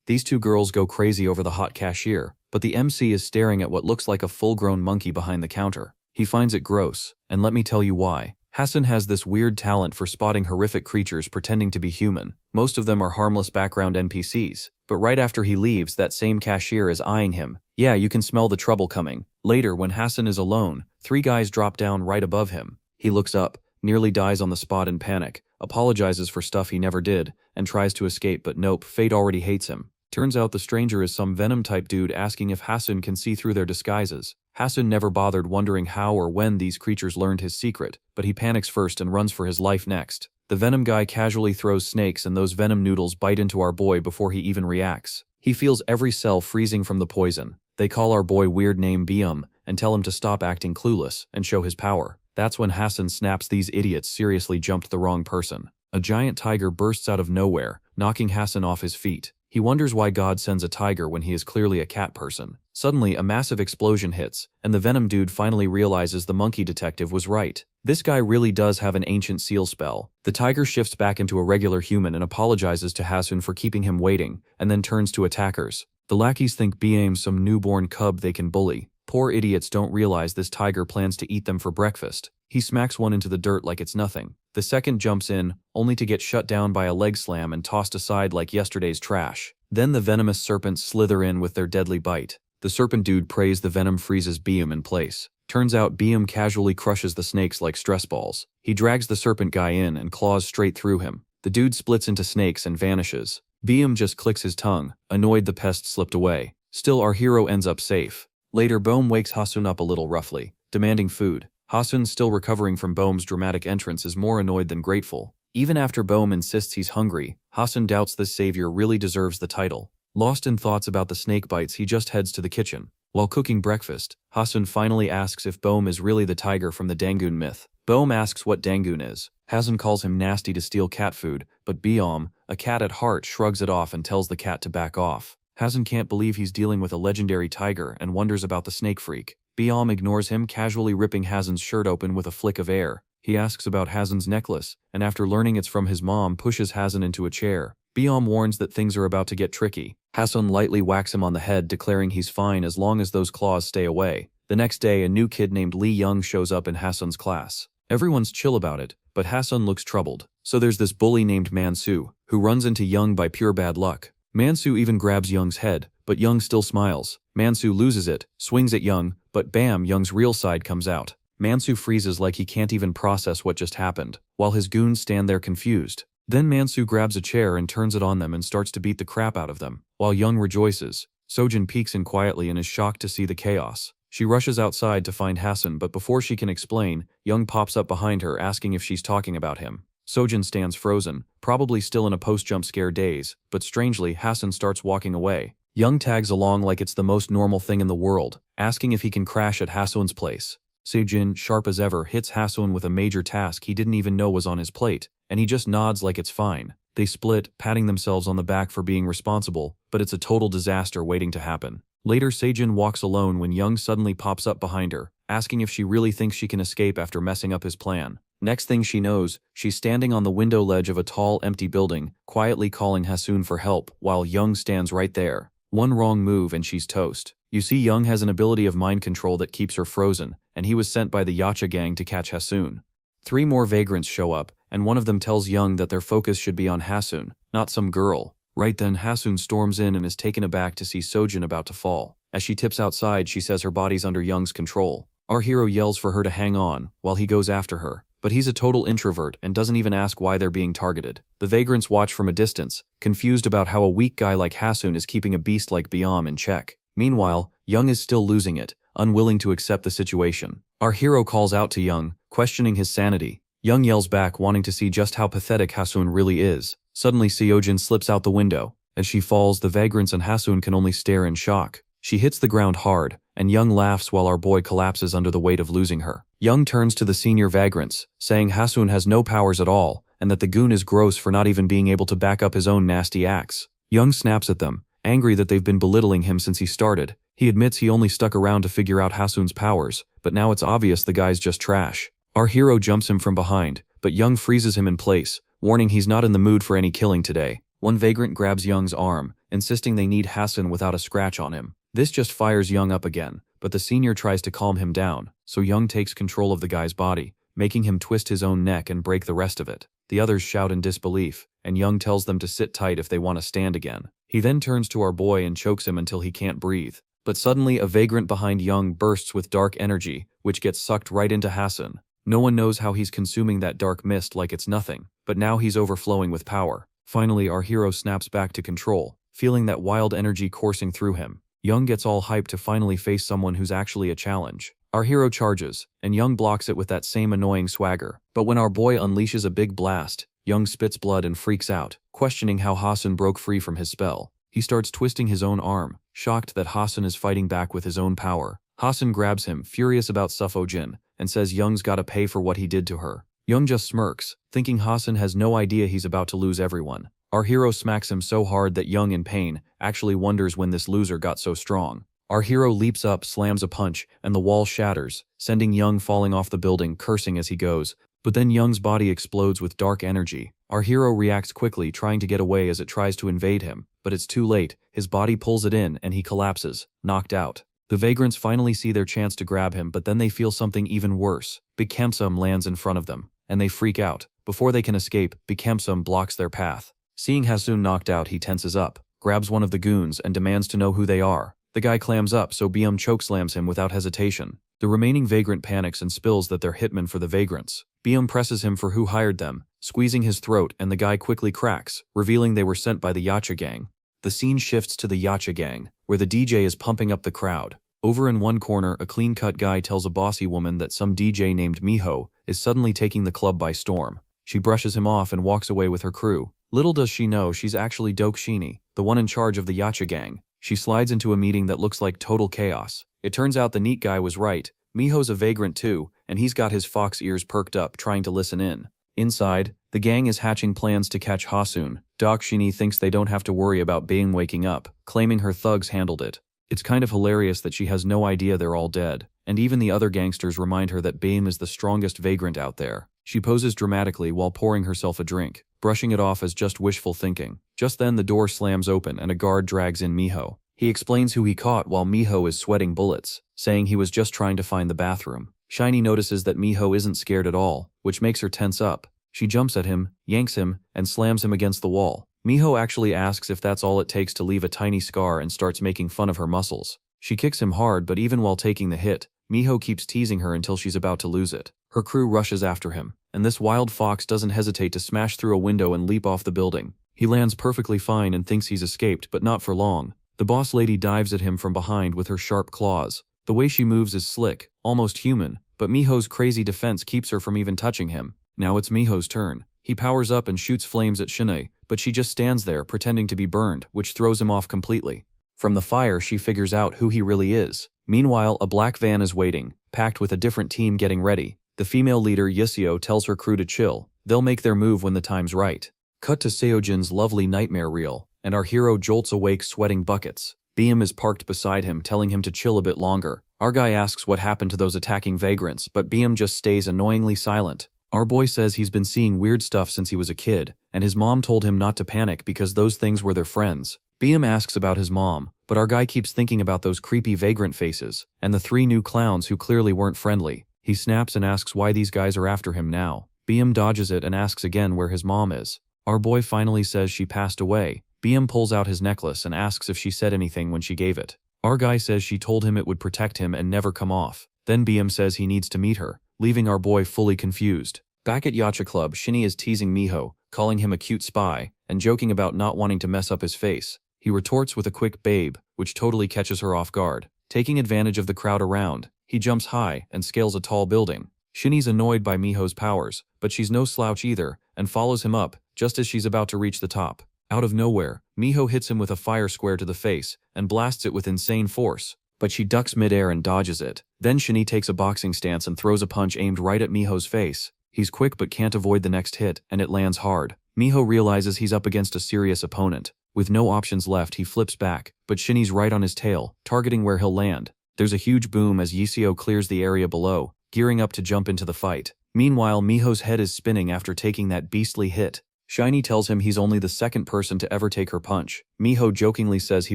These two girls go crazy over the hot cashier, but the MC is staring at what looks like a full-grown monkey behind the counter. He finds it gross, and let me tell you why. Haseon has this weird talent for spotting horrific creatures pretending to be human. Most of them are harmless background NPCs, but right after he leaves, that same cashier is eyeing him. Yeah, you can smell the trouble coming. Later, when Haseon is alone, 3 guys drop down right above him. He looks up, nearly dies on the spot in panic, apologizes for stuff he never did, and tries to escape, but nope, fate already hates him. Turns out the stranger is some Venom-type dude asking if Haseon can see through their disguises. Haseon never bothered wondering how or when these creatures learned his secret, but he panics first and runs for his life next. The Venom guy casually throws snakes and those Venom noodles bite into our boy before he even reacts. He feels every cell freezing from the poison. They call our boy weird name Bium and tell him to stop acting clueless and show his power. That's when Haseon snaps these idiots seriously jumped the wrong person. A giant tiger bursts out of nowhere, knocking Haseon off his feet. He wonders why God sends a tiger when he is clearly a cat person. Suddenly, a massive explosion hits, and the Venom dude finally realizes the monkey detective was right. This guy really does have an ancient seal spell. The tiger shifts back into a regular human and apologizes to Haseon for keeping him waiting, and then turns to attackers. The lackeys think Biam's some newborn cub they can bully. Poor idiots don't realize this tiger plans to eat them for breakfast. He smacks one into the dirt like it's nothing. The second jumps in, only to get shut down by a leg slam and tossed aside like yesterday's trash. Then the venomous serpents slither in with their deadly bite. The serpent dude prays the venom freezes Biam in place. Turns out Biam casually crushes the snakes like stress balls. He drags the serpent guy in and claws straight through him. The dude splits into snakes and vanishes. Biam just clicks his tongue, annoyed the pest slipped away. Still, our hero ends up safe. Later, Bohm wakes Haseon up a little roughly, demanding food. Haseon, still recovering from Bohm's dramatic entrance, is more annoyed than grateful. Even after Bohm insists he's hungry, Haseon doubts this savior really deserves the title. Lost in thoughts about the snake bites, he just heads to the kitchen. While cooking breakfast, Haseon finally asks if Bohm is really the tiger from the Dangun myth. Bohm asks what Dangun is. Haseon calls him nasty to steal cat food, but Biam, a cat at heart, shrugs it off and tells the cat to back off. Haseon can't believe he's dealing with a legendary tiger and wonders about the snake freak. Biam ignores him, casually ripping Haseon's shirt open with a flick of air. He asks about Haseon's necklace, and after learning it's from his mom, pushes Haseon into a chair. Biam warns that things are about to get tricky. Haseon lightly whacks him on the head, declaring he's fine as long as those claws stay away. The next day, a new kid named Lee Young shows up in Haseon's class. Everyone's chill about it, but Haseon looks troubled. So there's this bully named Mansu, who runs into Young by pure bad luck. Mansu even grabs Young's head, but Young still smiles. Mansu loses it, swings at Young, but bam, Young's real side comes out. Mansu freezes like he can't even process what just happened, while his goons stand there confused. Then Mansu grabs a chair and turns it on them and starts to beat the crap out of them. While Young rejoices, Sojin peeks in quietly and is shocked to see the chaos. She rushes outside to find Haseon, but before she can explain, Young pops up behind her asking if she's talking about him. Sojin stands frozen, probably still in a post-jump scare daze, but strangely, Haseon starts walking away. Young tags along like it's the most normal thing in the world, asking if he can crash at Haseon's place. Sejin, sharp as ever, hits Haseon with a major task he didn't even know was on his plate, and he just nods like it's fine. They split, patting themselves on the back for being responsible, but it's a total disaster waiting to happen. Later, Sejin walks alone when Young suddenly pops up behind her, asking if she really thinks she can escape after messing up his plan. Next thing she knows, she's standing on the window ledge of a tall, empty building, quietly calling Haseon for help, while Young stands right there. One wrong move and she's toast. You see, Young has an ability of mind control that keeps her frozen, and he was sent by the Yacha gang to catch Haseon. 3 more vagrants show up, and one of them tells Young that their focus should be on Haseon, not some girl. Right then, Haseon storms in and is taken aback to see Sojin about to fall. As she tips outside, she says her body's under Young's control. Our hero yells for her to hang on, while he goes after her. But he's a total introvert and doesn't even ask why they're being targeted. The vagrants watch from a distance, confused about how a weak guy like Haseon is keeping a beast like Biam in check. Meanwhile, Young is still losing it, unwilling to accept the situation. Our hero calls out to Young, questioning his sanity. Young yells back, wanting to see just how pathetic Haseon really is. Suddenly, Sojin slips out the window. As she falls, the vagrants and Haseon can only stare in shock. She hits the ground hard, and Young laughs while our boy collapses under the weight of losing her. Young turns to the senior vagrants, saying Haseon has no powers at all, and that the goon is gross for not even being able to back up his own nasty acts. Young snaps at them, angry that they've been belittling him since he started. He admits he only stuck around to figure out Haseon's powers, but now it's obvious the guy's just trash. Our hero jumps him from behind, but Young freezes him in place, warning he's not in the mood for any killing today. One vagrant grabs Young's arm, insisting they need Haseon without a scratch on him. This just fires Young up again, but the senior tries to calm him down, so Young takes control of the guy's body, making him twist his own neck and break the rest of it. The others shout in disbelief, and Young tells them to sit tight if they want to stand again. He then turns to our boy and chokes him until he can't breathe. But suddenly a vagrant behind Young bursts with dark energy, which gets sucked right into Haseon. No one knows how he's consuming that dark mist like it's nothing, but now he's overflowing with power. Finally, our hero snaps back to control, feeling that wild energy coursing through him. Young gets all hyped to finally face someone who's actually a challenge. Our hero charges, and Young blocks it with that same annoying swagger. But when our boy unleashes a big blast, Young spits blood and freaks out, questioning how Haseon broke free from his spell. He starts twisting his own arm, shocked that Haseon is fighting back with his own power. Haseon grabs him, furious about Suffojin, and says Young's gotta pay for what he did to her. Young just smirks, thinking Haseon has no idea he's about to lose everyone. Our hero smacks him so hard that Young, in pain, actually wonders when this loser got so strong. Our hero leaps up, slams a punch, and the wall shatters, sending Young falling off the building, cursing as he goes. But then Young's body explodes with dark energy. Our hero reacts quickly, trying to get away as it tries to invade him, but it's too late. His body pulls it in and he collapses, knocked out. The vagrants finally see their chance to grab him, but then they feel something even worse. Bikemsum lands in front of them, and they freak out. Before they can escape, Bikemsum blocks their path. Seeing Haseon knocked out, he tenses up, grabs one of the goons, and demands to know who they are. The guy clams up, so Bium chokeslams him without hesitation. The remaining vagrant panics and spills that they're hitmen for the vagrants. Bium presses him for who hired them, squeezing his throat, and the guy quickly cracks, revealing they were sent by the Yacha gang. The scene shifts to the Yacha gang, where the DJ is pumping up the crowd. Over in one corner, a clean-cut guy tells a bossy woman that some DJ named Miho is suddenly taking the club by storm. She brushes him off and walks away with her crew. Little does she know she's actually Dokshini, the one in charge of the Yacha gang. She slides into a meeting that looks like total chaos. It turns out the neat guy was right. Miho's a vagrant too, and he's got his fox ears perked up trying to listen in. Inside, the gang is hatching plans to catch Haseon. Dokshini thinks they don't have to worry about Bing waking up, claiming her thugs handled it. It's kind of hilarious that she has no idea they're all dead, and even the other gangsters remind her that Bing is the strongest vagrant out there. She poses dramatically while pouring herself a drink, brushing it off as just wishful thinking. Just then the door slams open and a guard drags in Miho. He explains who he caught while Miho is sweating bullets, saying he was just trying to find the bathroom. Shiny notices that Miho isn't scared at all, which makes her tense up. She jumps at him, yanks him, and slams him against the wall. Miho actually asks if that's all it takes to leave a tiny scar and starts making fun of her muscles. She kicks him hard, but even while taking the hit, Miho keeps teasing her until she's about to lose it. Her crew rushes after him, and this wild fox doesn't hesitate to smash through a window and leap off the building. He lands perfectly fine and thinks he's escaped, but not for long. The boss lady dives at him from behind with her sharp claws. The way she moves is slick, almost human, but Miho's crazy defense keeps her from even touching him. Now it's Miho's turn. He powers up and shoots flames at Shine, but she just stands there pretending to be burned, which throws him off completely. From the fire, she figures out who he really is. Meanwhile, a black van is waiting, packed with a different team getting ready. The female leader, Yusio, tells her crew to chill. They'll make their move when the time's right. Cut to Seojin's lovely nightmare reel, and our hero jolts awake sweating buckets. Bium is parked beside him, telling him to chill a bit longer. Our guy asks what happened to those attacking vagrants, but Bium just stays annoyingly silent. Our boy says he's been seeing weird stuff since he was a kid, and his mom told him not to panic because those things were their friends. Bium asks about his mom, but our guy keeps thinking about those creepy vagrant faces, and the 3 new clowns who clearly weren't friendly. He snaps and asks why these guys are after him now. Bium dodges it and asks again where his mom is. Our boy finally says she passed away. Bium pulls out his necklace and asks if she said anything when she gave it. Our guy says she told him it would protect him and never come off. Then Bium says he needs to meet her, leaving our boy fully confused. Back at Yacha Club, Shinny is teasing Miho, calling him a cute spy, and joking about not wanting to mess up his face. He retorts with a quick babe, which totally catches her off guard. Taking advantage of the crowd around, he jumps high and scales a tall building. Shinny's annoyed by Miho's powers, but she's no slouch either, and follows him up, just as she's about to reach the top. Out of nowhere, Miho hits him with a fire square to the face, and blasts it with insane force. But she ducks midair and dodges it. Then Shinny takes a boxing stance and throws a punch aimed right at Miho's face. He's quick but can't avoid the next hit, and it lands hard. Miho realizes he's up against a serious opponent. With no options left, he flips back, but Shinny's right on his tail, targeting where he'll land. There's a huge boom as Yusio clears the area below, gearing up to jump into the fight. Meanwhile, Miho's head is spinning after taking that beastly hit. Shiny tells him he's only the second person to ever take her punch. Miho jokingly says he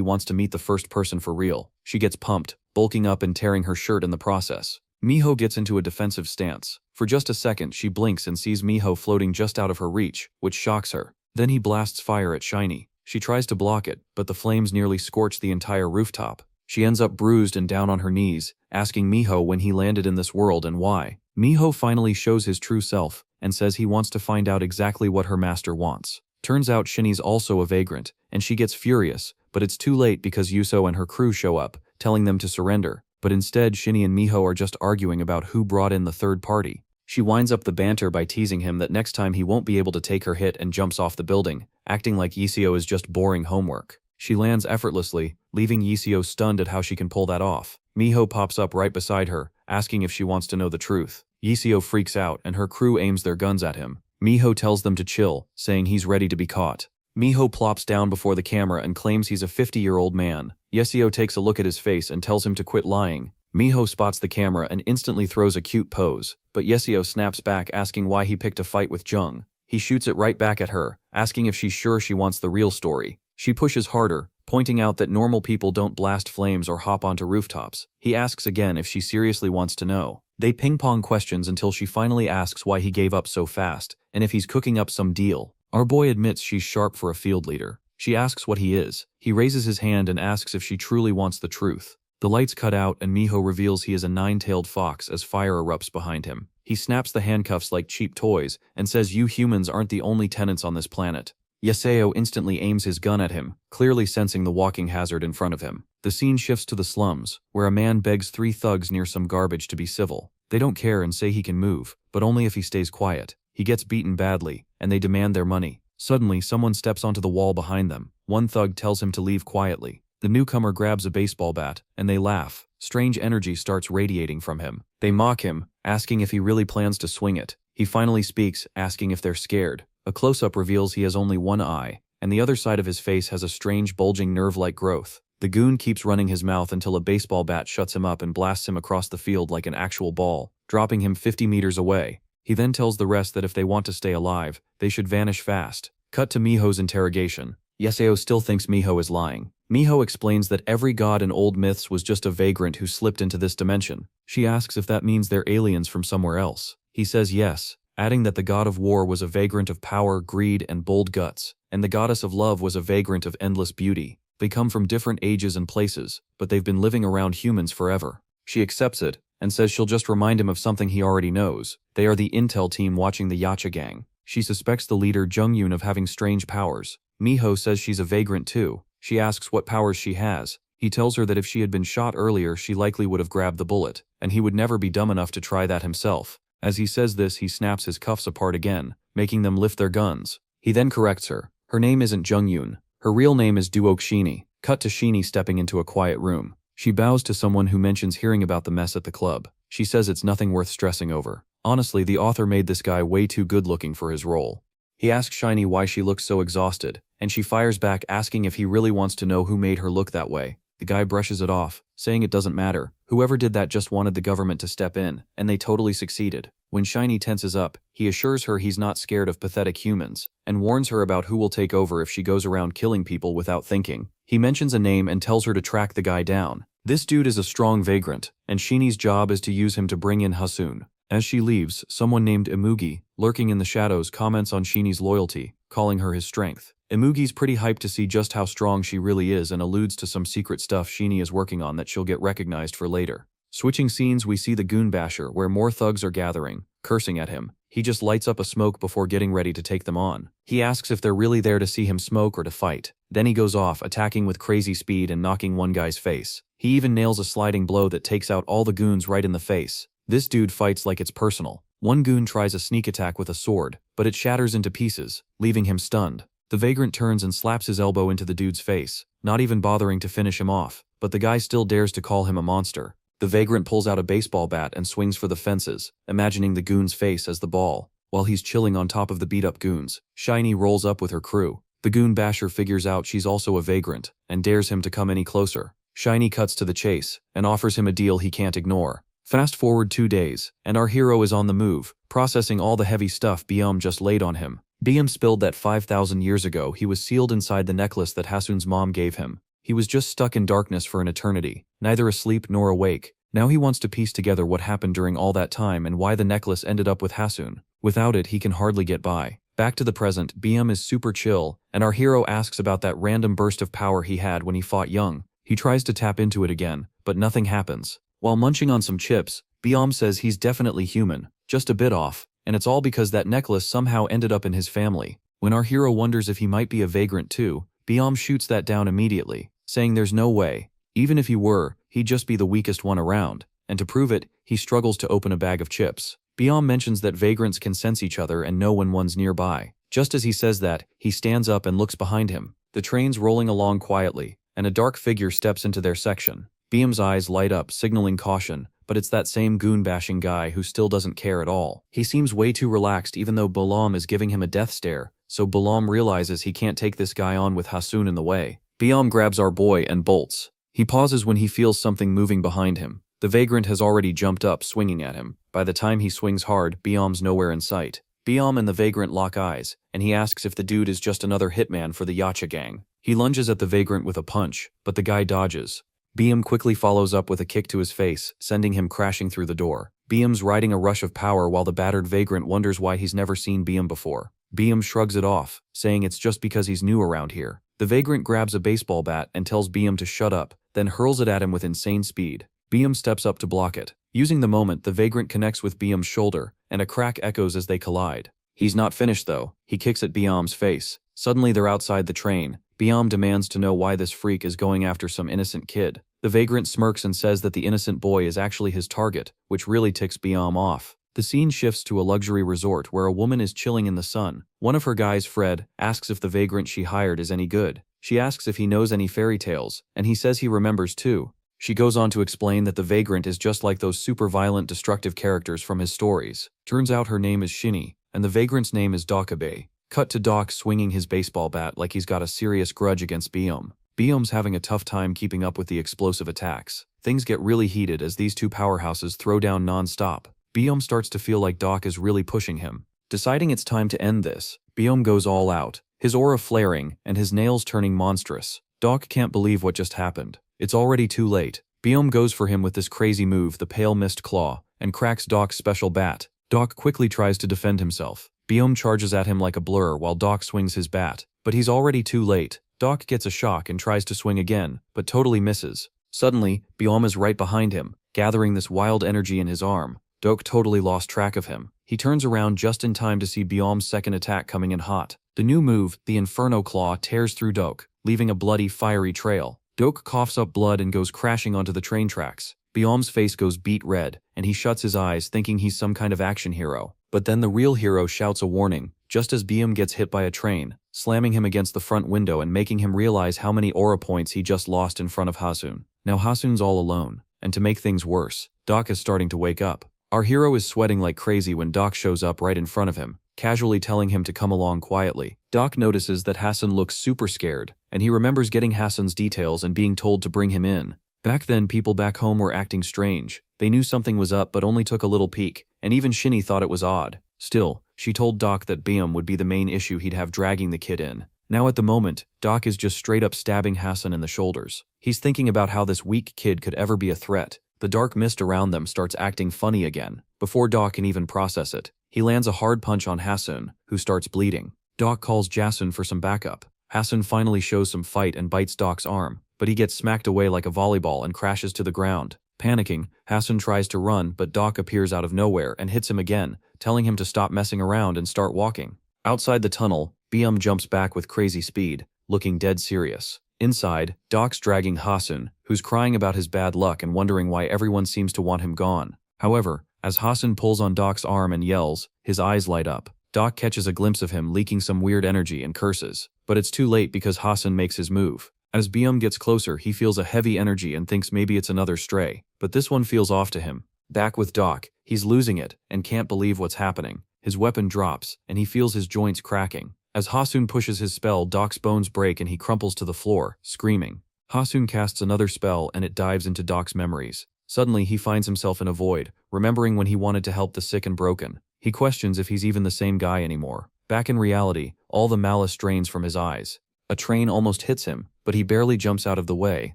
wants to meet the first person for real. She gets pumped, bulking up and tearing her shirt in the process. Miho gets into a defensive stance. For just a second, she blinks and sees Miho floating just out of her reach, which shocks her. Then he blasts fire at Shiny. She tries to block it, but the flames nearly scorch the entire rooftop. She ends up bruised and down on her knees, asking Miho when he landed in this world and why. Miho finally shows his true self and says he wants to find out exactly what her master wants. Turns out Shinny's also a vagrant, and she gets furious, but it's too late because Yuso and her crew show up, telling them to surrender. But instead, Shinny and Miho are just arguing about who brought in the third party. She winds up the banter by teasing him that next time he won't be able to take her hit and jumps off the building, acting like Yiseo is just boring homework. She lands effortlessly, leaving Yiseo stunned at how she can pull that off. Miho pops up right beside her, asking if she wants to know the truth. Yiseo freaks out and her crew aims their guns at him. Miho tells them to chill, saying he's ready to be caught. Miho plops down before the camera and claims he's a 50-year-old man. Yiseo takes a look at his face and tells him to quit lying. Miho spots the camera and instantly throws a cute pose, but Yiseo snaps back asking why he picked a fight with Jung. He shoots it right back at her, asking if she's sure she wants the real story. She pushes harder, pointing out that normal people don't blast flames or hop onto rooftops. He asks again if she seriously wants to know. They ping-pong questions until she finally asks why he gave up so fast, and if he's cooking up some deal. Our boy admits she's sharp for a field leader. She asks what he is. He raises his hand and asks if she truly wants the truth. The lights cut out and Miho reveals he is a nine-tailed fox as fire erupts behind him. He snaps the handcuffs like cheap toys and says you humans aren't the only tenants on this planet. Yiseo instantly aims his gun at him, clearly sensing the walking hazard in front of him. The scene shifts to the slums, where a man begs 3 thugs near some garbage to be civil. They don't care and say he can move, but only if he stays quiet. He gets beaten badly, and they demand their money. Suddenly, someone steps onto the wall behind them. One thug tells him to leave quietly. The newcomer grabs a baseball bat, and they laugh. Strange energy starts radiating from him. They mock him, asking if he really plans to swing it. He finally speaks, asking if they're scared. A close-up reveals he has only one eye, and the other side of his face has a strange bulging nerve-like growth. The goon keeps running his mouth until a baseball bat shuts him up and blasts him across the field like an actual ball, dropping him 50 meters away. He then tells the rest that if they want to stay alive, they should vanish fast. Cut to Miho's interrogation. Yiseo still thinks Miho is lying. Miho explains that every god in old myths was just a vagrant who slipped into this dimension. She asks if that means they're aliens from somewhere else. He says yes, adding that the god of war was a vagrant of power, greed, and bold guts, and the goddess of love was a vagrant of endless beauty. They come from different ages and places, but they've been living around humans forever. She accepts it, and says she'll just remind him of something he already knows. They are the intel team watching the Yacha gang. She suspects the leader Jung-yoon of having strange powers. Miho says she's a vagrant too. She asks what powers she has. He tells her that if she had been shot earlier she likely would have grabbed the bullet, and he would never be dumb enough to try that himself. As he says this, he snaps his cuffs apart again, making them lift their guns. He then corrects her. Her name isn't Jung-yoon. Her real name is Duok Shini. Cut to Shini stepping into a quiet room. She bows to someone who mentions hearing about the mess at the club. She says it's nothing worth stressing over. Honestly, the author made this guy way too good-looking for his role. He asks Shiny why she looks so exhausted, and she fires back asking if he really wants to know who made her look that way. The guy brushes it off, saying it doesn't matter. Whoever did that just wanted the government to step in, and they totally succeeded. When Shiny tenses up, he assures her he's not scared of pathetic humans, and warns her about who will take over if she goes around killing people without thinking. He mentions a name and tells her to track the guy down. This dude is a strong vagrant, and Shiny's job is to use him to bring in Haseon. As she leaves, someone named Imugi, lurking in the shadows, comments on Shiny's loyalty, calling her his strength. Imugi's pretty hyped to see just how strong she really is and alludes to some secret stuff Shiny is working on that she'll get recognized for later. Switching scenes, we see the goon basher where more thugs are gathering, cursing at him. He just lights up a smoke before getting ready to take them on. He asks if they're really there to see him smoke or to fight. Then he goes off, attacking with crazy speed and knocking one guy's face. He even nails a sliding blow that takes out all the goons right in the face. This dude fights like it's personal. One goon tries a sneak attack with a sword, but it shatters into pieces, leaving him stunned. The vagrant turns and slaps his elbow into the dude's face, not even bothering to finish him off, but the guy still dares to call him a monster. The vagrant pulls out a baseball bat and swings for the fences, imagining the goon's face as the ball. While he's chilling on top of the beat-up goons, Shiny rolls up with her crew. The goon basher figures out she's also a vagrant, and dares him to come any closer. Shiny cuts to the chase, and offers him a deal he can't ignore. Fast forward 2 days, and our hero is on the move, processing all the heavy stuff Biom just laid on him. BM spilled that 5,000 years ago he was sealed inside the necklace that Haseon's mom gave him. He was just stuck in darkness for an eternity, neither asleep nor awake. Now he wants to piece together what happened during all that time and why the necklace ended up with Haseon. Without it, he can hardly get by. Back to the present, BM is super chill, and our hero asks about that random burst of power he had when he fought Young. He tries to tap into it again, but nothing happens. While munching on some chips, BM says he's definitely human, just a bit off, and it's all because that necklace somehow ended up in his family. When our hero wonders if he might be a vagrant too, BM shoots that down immediately, saying there's no way. Even if he were, he'd just be the weakest one around, and to prove it, he struggles to open a bag of chips. BM mentions that vagrants can sense each other and know when one's nearby. Just as he says that, he stands up and looks behind him. The train's rolling along quietly, and a dark figure steps into their section. BM's eyes light up, signaling caution, but it's that same goon-bashing guy who still doesn't care at all. He seems way too relaxed even though Balam is giving him a death stare, so Balam realizes he can't take this guy on with Haseon in the way. BM grabs our boy and bolts. He pauses when he feels something moving behind him. The vagrant has already jumped up, swinging at him. By the time he swings hard, BM's nowhere in sight. BM and the vagrant lock eyes, and he asks if the dude is just another hitman for the Yacha gang. He lunges at the vagrant with a punch, but the guy dodges. BM quickly follows up with a kick to his face, sending him crashing through the door. BM's riding a rush of power while the battered vagrant wonders why he's never seen BM before. BM shrugs it off, saying it's just because he's new around here. The vagrant grabs a baseball bat and tells BM to shut up, then hurls it at him with insane speed. BM steps up to block it. Using the moment, the vagrant connects with BM's shoulder, and a crack echoes as they collide. He's not finished though. He kicks at BM's face. Suddenly they're outside the train. BM demands to know why this freak is going after some innocent kid. The vagrant smirks and says that the innocent boy is actually his target, which really ticks BM off. The scene shifts to a luxury resort where a woman is chilling in the sun. One of her guys, Fred, asks if the vagrant she hired is any good. She asks if he knows any fairy tales, and he says he remembers too. She goes on to explain that the vagrant is just like those super violent, destructive characters from his stories. Turns out her name is Shinny, and the vagrant's name is Dakabe. Cut to Doc swinging his baseball bat like he's got a serious grudge against BM. BM's having a tough time keeping up with the explosive attacks. Things get really heated as these two powerhouses throw down non-stop. BM starts to feel like Doc is really pushing him. Deciding it's time to end this, BM goes all out, his aura flaring and his nails turning monstrous. Doc can't believe what just happened. It's already too late. BM goes for him with this crazy move, the Pale Mist Claw, and cracks Doc's special bat. Doc quickly tries to defend himself. BM charges at him like a blur while Doc swings his bat, but he's already too late. Doc gets a shock and tries to swing again, but totally misses. Suddenly, BM is right behind him, gathering this wild energy in his arm. Doc totally lost track of him. He turns around just in time to see BM's second attack coming in hot. The new move, the Inferno Claw, tears through Doc, leaving a bloody, fiery trail. Doc coughs up blood and goes crashing onto the train tracks. BM's face goes beet red, and he shuts his eyes thinking he's some kind of action hero. But then the real hero shouts a warning, just as BM gets hit by a train, slamming him against the front window and making him realize how many aura points he just lost in front of Haseon. Now Haseon's all alone, and to make things worse, Doc is starting to wake up. Our hero is sweating like crazy when Doc shows up right in front of him, casually telling him to come along quietly. Doc notices that Haseon looks super scared, and he remembers getting Haseon's details and being told to bring him in. Back then, people back home were acting strange. They knew something was up but only took a little peek, and even Shinny thought it was odd. Still, she told Doc that BM would be the main issue he'd have dragging the kid in. Now at the moment, Doc is just straight up stabbing Haseon in the shoulders. He's thinking about how this weak kid could ever be a threat. The dark mist around them starts acting funny again. Before Doc can even process it, he lands a hard punch on Haseon, who starts bleeding. Doc calls Jason for some backup. Haseon finally shows some fight and bites Doc's arm, but he gets smacked away like a volleyball and crashes to the ground. Panicking, Haseon tries to run, but Doc appears out of nowhere and hits him again, telling him to stop messing around and start walking. Outside the tunnel, BM jumps back with crazy speed, looking dead serious. Inside, Doc's dragging Haseon, who's crying about his bad luck and wondering why everyone seems to want him gone. However, as Haseon pulls on Doc's arm and yells, his eyes light up. Doc catches a glimpse of him leaking some weird energy and curses. But it's too late because Haseon makes his move. As BM gets closer, he feels a heavy energy and thinks maybe it's another stray, but this one feels off to him. Back with Doc, he's losing it and can't believe what's happening. His weapon drops, and he feels his joints cracking. As Haseon pushes his spell, Doc's bones break and he crumples to the floor, screaming. Haseon casts another spell and it dives into Doc's memories. Suddenly, he finds himself in a void, remembering when he wanted to help the sick and broken. He questions if he's even the same guy anymore. Back in reality, all the malice drains from his eyes. A train almost hits him, but he barely jumps out of the way.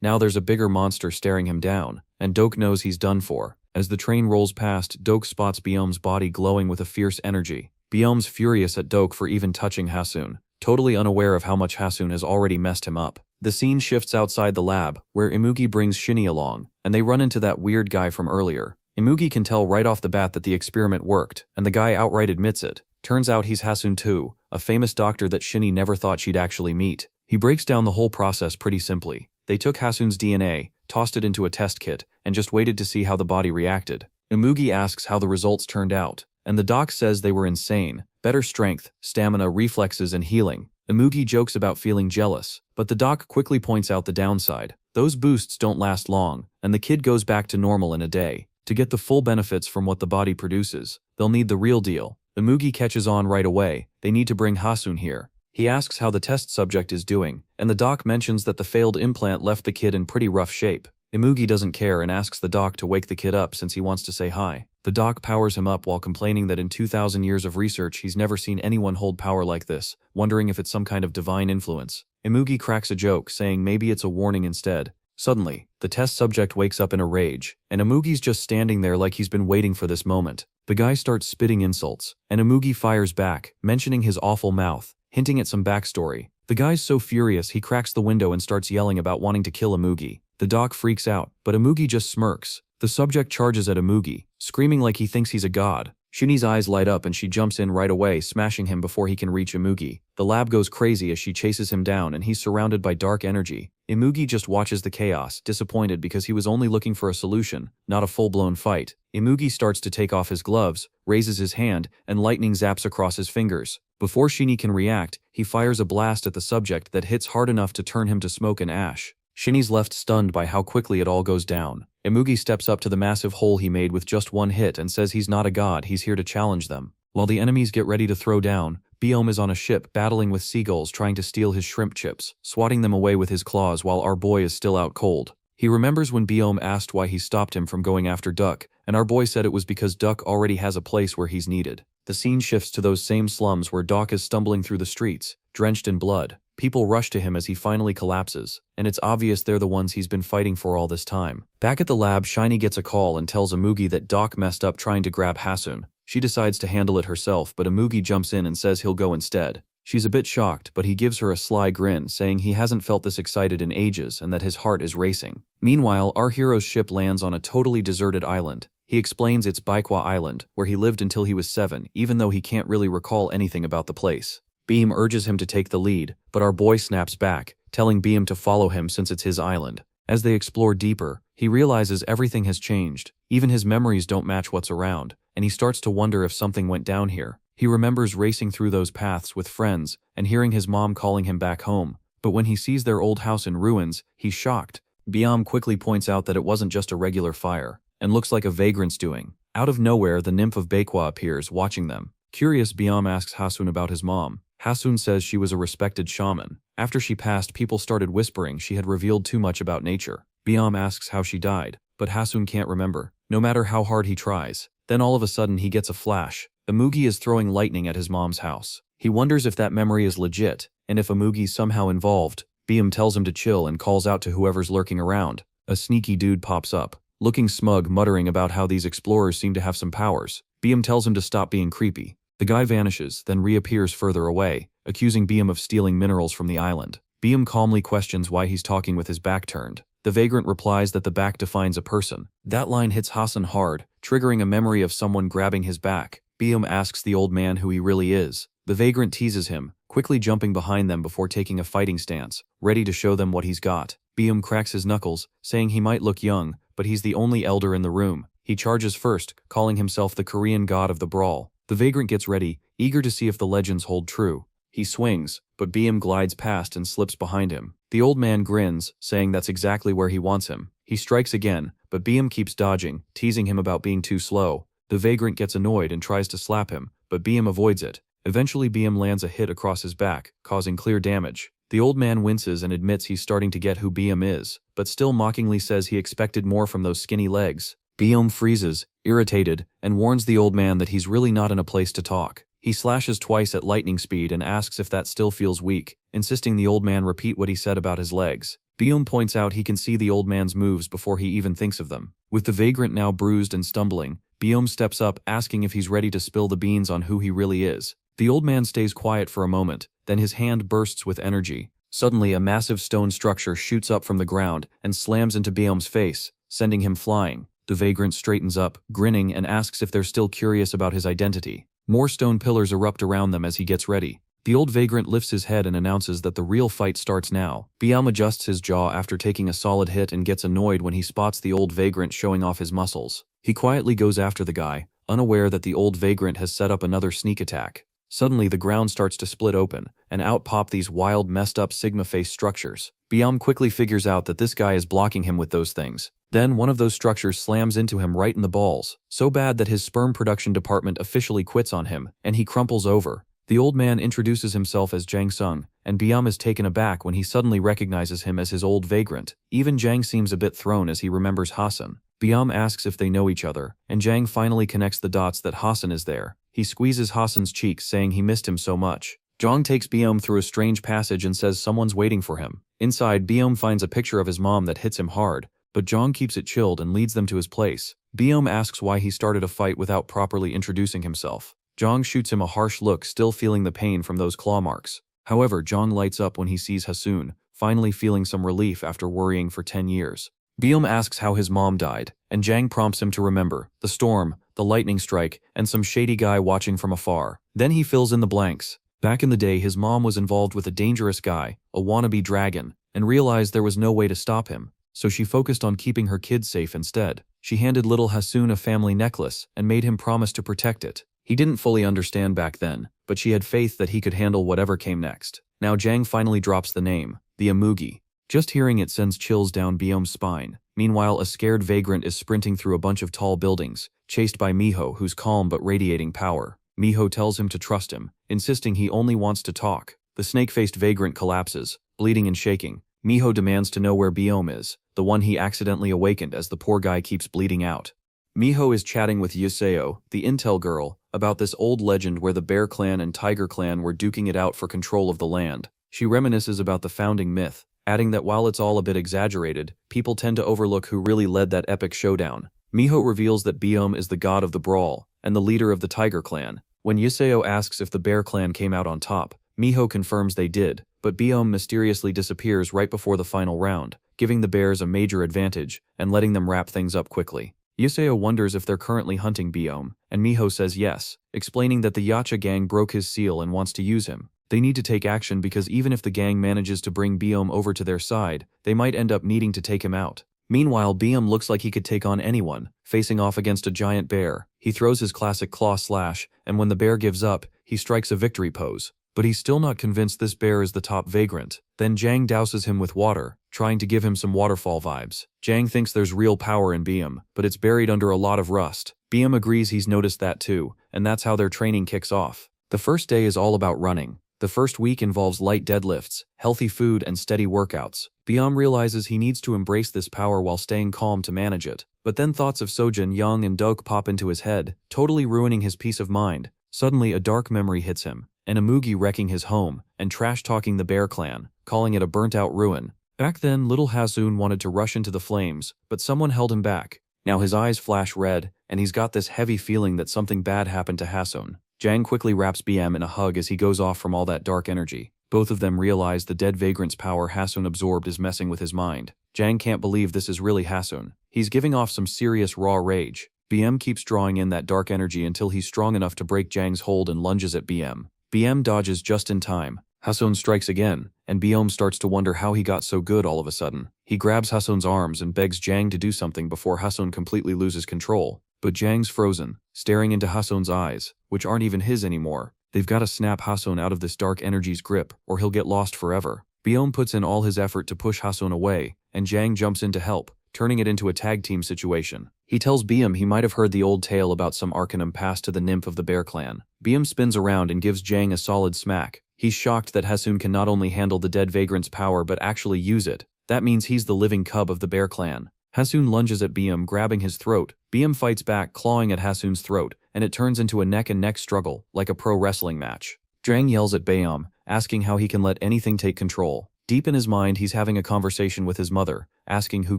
Now there's a bigger monster staring him down, and Doke knows he's done for. As the train rolls past, Doke spots Byeom's body glowing with a fierce energy. Byeom's furious at Doke for even touching Haseon, totally unaware of how much Haseon has already messed him up. The scene shifts outside the lab, where Imugi brings Shinny along, and they run into that weird guy from earlier. Imugi can tell right off the bat that the experiment worked, and the guy outright admits it. Turns out he's Haseon too, a famous doctor that Shinny never thought she'd actually meet. He breaks down the whole process pretty simply. They took Haseon's DNA, tossed it into a test kit, and just waited to see how the body reacted. Imugi asks how the results turned out, and the doc says they were insane. Better strength, stamina, reflexes, and healing. Imugi jokes about feeling jealous, but the doc quickly points out the downside. Those boosts don't last long, and the kid goes back to normal in a day. To get the full benefits from what the body produces, they'll need the real deal. Imugi catches on right away. They need to bring Haseon here. He asks how the test subject is doing, and the doc mentions that the failed implant left the kid in pretty rough shape. Imugi doesn't care and asks the doc to wake the kid up since he wants to say hi. The doc powers him up while complaining that in 2,000 years of research he's never seen anyone hold power like this, wondering if it's some kind of divine influence. Imugi cracks a joke, saying maybe it's a warning instead. Suddenly, the test subject wakes up in a rage, and Imugi's just standing there like he's been waiting for this moment. The guy starts spitting insults, and Imugi fires back, mentioning his awful mouth, hinting at some backstory. The guy's so furious he cracks the window and starts yelling about wanting to kill Imugi. The doc freaks out, but Imugi just smirks. The subject charges at Imugi, screaming like he thinks he's a god. Shinny's eyes light up and she jumps in right away, smashing him before he can reach Imugi. The lab goes crazy as she chases him down and he's surrounded by dark energy. Imugi just watches the chaos, disappointed because he was only looking for a solution, not a full-blown fight. Imugi starts to take off his gloves, raises his hand, and lightning zaps across his fingers. Before Shinny can react, he fires a blast at the subject that hits hard enough to turn him to smoke and ash. Shinny's left stunned by how quickly it all goes down. Imugi steps up to the massive hole he made with just one hit and says he's not a god, he's here to challenge them. While the enemies get ready to throw down, Byeom is on a ship battling with seagulls trying to steal his shrimp chips, swatting them away with his claws while our boy is still out cold. He remembers when Byeom asked why he stopped him from going after Duck, and our boy said it was because Duck already has a place where he's needed. The scene shifts to those same slums where Duck is stumbling through the streets, drenched in blood. People rush to him as he finally collapses, and it's obvious they're the ones he's been fighting for all this time. Back at the lab, Shiny gets a call and tells Imugi that Doc messed up trying to grab Haseon. She decides to handle it herself, but Imugi jumps in and says he'll go instead. She's a bit shocked, but he gives her a sly grin, saying he hasn't felt this excited in ages and that his heart is racing. Meanwhile, our hero's ship lands on a totally deserted island. He explains it's Baikwa Island, where he lived until he was 7, even though he can't really recall anything about the place. Beam urges him to take the lead, but our boy snaps back, telling Beam to follow him since it's his island. As they explore deeper, he realizes everything has changed. Even his memories don't match what's around, and he starts to wonder if something went down here. He remembers racing through those paths with friends and hearing his mom calling him back home. But when he sees their old house in ruins, he's shocked. Beam quickly points out that it wasn't just a regular fire, and looks like a vagrant's doing. Out of nowhere, the nymph of Baikwa appears, watching them. Curious, Beam asks Haseon about his mom. Haseon says she was a respected shaman. After she passed, people started whispering she had revealed too much about nature. Beam asks how she died, but Haseon can't remember, no matter how hard he tries. Then all of a sudden he gets a flash. Imugi is throwing lightning at his mom's house. He wonders if that memory is legit, and if Imugi's somehow involved. Beam tells him to chill and calls out to whoever's lurking around. A sneaky dude pops up, looking smug, muttering about how these explorers seem to have some powers. Beam tells him to stop being creepy. The guy vanishes, then reappears further away, accusing Beam of stealing minerals from the island. Beam calmly questions why he's talking with his back turned. The vagrant replies that the back defines a person. That line hits Haseon hard, triggering a memory of someone grabbing his back. Beam asks the old man who he really is. The vagrant teases him, quickly jumping behind them before taking a fighting stance, ready to show them what he's got. Beam cracks his knuckles, saying he might look young, but he's the only elder in the room. He charges first, calling himself the Korean god of the brawl. The vagrant gets ready, eager to see if the legends hold true. He swings, but Beam glides past and slips behind him. The old man grins, saying that's exactly where he wants him. He strikes again, but Beam keeps dodging, teasing him about being too slow. The vagrant gets annoyed and tries to slap him, but Beam avoids it. Eventually Beam lands a hit across his back, causing clear damage. The old man winces and admits he's starting to get who Beam is, but still mockingly says he expected more from those skinny legs. Beam freezes, irritated, and warns the old man that he's really not in a place to talk. He slashes twice at lightning speed and asks if that still feels weak, insisting the old man repeat what he said about his legs. Byum points out he can see the old man's moves before he even thinks of them. With the vagrant now bruised and stumbling, Byum steps up asking if he's ready to spill the beans on who he really is. The old man stays quiet for a moment, then his hand bursts with energy. Suddenly a massive stone structure shoots up from the ground and slams into Byum's face, sending him flying. The vagrant straightens up, grinning, and asks if they're still curious about his identity. More stone pillars erupt around them as he gets ready. The old vagrant lifts his head and announces that the real fight starts now. Byum adjusts his jaw after taking a solid hit and gets annoyed when he spots the old vagrant showing off his muscles. He quietly goes after the guy, unaware that the old vagrant has set up another sneak attack. Suddenly the ground starts to split open, and out pop these wild, messed-up Sigma-face structures. Byum quickly figures out that this guy is blocking him with those things. Then one of those structures slams into him right in the balls, so bad that his sperm production department officially quits on him, and he crumples over. The old man introduces himself as Jang Sung, and Byum is taken aback when he suddenly recognizes him as his old vagrant. Even Jang seems a bit thrown as he remembers Haseon. Byum asks if they know each other, and Jang finally connects the dots that Haseon is there. He squeezes Haseon's cheeks, saying he missed him so much. Jang takes Byum through a strange passage and says someone's waiting for him. Inside, Byum finds a picture of his mom that hits him hard, but Jang keeps it chilled and leads them to his place. Byum asks why he started a fight without properly introducing himself. Jang shoots him a harsh look, still feeling the pain from those claw marks. However, Jang lights up when he sees Haseon, finally feeling some relief after worrying for 10 years. Byum asks how his mom died, and Jang prompts him to remember the storm, the lightning strike, and some shady guy watching from afar. Then he fills in the blanks. Back in the day, his mom was involved with a dangerous guy, a wannabe dragon, and realized there was no way to stop him, so she focused on keeping her kids safe instead. She handed little Haseon a family necklace and made him promise to protect it. He didn't fully understand back then, but she had faith that he could handle whatever came next. Now Jang finally drops the name, the Amugi. Just hearing it sends chills down Byum's spine. Meanwhile, a scared vagrant is sprinting through a bunch of tall buildings, chased by Miho, who's calm but radiating power. Miho tells him to trust him, insisting he only wants to talk. The snake-faced vagrant collapses, bleeding and shaking. Miho demands to know where Byum is, the one he accidentally awakened as the poor guy keeps bleeding out. Miho is chatting with Yuseo, the intel girl, about this old legend where the Bear Clan and Tiger Clan were duking it out for control of the land. She reminisces about the founding myth, adding that while it's all a bit exaggerated, people tend to overlook who really led that epic showdown. Miho reveals that Byum is the god of the brawl, and the leader of the Tiger Clan. When Yuseo asks if the Bear Clan came out on top, Miho confirms they did, but Byum mysteriously disappears right before the final round, giving the bears a major advantage and letting them wrap things up quickly. Yuseo wonders if they're currently hunting Byum, and Miho says yes, explaining that the Yacha gang broke his seal and wants to use him. They need to take action because even if the gang manages to bring Byum over to their side, they might end up needing to take him out. Meanwhile, Byum looks like he could take on anyone, facing off against a giant bear. He throws his classic claw slash, and when the bear gives up, he strikes a victory pose. But he's still not convinced this bear is the top vagrant. Then Jang douses him with water, trying to give him some waterfall vibes. Jang thinks there's real power in Byum, but it's buried under a lot of rust. Byum agrees he's noticed that too, and that's how their training kicks off. The first day is all about running. The first week involves light deadlifts, healthy food, and steady workouts. Byum realizes he needs to embrace this power while staying calm to manage it. But then thoughts of Sojin, Young, and Dok pop into his head, totally ruining his peace of mind. Suddenly, a dark memory hits him, an Amugi wrecking his home, and trash-talking the Bear Clan, calling it a burnt-out ruin. Back then, little Haseon wanted to rush into the flames, but someone held him back. Now his eyes flash red, and he's got this heavy feeling that something bad happened to Haseon. Jang quickly wraps Byum in a hug as he goes off from all that dark energy. Both of them realize the dead vagrant's power Haseon absorbed is messing with his mind. Jang can't believe this is really Haseon. He's giving off some serious raw rage. Byum keeps drawing in that dark energy until he's strong enough to break Jang's hold and lunges at Byum. Byum dodges just in time. Haseon strikes again, and Byum starts to wonder how he got so good all of a sudden. He grabs Haseon's arms and begs Jang to do something before Haseon completely loses control. But Jang's frozen, staring into Haseon's eyes, which aren't even his anymore. They've got to snap Haseon out of this dark energy's grip, or he'll get lost forever. Byum puts in all his effort to push Haseon away, and Jang jumps in to help, turning it into a tag team situation. He tells Byum he might have heard the old tale about some Arcanum passed to the nymph of the Bear Clan. Byum spins around and gives Jang a solid smack. He's shocked that Haseon can not only handle the dead vagrant's power but actually use it. That means he's the living cub of the Bear Clan. Haseon lunges at Byum, grabbing his throat. Byum fights back, clawing at Haseon's throat, and it turns into a neck-and-neck struggle, like a pro wrestling match. Jang yells at Baeom, asking how he can let anything take control. Deep in his mind, he's having a conversation with his mother, asking who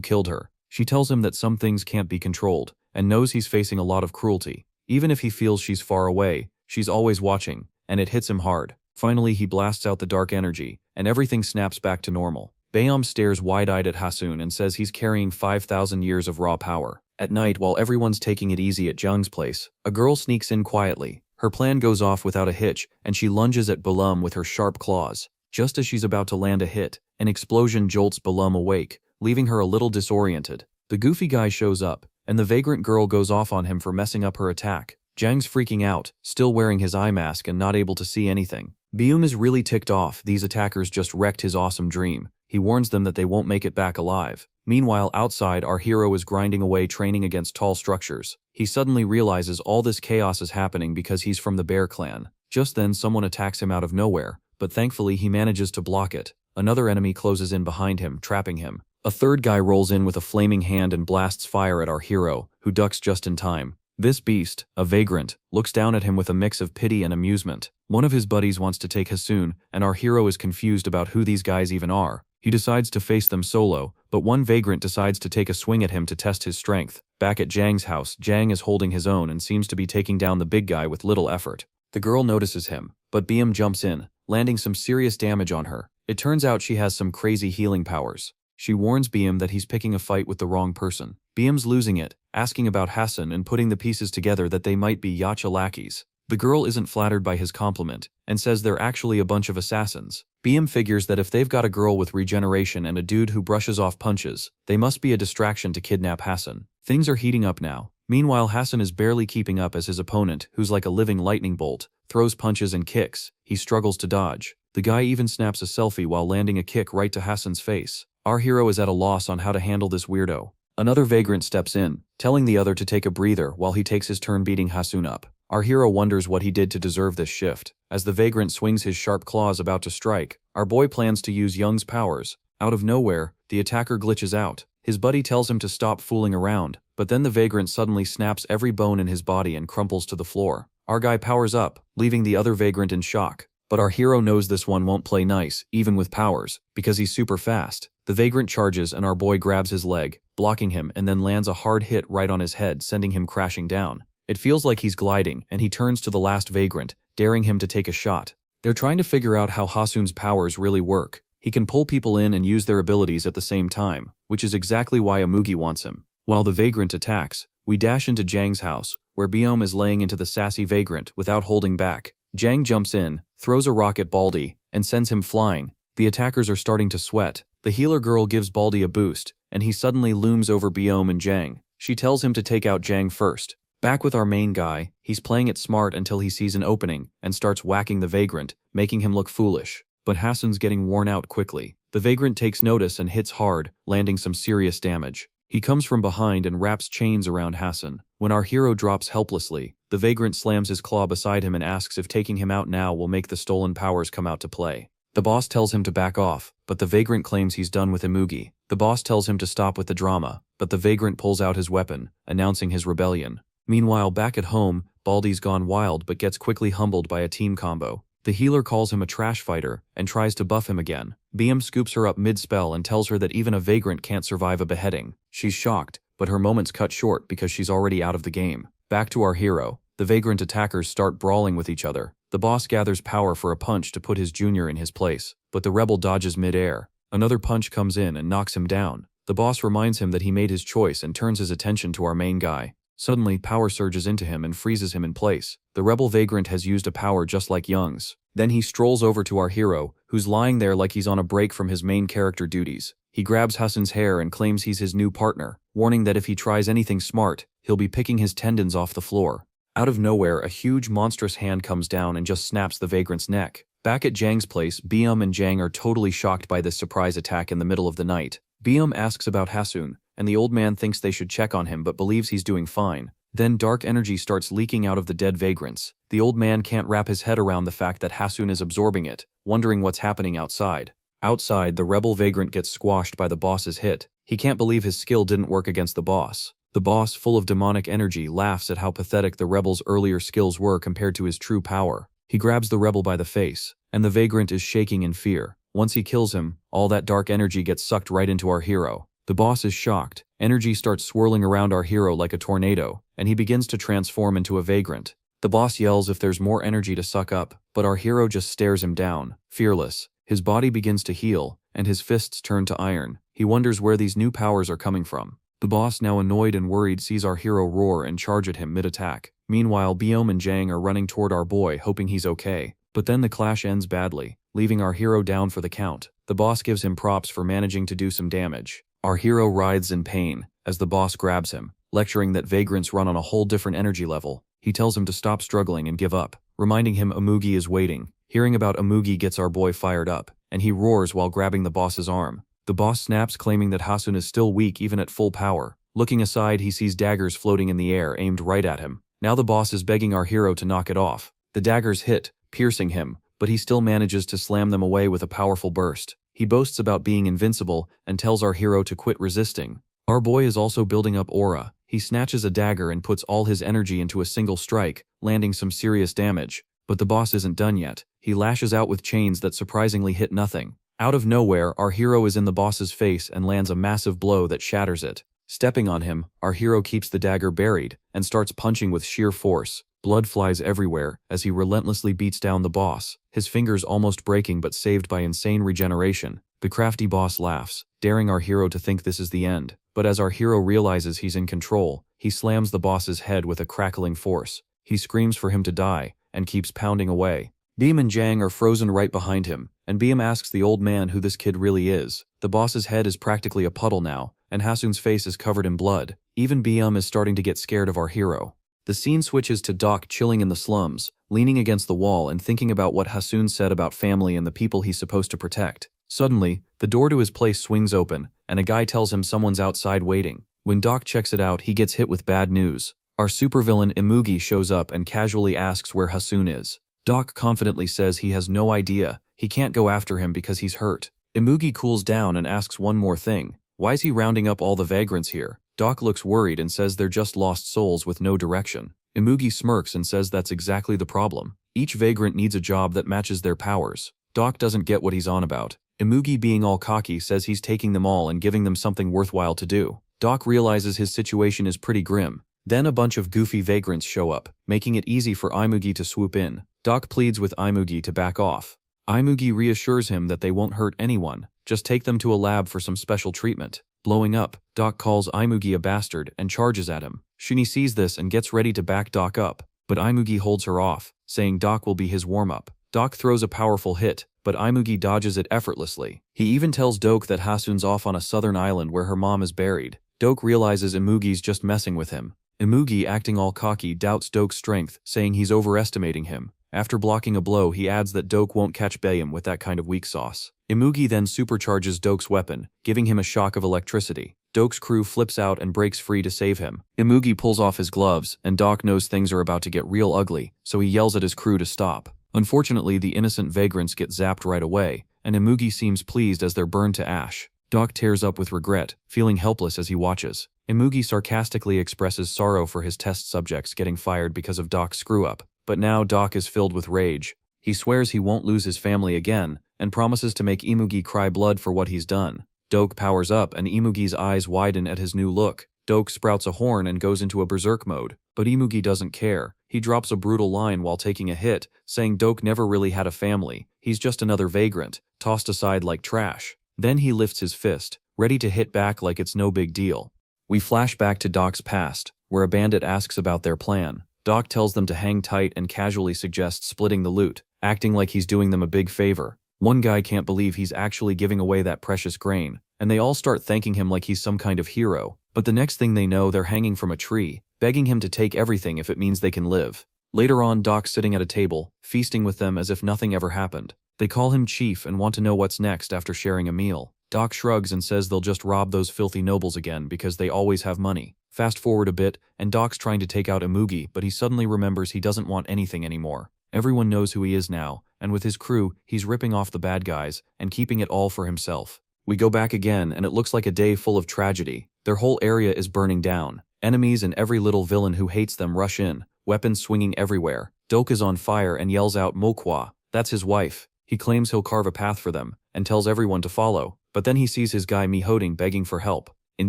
killed her. She tells him that some things can't be controlled, and knows he's facing a lot of cruelty. Even if he feels she's far away, she's always watching, and it hits him hard. Finally, he blasts out the dark energy, and everything snaps back to normal. Baeom stares wide-eyed at Haseon and says he's carrying 5,000 years of raw power. At night, while everyone's taking it easy at Jung's place, a girl sneaks in quietly. Her plan goes off without a hitch, and she lunges at Balum with her sharp claws. Just as she's about to land a hit, an explosion jolts Balum awake, leaving her a little disoriented. The goofy guy shows up, and the vagrant girl goes off on him for messing up her attack. Jang's freaking out, still wearing his eye mask and not able to see anything. Baeom is really ticked off. These attackers just wrecked his awesome dream. He warns them that they won't make it back alive. Meanwhile, outside, our hero is grinding away training against tall structures. He suddenly realizes all this chaos is happening because he's from the Bear clan. Just then, someone attacks him out of nowhere, but thankfully he manages to block it. Another enemy closes in behind him, trapping him. A third guy rolls in with a flaming hand and blasts fire at our hero, who ducks just in time. This beast, a vagrant, looks down at him with a mix of pity and amusement. One of his buddies wants to take Haseon, and our hero is confused about who these guys even are. He decides to face them solo, but one vagrant decides to take a swing at him to test his strength. Back at Jang's house, Jang is holding his own and seems to be taking down the big guy with little effort. The girl notices him, but Baeom jumps in, landing some serious damage on her. It turns out she has some crazy healing powers. She warns Baeom that he's picking a fight with the wrong person. Baeom's losing it, asking about Haseon and putting the pieces together that they might be Yacha lackeys. The girl isn't flattered by his compliment, and says they're actually a bunch of assassins. Baeom figures that if they've got a girl with regeneration and a dude who brushes off punches, they must be a distraction to kidnap Haseon. Things are heating up now. Meanwhile, Haseon is barely keeping up as his opponent, who's like a living lightning bolt, throws punches and kicks. He struggles to dodge. The guy even snaps a selfie while landing a kick right to Haseon's face. Our hero is at a loss on how to handle this weirdo. Another vagrant steps in, telling the other to take a breather while he takes his turn beating Haseon up. Our hero wonders what he did to deserve this shift. As the vagrant swings his sharp claws about to strike, our boy plans to use Young's powers. Out of nowhere, the attacker glitches out. His buddy tells him to stop fooling around, but then the vagrant suddenly snaps every bone in his body and crumples to the floor. Our guy powers up, leaving the other vagrant in shock. But our hero knows this one won't play nice, even with powers, because he's super fast. The vagrant charges and our boy grabs his leg, blocking him, and then lands a hard hit right on his head, sending him crashing down. It feels like he's gliding, and he turns to the last vagrant, daring him to take a shot. They're trying to figure out how Haseon's powers really work. He can pull people in and use their abilities at the same time, which is exactly why Amugi wants him. While the vagrant attacks, we dash into Jang's house, where Baeom is laying into the sassy vagrant without holding back. Jang jumps in, throws a rock at Baldy, and sends him flying. The attackers are starting to sweat. The healer girl gives Baldy a boost, and he suddenly looms over Baeom and Jang. She tells him to take out Jang first. Back with our main guy, he's playing it smart until he sees an opening and starts whacking the vagrant, making him look foolish. But Haseon's getting worn out quickly. The vagrant takes notice and hits hard, landing some serious damage. He comes from behind and wraps chains around Haseon. When our hero drops helplessly, the vagrant slams his claw beside him and asks if taking him out now will make the stolen powers come out to play. The boss tells him to back off, but the vagrant claims he's done with Imugi. The boss tells him to stop with the drama, but the vagrant pulls out his weapon, announcing his rebellion. Meanwhile, back at home, Baldy's gone wild but gets quickly humbled by a team combo. The healer calls him a trash fighter and tries to buff him again. Baeom scoops her up mid-spell and tells her that even a vagrant can't survive a beheading. She's shocked, but her moment's cut short because she's already out of the game. Back to our hero. The vagrant attackers start brawling with each other. The boss gathers power for a punch to put his junior in his place, but the rebel dodges mid-air. Another punch comes in and knocks him down. The boss reminds him that he made his choice and turns his attention to our main guy. Suddenly, power surges into him and freezes him in place. The rebel vagrant has used a power just like Young's. Then he strolls over to our hero, who's lying there like he's on a break from his main character duties. He grabs Haseon's hair and claims he's his new partner, warning that if he tries anything smart, he'll be picking his tendons off the floor. Out of nowhere, a huge monstrous hand comes down and just snaps the vagrant's neck. Back at Jang's place, Baeom and Jang are totally shocked by this surprise attack in the middle of the night. Baeom asks about Haseon, and the old man thinks they should check on him but believes he's doing fine. Then dark energy starts leaking out of the dead vagrants. The old man can't wrap his head around the fact that Haseon is absorbing it, wondering what's happening outside. Outside, the rebel vagrant gets squashed by the boss's hit. He can't believe his skill didn't work against the boss. The boss, full of demonic energy, laughs at how pathetic the rebel's earlier skills were compared to his true power. He grabs the rebel by the face, and the vagrant is shaking in fear. Once he kills him, all that dark energy gets sucked right into our hero. The boss is shocked. Energy starts swirling around our hero like a tornado, and he begins to transform into a vagrant. The boss yells if there's more energy to suck up, but our hero just stares him down, fearless. His body begins to heal, and his fists turn to iron. He wonders where these new powers are coming from. The boss, now annoyed and worried, sees our hero roar and charge at him mid-attack. Meanwhile, Biome and Jang are running toward our boy, hoping he's okay. But then the clash ends badly, leaving our hero down for the count. The boss gives him props for managing to do some damage. Our hero writhes in pain as the boss grabs him, lecturing that vagrants run on a whole different energy level. He tells him to stop struggling and give up, reminding him Amugi is waiting. Hearing about Amugi gets our boy fired up, and he roars while grabbing the boss's arm. The boss snaps, claiming that Haseon is still weak even at full power. Looking aside, he sees daggers floating in the air aimed right at him. Now the boss is begging our hero to knock it off. The daggers hit, piercing him, but he still manages to slam them away with a powerful burst. He boasts about being invincible and tells our hero to quit resisting. Our boy is also building up aura. He snatches a dagger and puts all his energy into a single strike, landing some serious damage. But the boss isn't done yet. He lashes out with chains that surprisingly hit nothing. Out of nowhere, our hero is in the boss's face and lands a massive blow that shatters it. Stepping on him, our hero keeps the dagger buried and starts punching with sheer force. Blood flies everywhere as he relentlessly beats down the boss, his fingers almost breaking but saved by insane regeneration. The crafty boss laughs, daring our hero to think this is the end. But as our hero realizes he's in control, he slams the boss's head with a crackling force. He screams for him to die and keeps pounding away. Biome and Jang are frozen right behind him, and Biome asks the old man who this kid really is. The boss's head is practically a puddle now, and Haseon's face is covered in blood. Even Biome is starting to get scared of our hero. The scene switches to Doc chilling in the slums, leaning against the wall and thinking about what Haseon said about family and the people he's supposed to protect. Suddenly, the door to his place swings open, and a guy tells him someone's outside waiting. When Doc checks it out, he gets hit with bad news. Our supervillain Imugi shows up and casually asks where Haseon is. Doc confidently says he has no idea. He can't go after him because he's hurt. Imugi cools down and asks one more thing. Why is he rounding up all the vagrants here? Doc looks worried and says they're just lost souls with no direction. Imugi smirks and says that's exactly the problem. Each vagrant needs a job that matches their powers. Doc doesn't get what he's on about. Imugi, being all cocky, says he's taking them all and giving them something worthwhile to do. Doc realizes his situation is pretty grim. Then a bunch of goofy vagrants show up, making it easy for Imugi to swoop in. Doc pleads with Imugi to back off. Imugi reassures him that they won't hurt anyone, just take them to a lab for some special treatment. Blowing up, Doc calls Imugi a bastard and charges at him. Shuni sees this and gets ready to back Doc up, but Imugi holds her off, saying Doc will be his warm-up. Doc throws a powerful hit, but Imugi dodges it effortlessly. He even tells Doc that Haseon's off on a southern island where her mom is buried. Doc realizes Imugi's just messing with him. Imugi, acting all cocky, doubts Doc's strength, saying he's overestimating him. After blocking a blow, he adds that Doc won't catch Biome with that kind of weak sauce. Imugi then supercharges Doc's weapon, giving him a shock of electricity. Doc's crew flips out and breaks free to save him. Imugi pulls off his gloves, and Doc knows things are about to get real ugly, so he yells at his crew to stop. Unfortunately, the innocent vagrants get zapped right away, and Imugi seems pleased as they're burned to ash. Doc tears up with regret, feeling helpless as he watches. Imugi sarcastically expresses sorrow for his test subjects getting fired because of Doc's screw-up. But now Doc is filled with rage. He swears he won't lose his family again, and promises to make Imugi cry blood for what he's done. Doc powers up and Imugi's eyes widen at his new look. Doc sprouts a horn and goes into a berserk mode, but Imugi doesn't care. He drops a brutal line while taking a hit, saying Doc never really had a family. He's just another vagrant, tossed aside like trash. Then he lifts his fist, ready to hit back like it's no big deal. We flash back to Doc's past, where a bandit asks about their plan. Doc tells them to hang tight and casually suggests splitting the loot, acting like he's doing them a big favor. One guy can't believe he's actually giving away that precious grain, and they all start thanking him like he's some kind of hero. But the next thing they know, they're hanging from a tree, begging him to take everything if it means they can live. Later on, Doc's sitting at a table, feasting with them as if nothing ever happened. They call him Chief and want to know what's next after sharing a meal. Doc shrugs and says they'll just rob those filthy nobles again because they always have money. Fast forward a bit, and Doc's trying to take out Imugi, but he suddenly remembers he doesn't want anything anymore. Everyone knows who he is now, and with his crew, he's ripping off the bad guys and keeping it all for himself. We go back again, and it looks like a day full of tragedy. Their whole area is burning down. Enemies and every little villain who hates them rush in, weapons swinging everywhere. Doke is on fire and yells out Mokwa, that's his wife. He claims he'll carve a path for them, and tells everyone to follow, but then he sees his guy Mihoding begging for help. In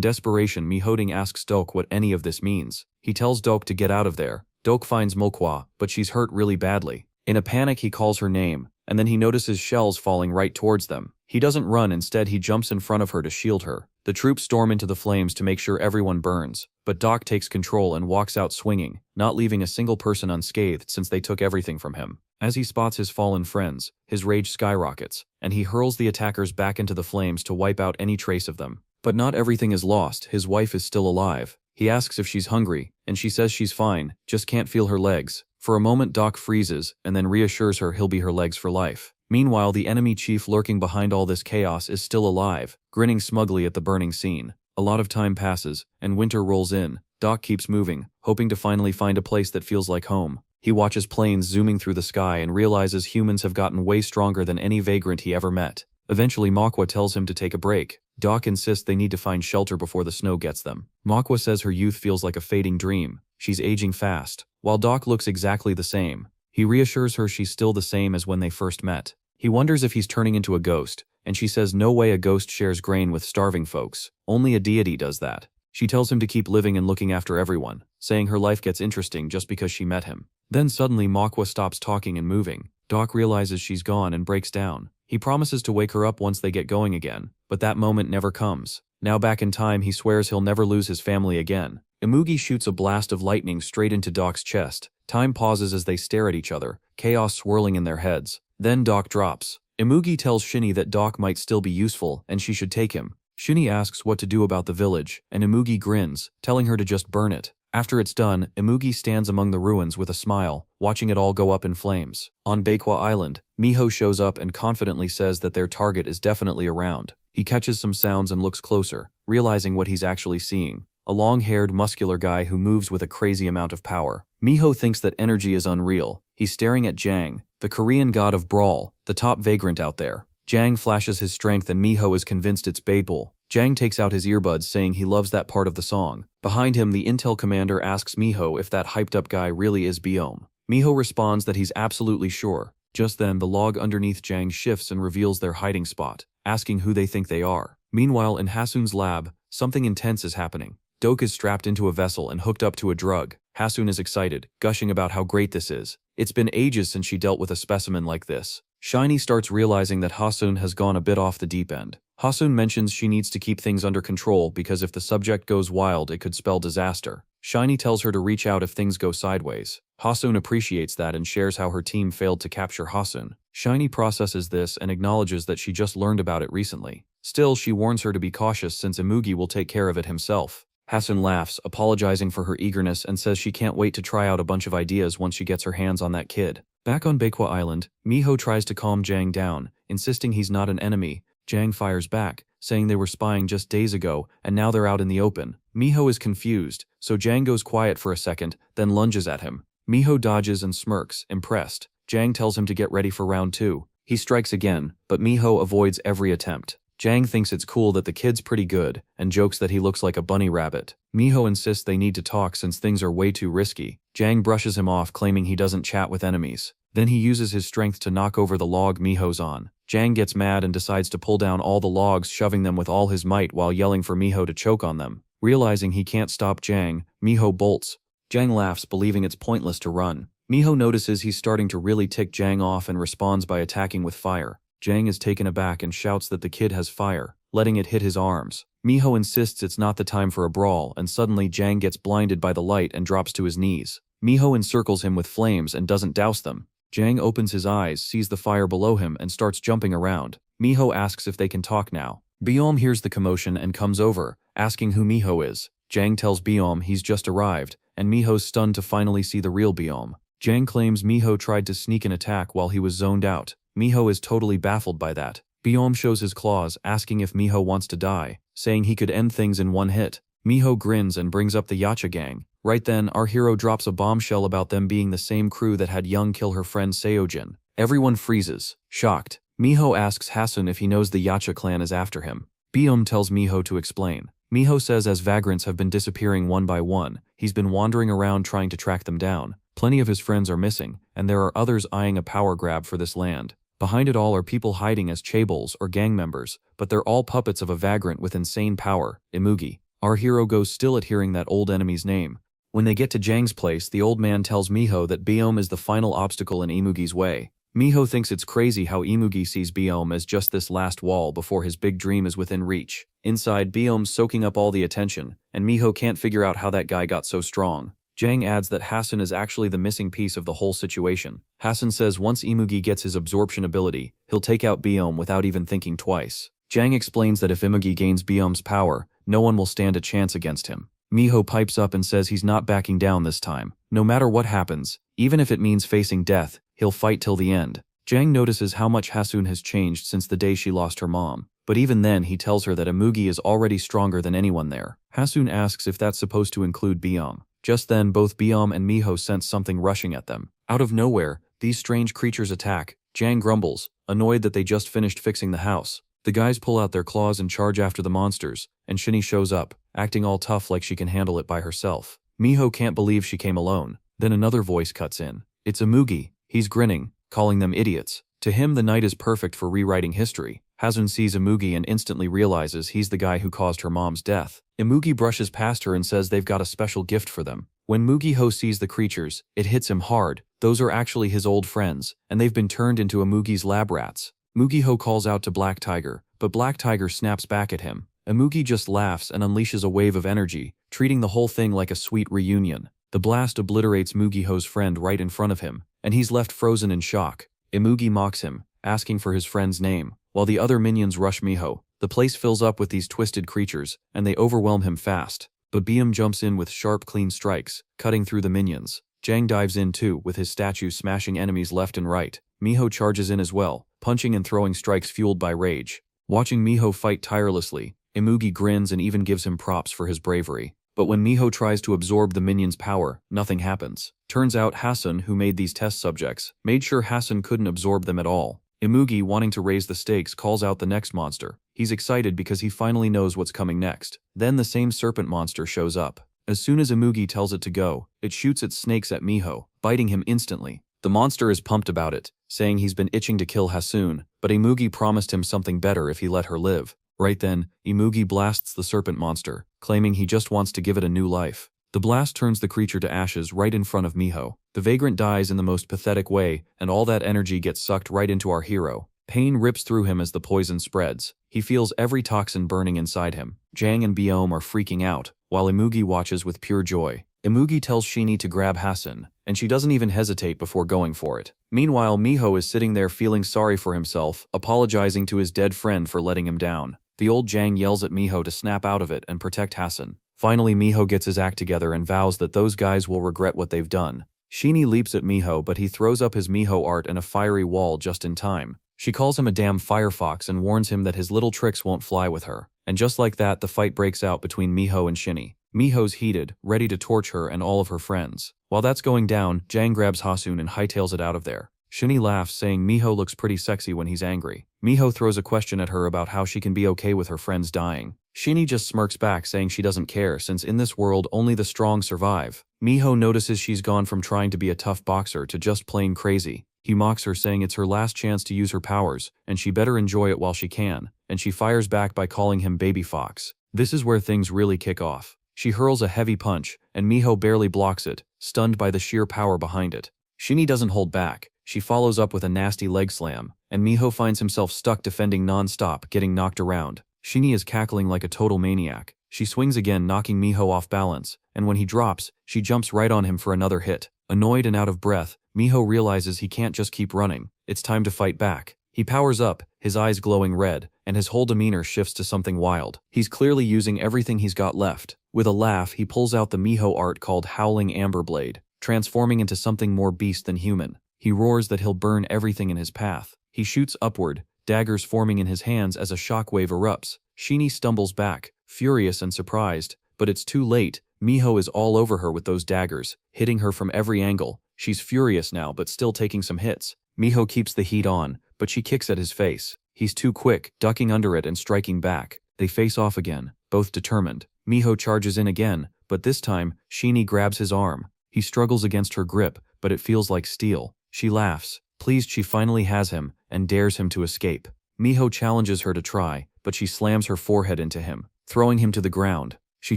desperation, Mihoding asks Doke what any of this means. He tells Doke to get out of there. Doke finds Mokwa, but she's hurt really badly. In a panic, he calls her name, and then he notices shells falling right towards them. He doesn't run, instead he jumps in front of her to shield her. The troops storm into the flames to make sure everyone burns, but Doc takes control and walks out swinging, not leaving a single person unscathed since they took everything from him. As he spots his fallen friends, his rage skyrockets, and he hurls the attackers back into the flames to wipe out any trace of them. But not everything is lost, his wife is still alive. He asks if she's hungry, and she says she's fine, just can't feel her legs. For a moment Doc freezes, and then reassures her he'll be her legs for life. Meanwhile, the enemy chief lurking behind all this chaos is still alive, grinning smugly at the burning scene. A lot of time passes, and winter rolls in. Doc keeps moving, hoping to finally find a place that feels like home. He watches planes zooming through the sky and realizes humans have gotten way stronger than any vagrant he ever met. Eventually, Mokwa tells him to take a break. Doc insists they need to find shelter before the snow gets them. Mokwa says her youth feels like a fading dream. She's aging fast, while Doc looks exactly the same. He reassures her she's still the same as when they first met. He wonders if he's turning into a ghost, and she says no way a ghost shares grain with starving folks. Only a deity does that. She tells him to keep living and looking after everyone, saying her life gets interesting just because she met him. Then suddenly Mokwa stops talking and moving. Doc realizes she's gone and breaks down. He promises to wake her up once they get going again, but that moment never comes. Now back in time, he swears he'll never lose his family again. Imugi shoots a blast of lightning straight into Doc's chest. Time pauses as they stare at each other, chaos swirling in their heads. Then Doc drops. Imugi tells Shinny that Doc might still be useful and she should take him. Shinny asks what to do about the village, and Imugi grins, telling her to just burn it. After it's done, Imugi stands among the ruins with a smile, watching it all go up in flames. On Baekwa Island, Miho shows up and confidently says that their target is definitely around. He catches some sounds and looks closer, realizing what he's actually seeing. A long-haired, muscular guy who moves with a crazy amount of power. Miho thinks that energy is unreal. He's staring at Jang, the Korean god of brawl, the top vagrant out there. Jang flashes his strength and Miho is convinced it's Beidbul. Jang takes out his earbuds saying he loves that part of the song. Behind him, the intel commander asks Miho if that hyped-up guy really is Biome. Miho responds that he's absolutely sure. Just then, the log underneath Jang shifts and reveals their hiding spot, asking who they think they are. Meanwhile, in Haseon's lab, something intense is happening. Doke is strapped into a vessel and hooked up to a drug. Haseon is excited, gushing about how great this is. It's been ages since she dealt with a specimen like this. Shiny starts realizing that Haseon has gone a bit off the deep end. Haseon mentions she needs to keep things under control because if the subject goes wild, it could spell disaster. Shiny tells her to reach out if things go sideways. Haseon appreciates that and shares how her team failed to capture Haseon. Shiny processes this and acknowledges that she just learned about it recently. Still, she warns her to be cautious since Imugi will take care of it himself. Haseon laughs, apologizing for her eagerness, and says she can't wait to try out a bunch of ideas once she gets her hands on that kid. Back on Baekwa Island, Miho tries to calm Jang down, insisting he's not an enemy. Jang fires back, saying they were spying just days ago, and now they're out in the open. Miho is confused, so Jang goes quiet for a second, then lunges at him. Miho dodges and smirks, impressed. Jang tells him to get ready for round 2. He strikes again, but Miho avoids every attempt. Jang thinks it's cool that the kid's pretty good, and jokes that he looks like a bunny rabbit. Miho insists they need to talk since things are way too risky. Jang brushes him off, claiming he doesn't chat with enemies. Then he uses his strength to knock over the log Miho's on. Jang gets mad and decides to pull down all the logs, shoving them with all his might while yelling for Miho to choke on them. Realizing he can't stop Jang, Miho bolts. Jang laughs, believing it's pointless to run. Miho notices he's starting to really tick Jang off and responds by attacking with fire. Jang is taken aback and shouts that the kid has fire, letting it hit his arms. Miho insists it's not the time for a brawl, and suddenly Jang gets blinded by the light and drops to his knees. Miho encircles him with flames and doesn't douse them. Jang opens his eyes, sees the fire below him, and starts jumping around. Miho asks if they can talk now. Biome hears the commotion and comes over, asking who Miho is. Jang tells Biome he's just arrived, and Miho's stunned to finally see the real Biome. Jang claims Miho tried to sneak an attack while he was zoned out. Miho is totally baffled by that. Biome shows his claws, asking if Miho wants to die, saying he could end things in one hit. Miho grins and brings up the Yacha gang. Right then, our hero drops a bombshell about them being the same crew that had Young kill her friend Seojin. Everyone freezes, shocked. Miho asks Haseon if he knows the Yacha clan is after him. Biome tells Miho to explain. Miho says as vagrants have been disappearing one by one, he's been wandering around trying to track them down. Plenty of his friends are missing, and there are others eyeing a power grab for this land. Behind it all are people hiding as chaebols or gang members, but they're all puppets of a vagrant with insane power, Imugi. Our hero goes still at hearing that old enemy's name. When they get to Jang's place, the old man tells Miho that Biome is the final obstacle in Imugi's way. Miho thinks it's crazy how Imugi sees Biome as just this last wall before his big dream is within reach. Inside, Biome's soaking up all the attention, and Miho can't figure out how that guy got so strong. Jang adds that Haseon is actually the missing piece of the whole situation. Haseon says once Imugi gets his absorption ability, he'll take out Biome without even thinking twice. Jang explains that if Imugi gains Biome's power, no one will stand a chance against him. Miho pipes up and says he's not backing down this time. No matter what happens, even if it means facing death, he'll fight till the end. Jang notices how much Haseon has changed since the day she lost her mom. But even then, he tells her that Imugi is already stronger than anyone there. Haseon asks if that's supposed to include Biome. Just then, both Biome and Miho sense something rushing at them. Out of nowhere, these strange creatures attack. Jang grumbles, annoyed that they just finished fixing the house. The guys pull out their claws and charge after the monsters, and Shinny shows up, acting all tough like she can handle it by herself. Miho can't believe she came alone. Then another voice cuts in. It's Imugi. He's grinning, calling them idiots. To him, the night is perfect for rewriting history. Haseon sees Imugi and instantly realizes he's the guy who caused her mom's death. Imugi brushes past her and says they've got a special gift for them. When Mugiho sees the creatures, it hits him hard. Those are actually his old friends, and they've been turned into Imugi's lab rats. Mugiho calls out to Black Tiger, but Black Tiger snaps back at him. Imugi just laughs and unleashes a wave of energy, treating the whole thing like a sweet reunion. The blast obliterates Mugiho's friend right in front of him, and he's left frozen in shock. Imugi mocks him, asking for his friend's name. While the other minions rush Miho, the place fills up with these twisted creatures, and they overwhelm him fast. But Biome jumps in with sharp, clean strikes, cutting through the minions. Jang dives in too, with his statue smashing enemies left and right. Miho charges in as well, punching and throwing strikes fueled by rage. Watching Miho fight tirelessly, Imugi grins and even gives him props for his bravery. But when Miho tries to absorb the minions' power, nothing happens. Turns out Haseon, who made these test subjects, made sure Haseon couldn't absorb them at all. Imugi, wanting to raise the stakes, calls out the next monster. He's excited because he finally knows what's coming next. Then the same serpent monster shows up. As soon as Imugi tells it to go, it shoots its snakes at Miho, biting him instantly. The monster is pumped about it, saying he's been itching to kill Haseon, but Imugi promised him something better if he let her live. Right then, Imugi blasts the serpent monster, claiming he just wants to give it a new life. The blast turns the creature to ashes right in front of Miho. The vagrant dies in the most pathetic way, and all that energy gets sucked right into our hero. Pain rips through him as the poison spreads. He feels every toxin burning inside him. Jang and Biome are freaking out, while Imugi watches with pure joy. Imugi tells Shinny to grab Haseon, and she doesn't even hesitate before going for it. Meanwhile, Miho is sitting there feeling sorry for himself, apologizing to his dead friend for letting him down. The old Jang yells at Miho to snap out of it and protect Haseon. Finally, Miho gets his act together and vows that those guys will regret what they've done. Shinny leaps at Miho, but he throws up his Miho art in a fiery wall just in time. She calls him a damn firefox and warns him that his little tricks won't fly with her. And just like that, the fight breaks out between Miho and Shinny. Miho's heated, ready to torch her and all of her friends. While that's going down, Jang grabs Haseon and hightails it out of there. Shinny laughs, saying Miho looks pretty sexy when he's angry. Miho throws a question at her about how she can be okay with her friends dying. Shinny just smirks back, saying she doesn't care since in this world only the strong survive. Miho notices she's gone from trying to be a tough boxer to just plain crazy. He mocks her, saying it's her last chance to use her powers, and she better enjoy it while she can, and she fires back by calling him Baby Fox. This is where things really kick off. She hurls a heavy punch, and Miho barely blocks it, stunned by the sheer power behind it. Shinny doesn't hold back. She follows up with a nasty leg slam, and Miho finds himself stuck defending non-stop, getting knocked around. Shinny is cackling like a total maniac. She swings again, knocking Miho off balance, and when he drops, she jumps right on him for another hit. Annoyed and out of breath, Miho realizes he can't just keep running. It's time to fight back. He powers up, his eyes glowing red, and his whole demeanor shifts to something wild. He's clearly using everything he's got left. With a laugh, he pulls out the Miho art called Howling Amber Blade, transforming into something more beast than human. He roars that he'll burn everything in his path. He shoots upward, daggers forming in his hands as a shockwave erupts. Shinny stumbles back, furious and surprised, but it's too late. Miho is all over her with those daggers, hitting her from every angle. She's furious now, but still taking some hits. Miho keeps the heat on, but she kicks at his face. He's too quick, ducking under it and striking back. They face off again, both determined. Miho charges in again, but this time, Shini grabs his arm. He struggles against her grip, but it feels like steel. She laughs, pleased she finally has him, and dares him to escape. Miho challenges her to try, but she slams her forehead into him, throwing him to the ground. She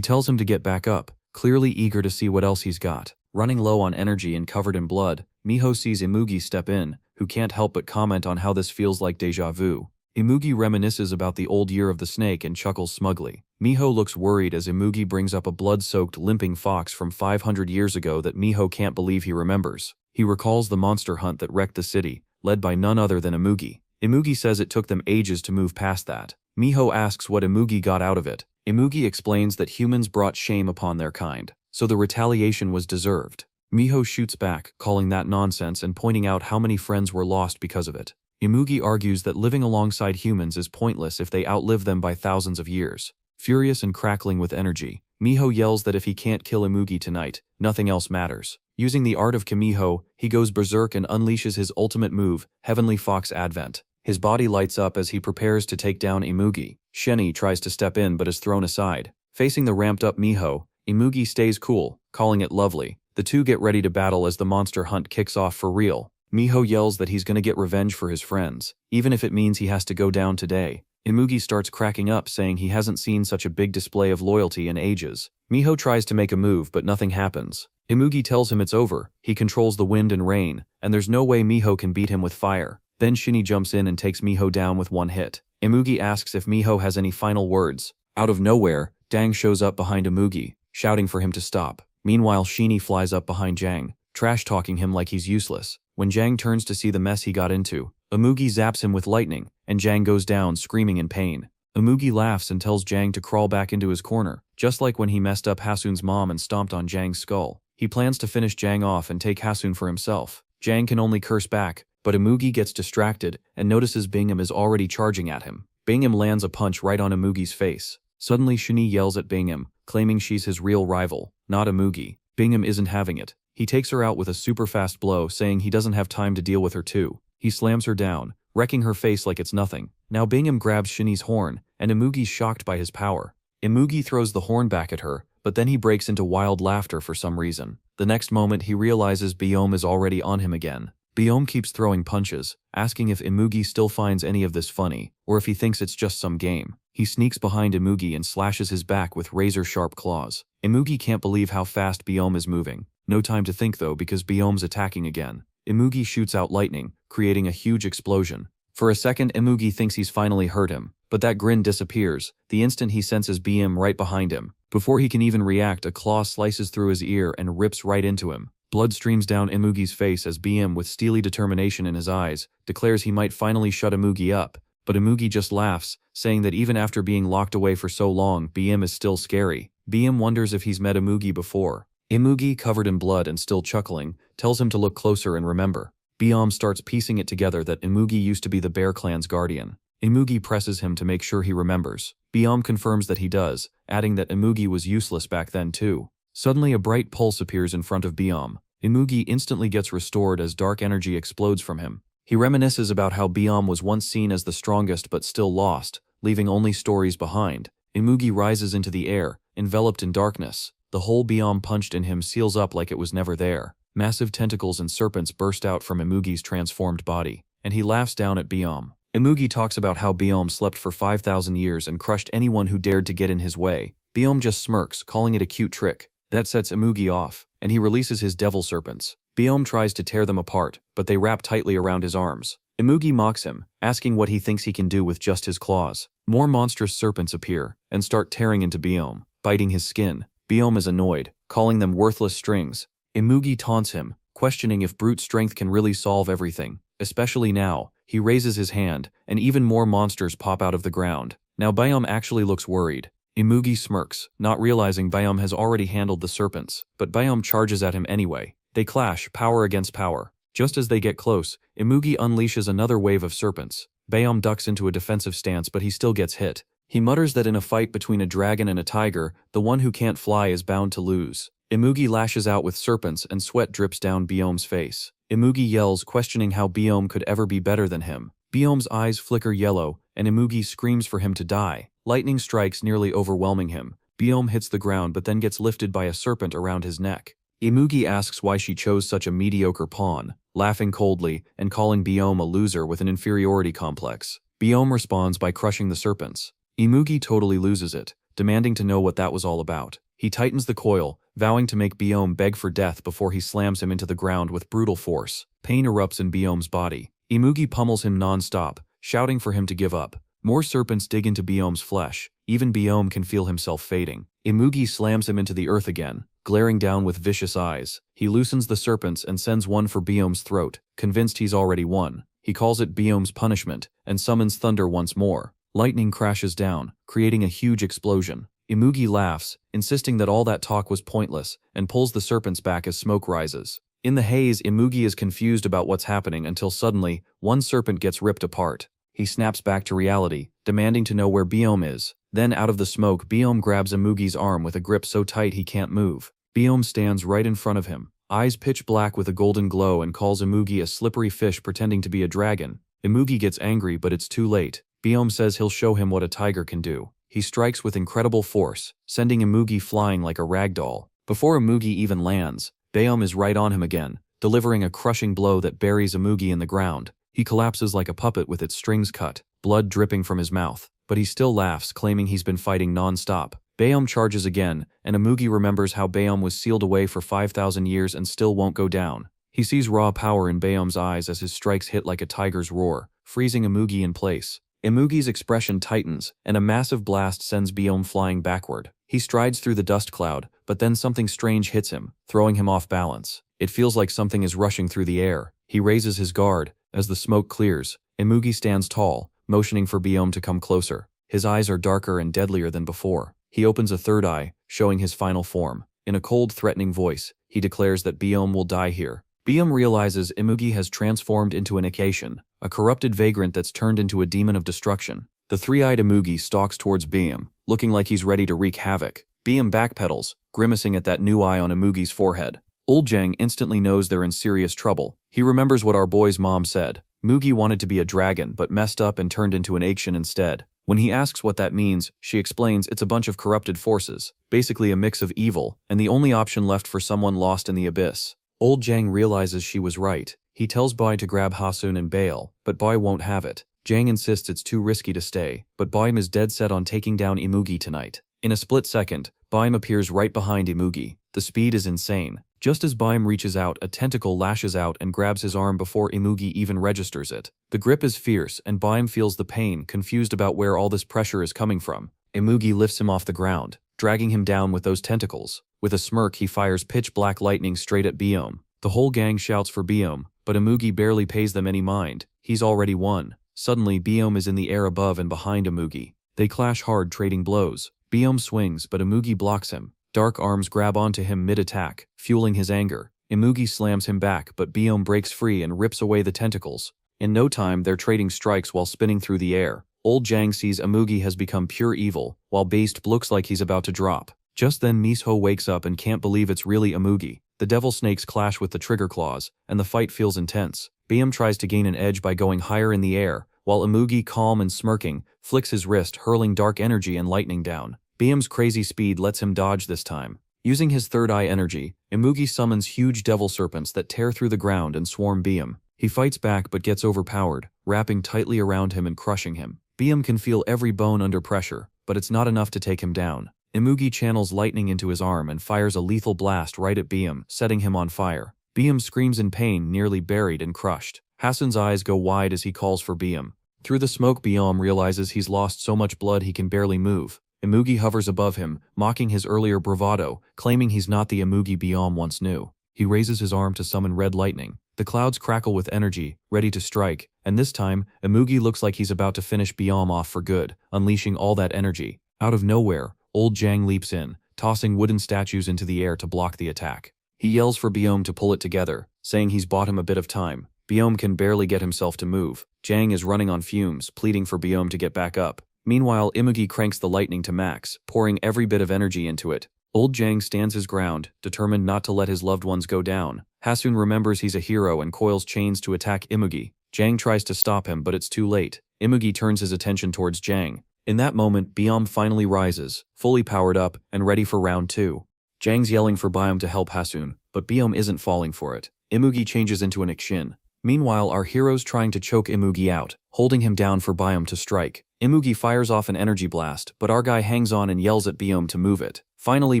tells him to get back up, clearly eager to see what else he's got. Running low on energy and covered in blood, Miho sees Imugi step in, who can't help but comment on how this feels like déjà vu. Imugi reminisces about the old year of the snake and chuckles smugly. Miho looks worried as Imugi brings up a blood-soaked limping fox from 500 years ago that Miho can't believe he remembers. He recalls the monster hunt that wrecked the city, led by none other than Imugi. Imugi says it took them ages to move past that. Miho asks what Imugi got out of it. Imugi explains that humans brought shame upon their kind, so the retaliation was deserved. Miho shoots back, calling that nonsense and pointing out how many friends were lost because of it. Imugi argues that living alongside humans is pointless if they outlive them by thousands of years. Furious and crackling with energy, Miho yells that if he can't kill Imugi tonight, nothing else matters. Using the art of Kamiho, he goes berserk and unleashes his ultimate move, Heavenly Fox Advent. His body lights up as he prepares to take down Imugi. Sheni tries to step in but is thrown aside. Facing the ramped-up Miho, Imugi stays cool, calling it lovely. The two get ready to battle as the monster hunt kicks off for real. Miho yells that he's gonna get revenge for his friends, even if it means he has to go down today. Imugi starts cracking up, saying he hasn't seen such a big display of loyalty in ages. Miho tries to make a move, but nothing happens. Imugi tells him it's over, he controls the wind and rain, and there's no way Miho can beat him with fire. Then Shini jumps in and takes Miho down with one hit. Imugi asks if Miho has any final words. Out of nowhere, Dang shows up behind Imugi, shouting for him to stop. Meanwhile, Shini flies up behind Jang, trash-talking him like he's useless. When Jang turns to see the mess he got into, Imugi zaps him with lightning, and Jang goes down screaming in pain. Imugi laughs and tells Jang to crawl back into his corner, just like when he messed up Haseon's mom and stomped on Jang's skull. He plans to finish Jang off and take Haseon for himself. Jang can only curse back, but Imugi gets distracted and notices Bingham is already charging at him. Bingham lands a punch right on Imugi's face. Suddenly Shini yells at Bingham, claiming she's his real rival, not Imugi. Bingham isn't having it. He takes her out with a super fast blow, saying he doesn't have time to deal with her too. He slams her down, wrecking her face like it's nothing. Now Bingham grabs Shini's horn, and Imugi's shocked by his power. Imugi throws the horn back at her, but then he breaks into wild laughter for some reason. The next moment he realizes Biome is already on him again. Biome keeps throwing punches, asking if Imugi still finds any of this funny, or if he thinks it's just some game. He sneaks behind Imugi and slashes his back with razor-sharp claws. Imugi can't believe how fast Biome is moving. No time to think though, because Biome's attacking again. Imugi shoots out lightning, creating a huge explosion. For a second, Imugi thinks he's finally hurt him, but that grin disappears the instant he senses Biome right behind him. Before he can even react, a claw slices through his ear and rips right into him. Blood streams down Imugi's face as Biome, with steely determination in his eyes, declares he might finally shut Imugi up. But Imugi just laughs, saying that even after being locked away for so long, Biome is still scary. Biome wonders if he's met Imugi before. Imugi, covered in blood and still chuckling, tells him to look closer and remember. Biome starts piecing it together that Imugi used to be the Bear Clan's guardian. Imugi presses him to make sure he remembers. Biome confirms that he does, adding that Imugi was useless back then too. Suddenly a bright pulse appears in front of Biome. Imugi instantly gets restored as dark energy explodes from him. He reminisces about how Biome was once seen as the strongest but still lost, leaving only stories behind. Imugi rises into the air, enveloped in darkness. The hole Biome punched in him seals up like it was never there. Massive tentacles and serpents burst out from Imugi's transformed body, and he laughs down at Biome. Imugi talks about how Biome slept for 5,000 years and crushed anyone who dared to get in his way. Biome just smirks, calling it a cute trick. That sets Imugi off, and he releases his devil serpents. Biome tries to tear them apart, but they wrap tightly around his arms. Imugi mocks him, asking what he thinks he can do with just his claws. More monstrous serpents appear, and start tearing into Biome, biting his skin. Biome is annoyed, calling them worthless strings. Imugi taunts him, questioning if brute strength can really solve everything, especially now. He raises his hand, and even more monsters pop out of the ground. Now Biome actually looks worried. Imugi smirks, not realizing Biome has already handled the serpents, but Biome charges at him anyway. They clash, power against power. Just as they get close, Imugi unleashes another wave of serpents. Biome ducks into a defensive stance, but he still gets hit. He mutters that in a fight between a dragon and a tiger, the one who can't fly is bound to lose. Imugi lashes out with serpents and sweat drips down Biome's face. Imugi yells, questioning how Biome could ever be better than him. Biome's eyes flicker yellow, and Imugi screams for him to die. Lightning strikes, nearly overwhelming him. Biome hits the ground but then gets lifted by a serpent around his neck. Imugi asks why she chose such a mediocre pawn, laughing coldly and calling Biome a loser with an inferiority complex. Biome responds by crushing the serpents. Imugi totally loses it, demanding to know what that was all about. He tightens the coil, vowing to make Biome beg for death before he slams him into the ground with brutal force. Pain erupts in Biome's body. Imugi pummels him non-stop, shouting for him to give up. More serpents dig into Biome's flesh. Even Biome can feel himself fading. Imugi slams him into the earth again, glaring down with vicious eyes. He loosens the serpents and sends one for Biome's throat, convinced he's already won. He calls it Biome's punishment, and summons thunder once more. Lightning crashes down, creating a huge explosion. Imugi laughs, insisting that all that talk was pointless, and pulls the serpents back as smoke rises. In the haze, Imugi is confused about what's happening until suddenly, one serpent gets ripped apart. He snaps back to reality, demanding to know where Biome is. Then out of the smoke, Biome grabs Imugi's arm with a grip so tight he can't move. Biome stands right in front of him, eyes pitch black with a golden glow, and calls Imugi a slippery fish pretending to be a dragon. Imugi gets angry, but it's too late. Biome says he'll show him what a tiger can do. He strikes with incredible force, sending Imugi flying like a rag doll. Before Imugi even lands, Biome is right on him again, delivering a crushing blow that buries Imugi in the ground. He collapses like a puppet with its strings cut, blood dripping from his mouth, but he still laughs, claiming he's been fighting non-stop. Biome charges again, and Imugi remembers how Biome was sealed away for 5,000 years and still won't go down. He sees raw power in Biome's eyes as his strikes hit like a tiger's roar, freezing Imugi in place. Imugi's expression tightens, and a massive blast sends Biome flying backward. He strides through the dust cloud, but then something strange hits him, throwing him off balance. It feels like something is rushing through the air. He raises his guard. As the smoke clears, Imugi stands tall, motioning for Biome to come closer. His eyes are darker and deadlier than before. He opens a third eye, showing his final form. In a cold, threatening voice, he declares that Biome will die here. Biome realizes Imugi has transformed into an Acacian, a corrupted vagrant that's turned into a demon of destruction. The three-eyed Imugi stalks towards Biome, looking like he's ready to wreak havoc. Biome backpedals, grimacing at that new eye on Imugi's forehead. Old Jang instantly knows they're in serious trouble. He remembers what our boy's mom said. Mugi wanted to be a dragon but messed up and turned into an Action instead. When he asks what that means, she explains it's a bunch of corrupted forces, basically a mix of evil, and the only option left for someone lost in the abyss. Old Jang realizes she was right. He tells Bai to grab Haseon and bail, but Bai won't have it. Jang insists it's too risky to stay, but Baim is dead set on taking down Imugi tonight. In a split second, Baim appears right behind Imugi. The speed is insane. Just as Baim reaches out, a tentacle lashes out and grabs his arm before Imugi even registers it. The grip is fierce, and Baim feels the pain, confused about where all this pressure is coming from. Imugi lifts him off the ground, dragging him down with those tentacles. With a smirk, he fires pitch-black lightning straight at Biome. The whole gang shouts for Biome, but Imugi barely pays them any mind. He's already won. Suddenly, Biome is in the air above and behind Imugi. They clash hard, trading blows. Biome swings, but Imugi blocks him. Dark arms grab onto him mid-attack, fueling his anger. Imugi slams him back, but Biome breaks free and rips away the tentacles. In no time, they're trading strikes while spinning through the air. Old Jang sees Imugi has become pure evil, while Beast looks like he's about to drop. Just then Misho wakes up and can't believe it's really Imugi. The devil snakes clash with the trigger claws, and the fight feels intense. Biome tries to gain an edge by going higher in the air, while Imugi, calm and smirking, flicks his wrist, hurling dark energy and lightning down. Biome's crazy speed lets him dodge this time. Using his third eye energy, Imugi summons huge devil serpents that tear through the ground and swarm Biome. He fights back but gets overpowered, wrapping tightly around him and crushing him. Biome can feel every bone under pressure, but it's not enough to take him down. Imugi channels lightning into his arm and fires a lethal blast right at Biome, setting him on fire. Biome screams in pain, nearly buried and crushed. Haseon's eyes go wide as he calls for Biome. Through the smoke, Biome realizes he's lost so much blood he can barely move. Imugi hovers above him, mocking his earlier bravado, claiming he's not the Imugi Biome once knew. He raises his arm to summon red lightning. The clouds crackle with energy, ready to strike, and this time, Imugi looks like he's about to finish Biome off for good, unleashing all that energy. Out of nowhere, Old Jang leaps in, tossing wooden statues into the air to block the attack. He yells for Biome to pull it together, saying he's bought him a bit of time. Biome can barely get himself to move. Jang is running on fumes, pleading for Biome to get back up. Meanwhile, Imugi cranks the lightning to max, pouring every bit of energy into it. Old Jang stands his ground, determined not to let his loved ones go down. Haseon remembers he's a hero and coils chains to attack Imugi. Jang tries to stop him, but it's too late. Imugi turns his attention towards Jang. In that moment, Byum finally rises, fully powered up and ready for round 2. Jang's yelling for Byum to help Haseon, but Byum isn't falling for it. Imugi changes into an Ikshin. Meanwhile, our hero's trying to choke Imugi out, holding him down for Byum to strike. Imugi fires off an energy blast, but our guy hangs on and yells at Byum to move it. Finally,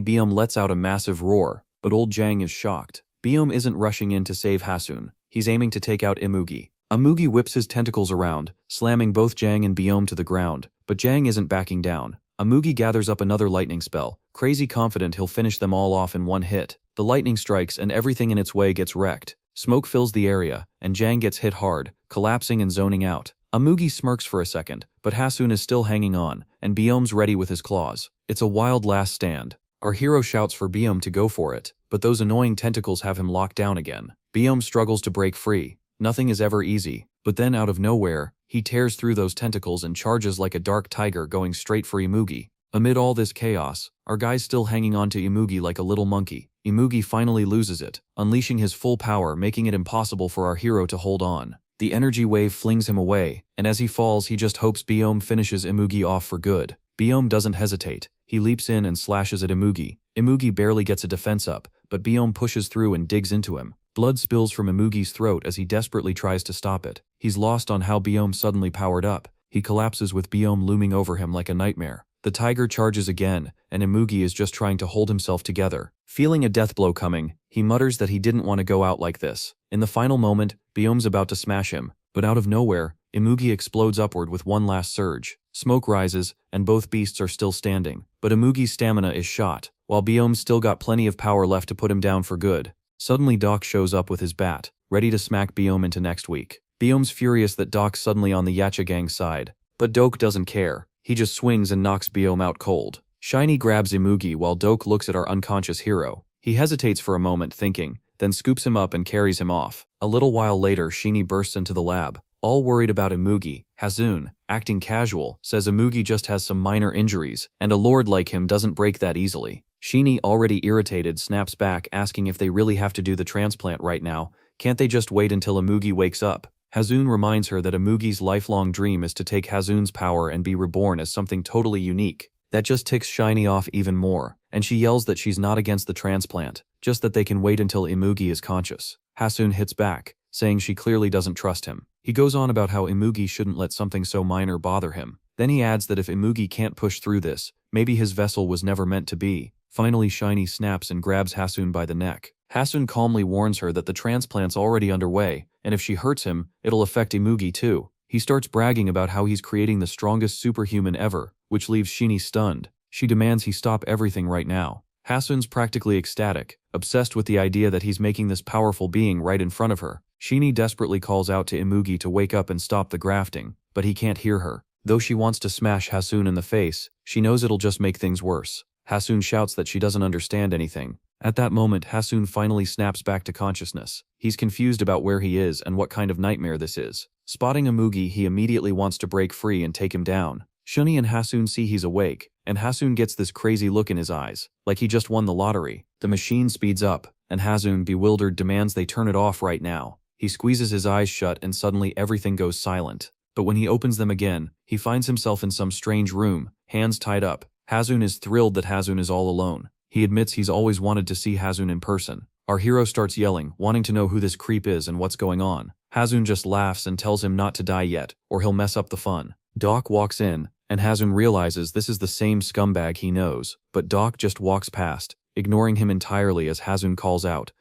Byum lets out a massive roar, but old Jang is shocked. Byum isn't rushing in to save Haseon. He's aiming to take out Imugi. Imugi whips his tentacles around, slamming both Jang and Byum to the ground, but Jang isn't backing down. Imugi gathers up another lightning spell, crazy confident he'll finish them all off in one hit. The lightning strikes and everything in its way gets wrecked. Smoke fills the area, and Jang gets hit hard, collapsing and zoning out. Imugi smirks for a second, but Haseon is still hanging on, and Byum's ready with his claws. It's a wild last stand. Our hero shouts for Byum to go for it, but those annoying tentacles have him locked down again. Byum struggles to break free. Nothing is ever easy, but then out of nowhere, he tears through those tentacles and charges like a dark tiger going straight for Imugi. Amid all this chaos, our guy's still hanging on to Imugi like a little monkey. Imugi finally loses it, unleashing his full power, making it impossible for our hero to hold on. The energy wave flings him away, and as he falls, he just hopes Byum finishes Imugi off for good. Byum doesn't hesitate. He leaps in and slashes at Imugi. Imugi barely gets a defense up, but Byum pushes through and digs into him. Blood spills from Imugi's throat as he desperately tries to stop it. He's lost on how Byum suddenly powered up. He collapses with Byum looming over him like a nightmare. The tiger charges again, and Imugi is just trying to hold himself together. Feeling a death blow coming, he mutters that he didn't want to go out like this. In the final moment, Byum's about to smash him, but out of nowhere, Imugi explodes upward with one last surge. Smoke rises, and both beasts are still standing, but Imugi's stamina is shot, while Byum's still got plenty of power left to put him down for good. Suddenly Doc shows up with his bat, ready to smack Byum into next week. Byum's furious that Doc's suddenly on the Yacha gang's side, but Doke doesn't care. He just swings and knocks Byum out cold. Shiny grabs Imugi while Doke looks at our unconscious hero. He hesitates for a moment thinking, then scoops him up and carries him off. A little while later, Shiny bursts into the lab. All worried about Imugi, Haseon, acting casual, says Imugi just has some minor injuries, and a lord like him doesn't break that easily. Shiny, already irritated, snaps back asking if they really have to do the transplant right now. Can't they just wait until Imugi wakes up? Haseon reminds her that Imugi's lifelong dream is to take Haseon's power and be reborn as something totally unique. That just ticks Shiny off even more, and she yells that she's not against the transplant, just that they can wait until Imugi is conscious. Haseon hits back, saying she clearly doesn't trust him. He goes on about how Imugi shouldn't let something so minor bother him. Then he adds that if Imugi can't push through this, maybe his vessel was never meant to be. Finally, Shiny snaps and grabs Haseon by the neck. Haseon calmly warns her that the transplant's already underway, and if she hurts him, it'll affect Imugi too. He starts bragging about how he's creating the strongest superhuman ever, which leaves Shiny stunned. She demands he stop everything right now. Haseon's practically ecstatic, obsessed with the idea that he's making this powerful being right in front of her. Shiny desperately calls out to Imugi to wake up and stop the grafting, but he can't hear her. Though she wants to smash Haseon in the face, she knows it'll just make things worse. Haseon shouts that she doesn't understand anything. At that moment, Haseon finally snaps back to consciousness. He's confused about where he is and what kind of nightmare this is. Spotting Imugi, he immediately wants to break free and take him down. Shuni and Haseon see he's awake, and Haseon gets this crazy look in his eyes, like he just won the lottery. The machine speeds up, and Haseon, bewildered, demands they turn it off right now. He squeezes his eyes shut and suddenly everything goes silent. But when he opens them again, he finds himself in some strange room, hands tied up. Haseon is thrilled that Haseon is all alone. He admits he's always wanted to see Haseon in person. Our hero starts yelling, wanting to know who this creep is and what's going on. Haseon just laughs and tells him not to die yet, or he'll mess up the fun. Doc walks in, and Haseon realizes this is the same scumbag he knows, but Doc just walks past, ignoring him entirely as Haseon calls out.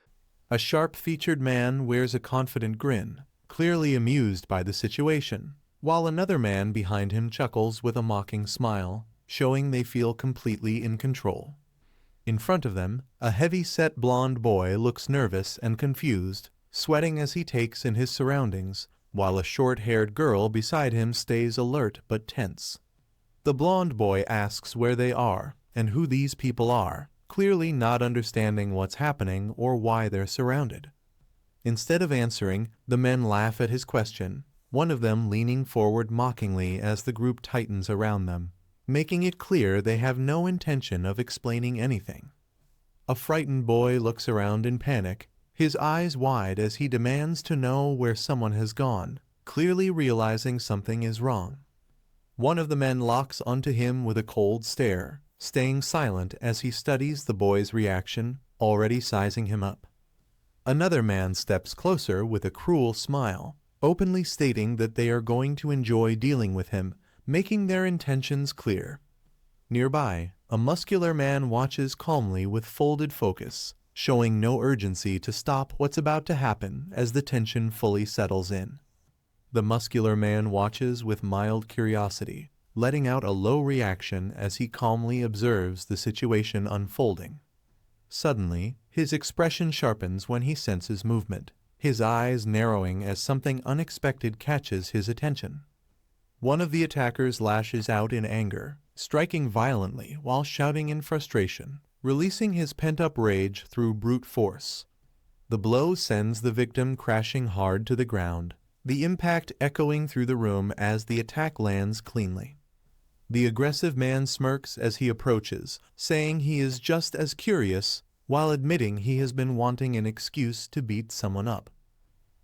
A sharp-featured man wears a confident grin, clearly amused by the situation, while another man behind him chuckles with a mocking smile, showing they feel completely in control. In front of them, a heavy-set blonde boy looks nervous and confused, sweating as he takes in his surroundings, while a short-haired girl beside him stays alert but tense. The blonde boy asks where they are and who these people are, clearly not understanding what's happening or why they're surrounded. Instead of answering, the men laugh at his question, one of them leaning forward mockingly as the group tightens around them, making it clear they have no intention of explaining anything. A frightened boy looks around in panic, his eyes wide as he demands to know where someone has gone, clearly realizing something is wrong. One of the men locks onto him with a cold stare, staying silent as he studies the boy's reaction, already sizing him up. Another man steps closer with a cruel smile, openly stating that they are going to enjoy dealing with him, making their intentions clear. Nearby, a muscular man watches calmly with folded focus, showing no urgency to stop what's about to happen as the tension fully settles in. The muscular man watches with mild curiosity, letting out a low reaction as he calmly observes the situation unfolding. Suddenly, his expression sharpens when he senses movement, his eyes narrowing as something unexpected catches his attention. One of the attackers lashes out in anger, striking violently while shouting in frustration, releasing his pent-up rage through brute force. The blow sends the victim crashing hard to the ground, the impact echoing through the room as the attack lands cleanly. The aggressive man smirks as he approaches, saying he is just as curious, while admitting he has been wanting an excuse to beat someone up.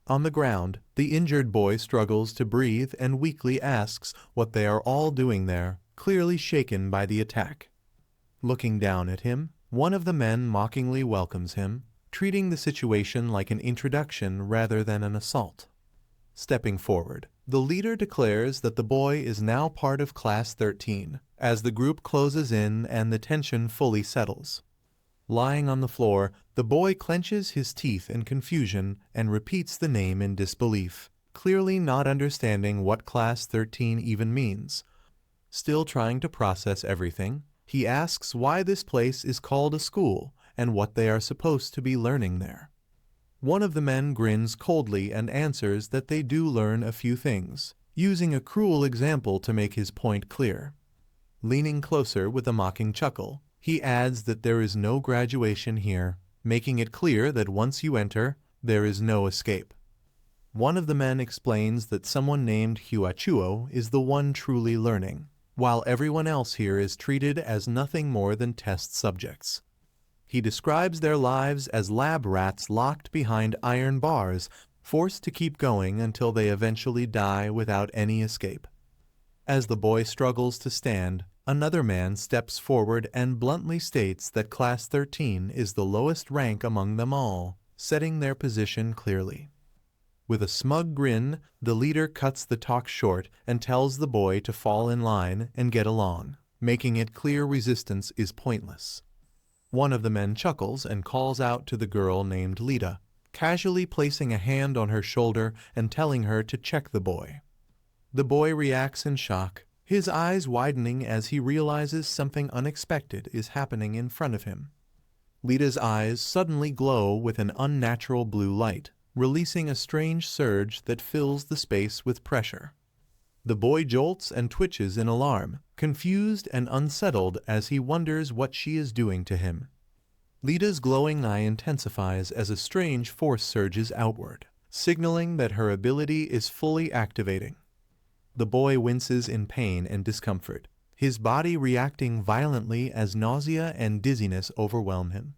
On the ground, the injured boy struggles to breathe and weakly asks what they are all doing there, clearly shaken by the attack. Looking down at him, one of the men mockingly welcomes him, treating the situation like an introduction rather than an assault. Stepping forward, the leader declares that the boy is now part of Class 13, as the group closes in and the tension fully settles. Lying on the floor, the boy clenches his teeth in confusion and repeats the name in disbelief, clearly not understanding what Class 13 even means. Still trying to process everything, he asks why this place is called a school and what they are supposed to be learning there. One of the men grins coldly and answers that they do learn a few things, using a cruel example to make his point clear. Leaning closer with a mocking chuckle, he adds that there is no graduation here, making it clear that once you enter, there is no escape. One of the men explains that someone named Huachuo is the one truly learning, while everyone else here is treated as nothing more than test subjects. He describes their lives as lab rats locked behind iron bars, forced to keep going until they eventually die without any escape. As the boy struggles to stand, another man steps forward and bluntly states that Class 13 is the lowest rank among them all, setting their position clearly. With a smug grin, the leader cuts the talk short and tells the boy to fall in line and get along, making it clear resistance is pointless. One of the men chuckles and calls out to the girl named Lita, casually placing a hand on her shoulder and telling her to check the boy. The boy reacts in shock, his eyes widening as he realizes something unexpected is happening in front of him. Lita's eyes suddenly glow with an unnatural blue light, releasing a strange surge that fills the space with pressure. The boy jolts and twitches in alarm, confused and unsettled as he wonders what she is doing to him. Lita's glowing eye intensifies as a strange force surges outward, signaling that her ability is fully activating. The boy winces in pain and discomfort, his body reacting violently as nausea and dizziness overwhelm him.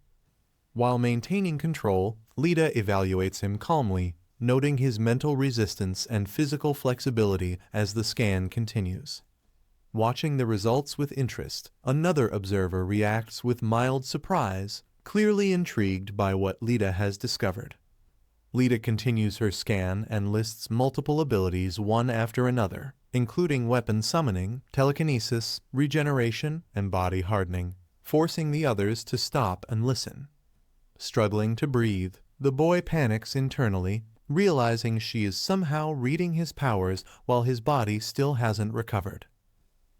While maintaining control, Lita evaluates him calmly, noting his mental resistance and physical flexibility as the scan continues. Watching the results with interest, another observer reacts with mild surprise, clearly intrigued by what Lita has discovered. Lita continues her scan and lists multiple abilities one after another, including weapon summoning, telekinesis, regeneration, and body hardening, forcing the others to stop and listen. Struggling to breathe, the boy panics internally, realizing she is somehow reading his powers while his body still hasn't recovered.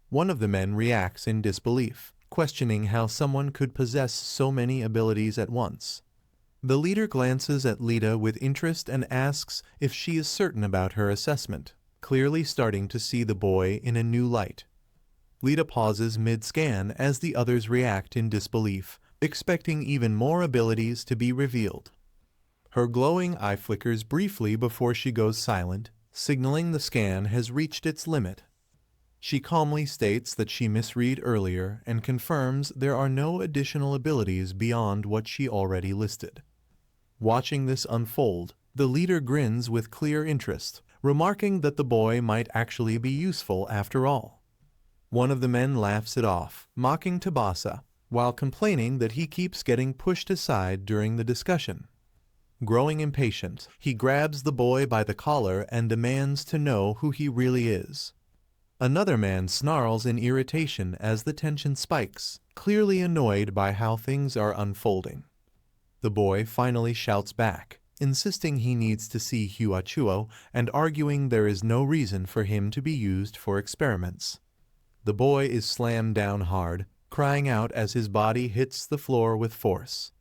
One of the men reacts in disbelief, questioning how someone could possess so many abilities at once. The leader glances at Lita with interest and asks if she is certain about her assessment, clearly starting to see the boy in a new light. Lita pauses mid-scan as the others react in disbelief, expecting even more abilities to be revealed. Her glowing eye flickers briefly before she goes silent, signaling the scan has reached its limit. She calmly states that she misread earlier and confirms there are no additional abilities beyond what she already listed. Watching this unfold, the leader grins with clear interest, remarking that the boy might actually be useful after all. One of the men laughs it off, mocking Tabasa, while complaining that he keeps getting pushed aside during the discussion. Growing impatient, he grabs the boy by the collar and demands to know who he really is. Another man snarls in irritation as the tension spikes, clearly annoyed by how things are unfolding. The boy finally shouts back, insisting he needs to see Huachuo and arguing there is no reason for him to be used for experiments. The boy is slammed down hard, crying out as his body hits the floor with force.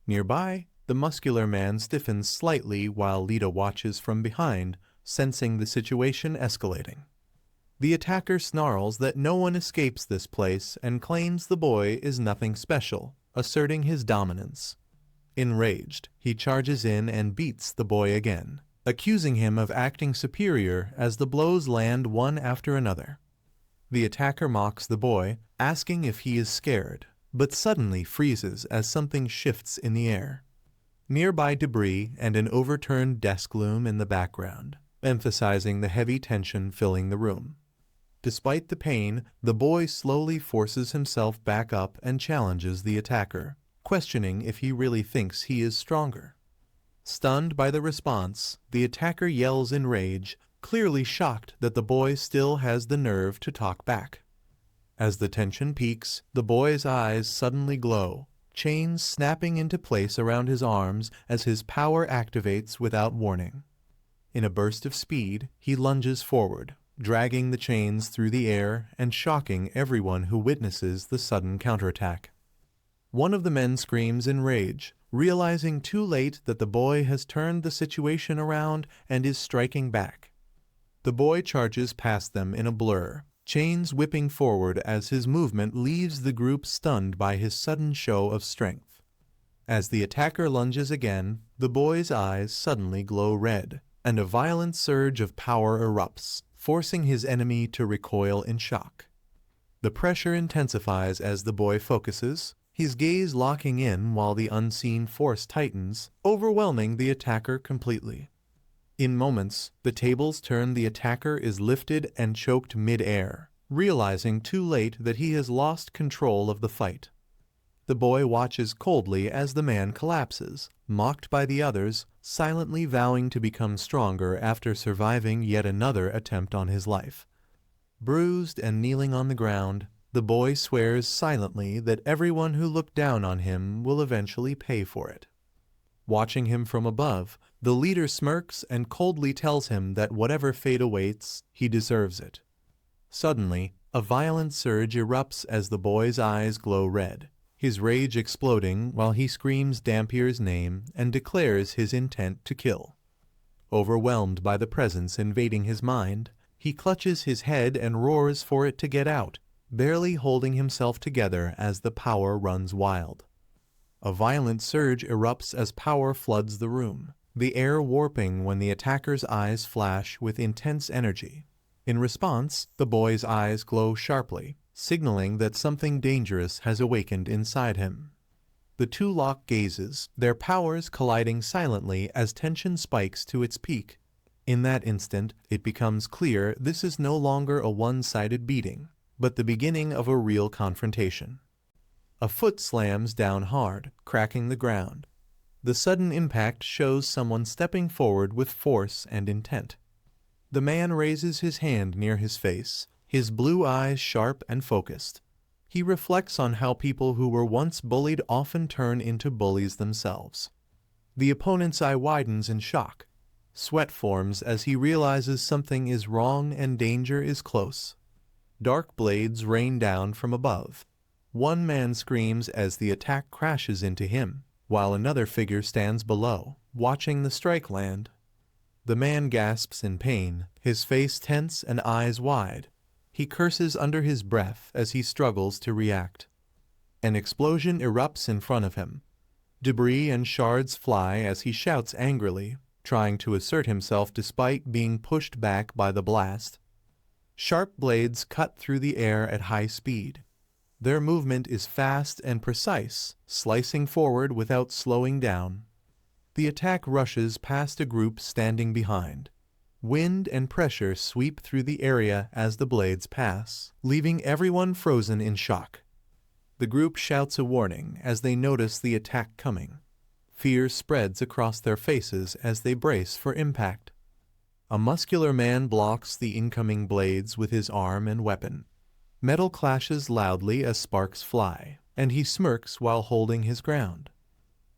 Nearby, the muscular man stiffens slightly while Lita watches from behind, sensing the situation escalating. The attacker snarls that no one escapes this place and claims the boy is nothing special, asserting his dominance. Enraged, he charges in and beats the boy again, accusing him of acting superior as the blows land one after another. The attacker mocks the boy, asking if he is scared, but suddenly freezes as something shifts in the air. Nearby debris and an overturned desk loom in the background, emphasizing the heavy tension filling the room. Despite the pain, the boy slowly forces himself back up and challenges the attacker, questioning if he really thinks he is stronger. Stunned by the response, the attacker yells in rage, clearly shocked that the boy still has the nerve to talk back. As the tension peaks, the boy's eyes suddenly glow, chains snapping into place around his arms as his power activates without warning. In a burst of speed, he lunges forward, dragging the chains through the air and shocking everyone who witnesses the sudden counterattack. One of the men screams in rage, realizing too late that the boy has turned the situation around and is striking back. The boy charges past them in a blur, chains whipping forward as his movement leaves the group stunned by his sudden show of strength. As the attacker lunges again, the boy's eyes suddenly glow red, and a violent surge of power erupts, forcing his enemy to recoil in shock. The pressure intensifies as the boy focuses, his gaze locking in while the unseen force tightens, overwhelming the attacker completely. In moments, the tables turn, the attacker is lifted and choked mid-air, realizing too late that he has lost control of the fight. The boy watches coldly as the man collapses, mocked by the others, silently vowing to become stronger after surviving yet another attempt on his life. Bruised and kneeling on the ground, the boy swears silently that everyone who looked down on him will eventually pay for it. Watching him from above, the leader smirks and coldly tells him that whatever fate awaits, he deserves it. Suddenly, a violent surge erupts as the boy's eyes glow red, his rage exploding while he screams Dampier's name and declares his intent to kill. Overwhelmed by the presence invading his mind, he clutches his head and roars for it to get out, barely holding himself together as the power runs wild. A violent surge erupts as power floods the room, the air warping when the attacker's eyes flash with intense energy. In response, the boy's eyes glow sharply, signaling that something dangerous has awakened inside him. The two lock gazes, their powers colliding silently as tension spikes to its peak. In that instant, it becomes clear this is no longer a one-sided beating, but the beginning of a real confrontation. A foot slams down hard, cracking the ground. The sudden impact shows someone stepping forward with force and intent. The man raises his hand near his face, his blue eyes sharp and focused. He reflects on how people who were once bullied often turn into bullies themselves. The opponent's eye widens in shock. Sweat forms as he realizes something is wrong and danger is close. Dark blades rain down from above. One man screams as the attack crashes into him, while another figure stands below, watching the strike land. The man gasps in pain, his face tense and eyes wide. He curses under his breath as he struggles to react. An explosion erupts in front of him. Debris and shards fly as he shouts angrily, trying to assert himself despite being pushed back by the blast. Sharp blades cut through the air at high speed. Their movement is fast and precise, slicing forward without slowing down. The attack rushes past a group standing behind. Wind and pressure sweep through the area as the blades pass, leaving everyone frozen in shock. The group shouts a warning as they notice the attack coming. Fear spreads across their faces as they brace for impact. A muscular man blocks the incoming blades with his arm and weapon. Metal clashes loudly as sparks fly, and he smirks while holding his ground.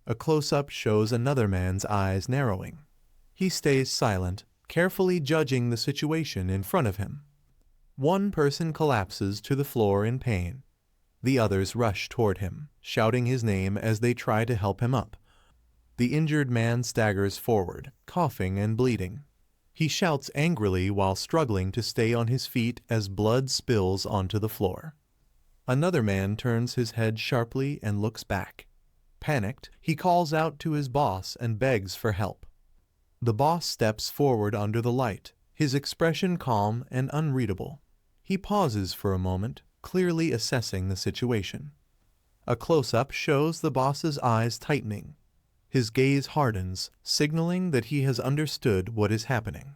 A close-up shows another man's eyes narrowing. He stays silent, carefully judging the situation in front of him. One person collapses to the floor in pain. The others rush toward him, shouting his name as they try to help him up. The injured man staggers forward, coughing and bleeding. He shouts angrily while struggling to stay on his feet as blood spills onto the floor. Another man turns his head sharply and looks back. Panicked, he calls out to his boss and begs for help. The boss steps forward under the light, his expression calm and unreadable. He pauses for a moment, clearly assessing the situation. A close-up shows the boss's eyes tightening. His gaze hardens, signaling that he has understood what is happening.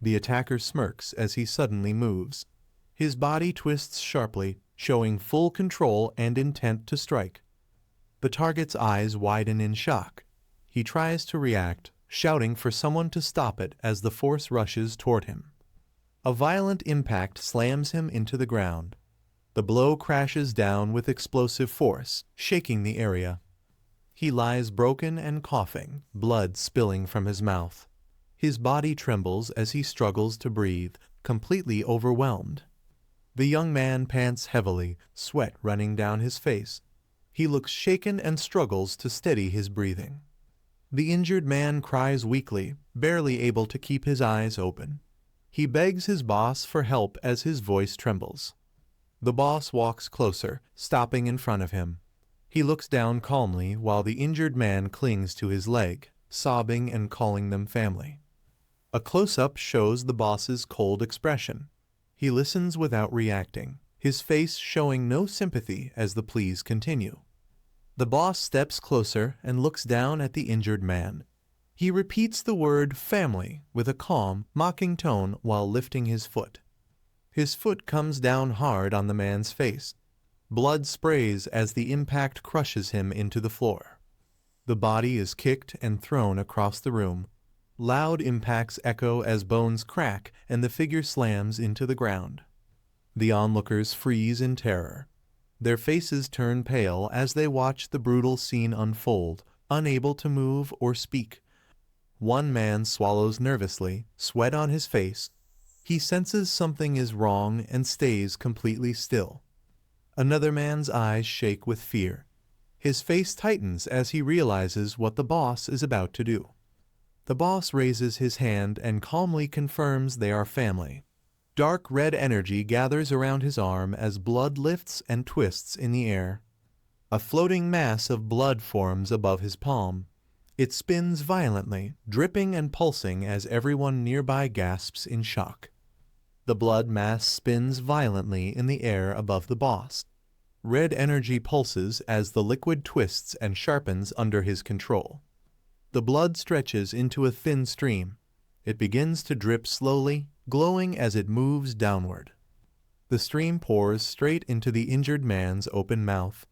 The attacker smirks as he suddenly moves. His body twists sharply, showing full control and intent to strike. The target's eyes widen in shock. He tries to react, shouting for someone to stop it as the force rushes toward him. A violent impact slams him into the ground. The blow crashes down with explosive force, shaking the area. He lies broken and coughing, blood spilling from his mouth. His body trembles as he struggles to breathe, completely overwhelmed. The young man pants heavily, sweat running down his face. He looks shaken and struggles to steady his breathing. The injured man cries weakly, barely able to keep his eyes open. He begs his boss for help as his voice trembles. The boss walks closer, stopping in front of him. He looks down calmly while the injured man clings to his leg, sobbing and calling them family. A close-up shows the boss's cold expression. He listens without reacting, his face showing no sympathy as the pleas continue. The boss steps closer and looks down at the injured man. He repeats the word family with a calm, mocking tone while lifting his foot. His foot comes down hard on the man's face. Blood sprays as the impact crushes him into the floor. The body is kicked and thrown across the room. Loud impacts echo as bones crack and the figure slams into the ground. The onlookers freeze in terror. Their faces turn pale as they watch the brutal scene unfold, unable to move or speak. One man swallows nervously, sweat on his face. He senses something is wrong and stays completely still. Another man's eyes shake with fear. His face tightens as he realizes what the boss is about to do. The boss raises his hand and calmly confirms they are family. Dark red energy gathers around his arm as blood lifts and twists in the air. A floating mass of blood forms above his palm. It spins violently, dripping and pulsing as everyone nearby gasps in shock. The blood mass spins violently in the air above the boss. Red energy pulses as the liquid twists and sharpens under his control. The blood stretches into a thin stream. It begins to drip slowly, glowing as it moves downward. The stream pours straight into the injured man's open mouth.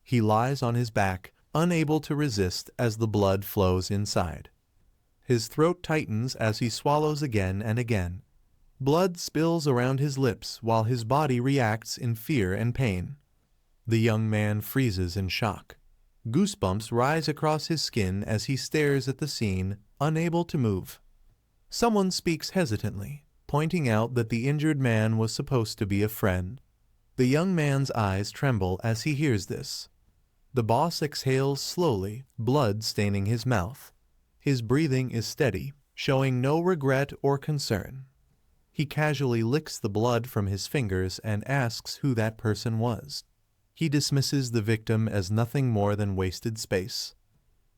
He lies on his back, unable to resist as the blood flows inside. His throat tightens as he swallows again and again. Blood spills around his lips while his body reacts in fear and pain. The young man freezes in shock. Goosebumps rise across his skin as he stares at the scene, unable to move. Someone speaks hesitantly, pointing out that the injured man was supposed to be a friend. The young man's eyes tremble as he hears this. The boss exhales slowly, blood staining his mouth. His breathing is steady, showing no regret or concern. He casually licks the blood from his fingers and asks who that person was. He dismisses the victim as nothing more than wasted space.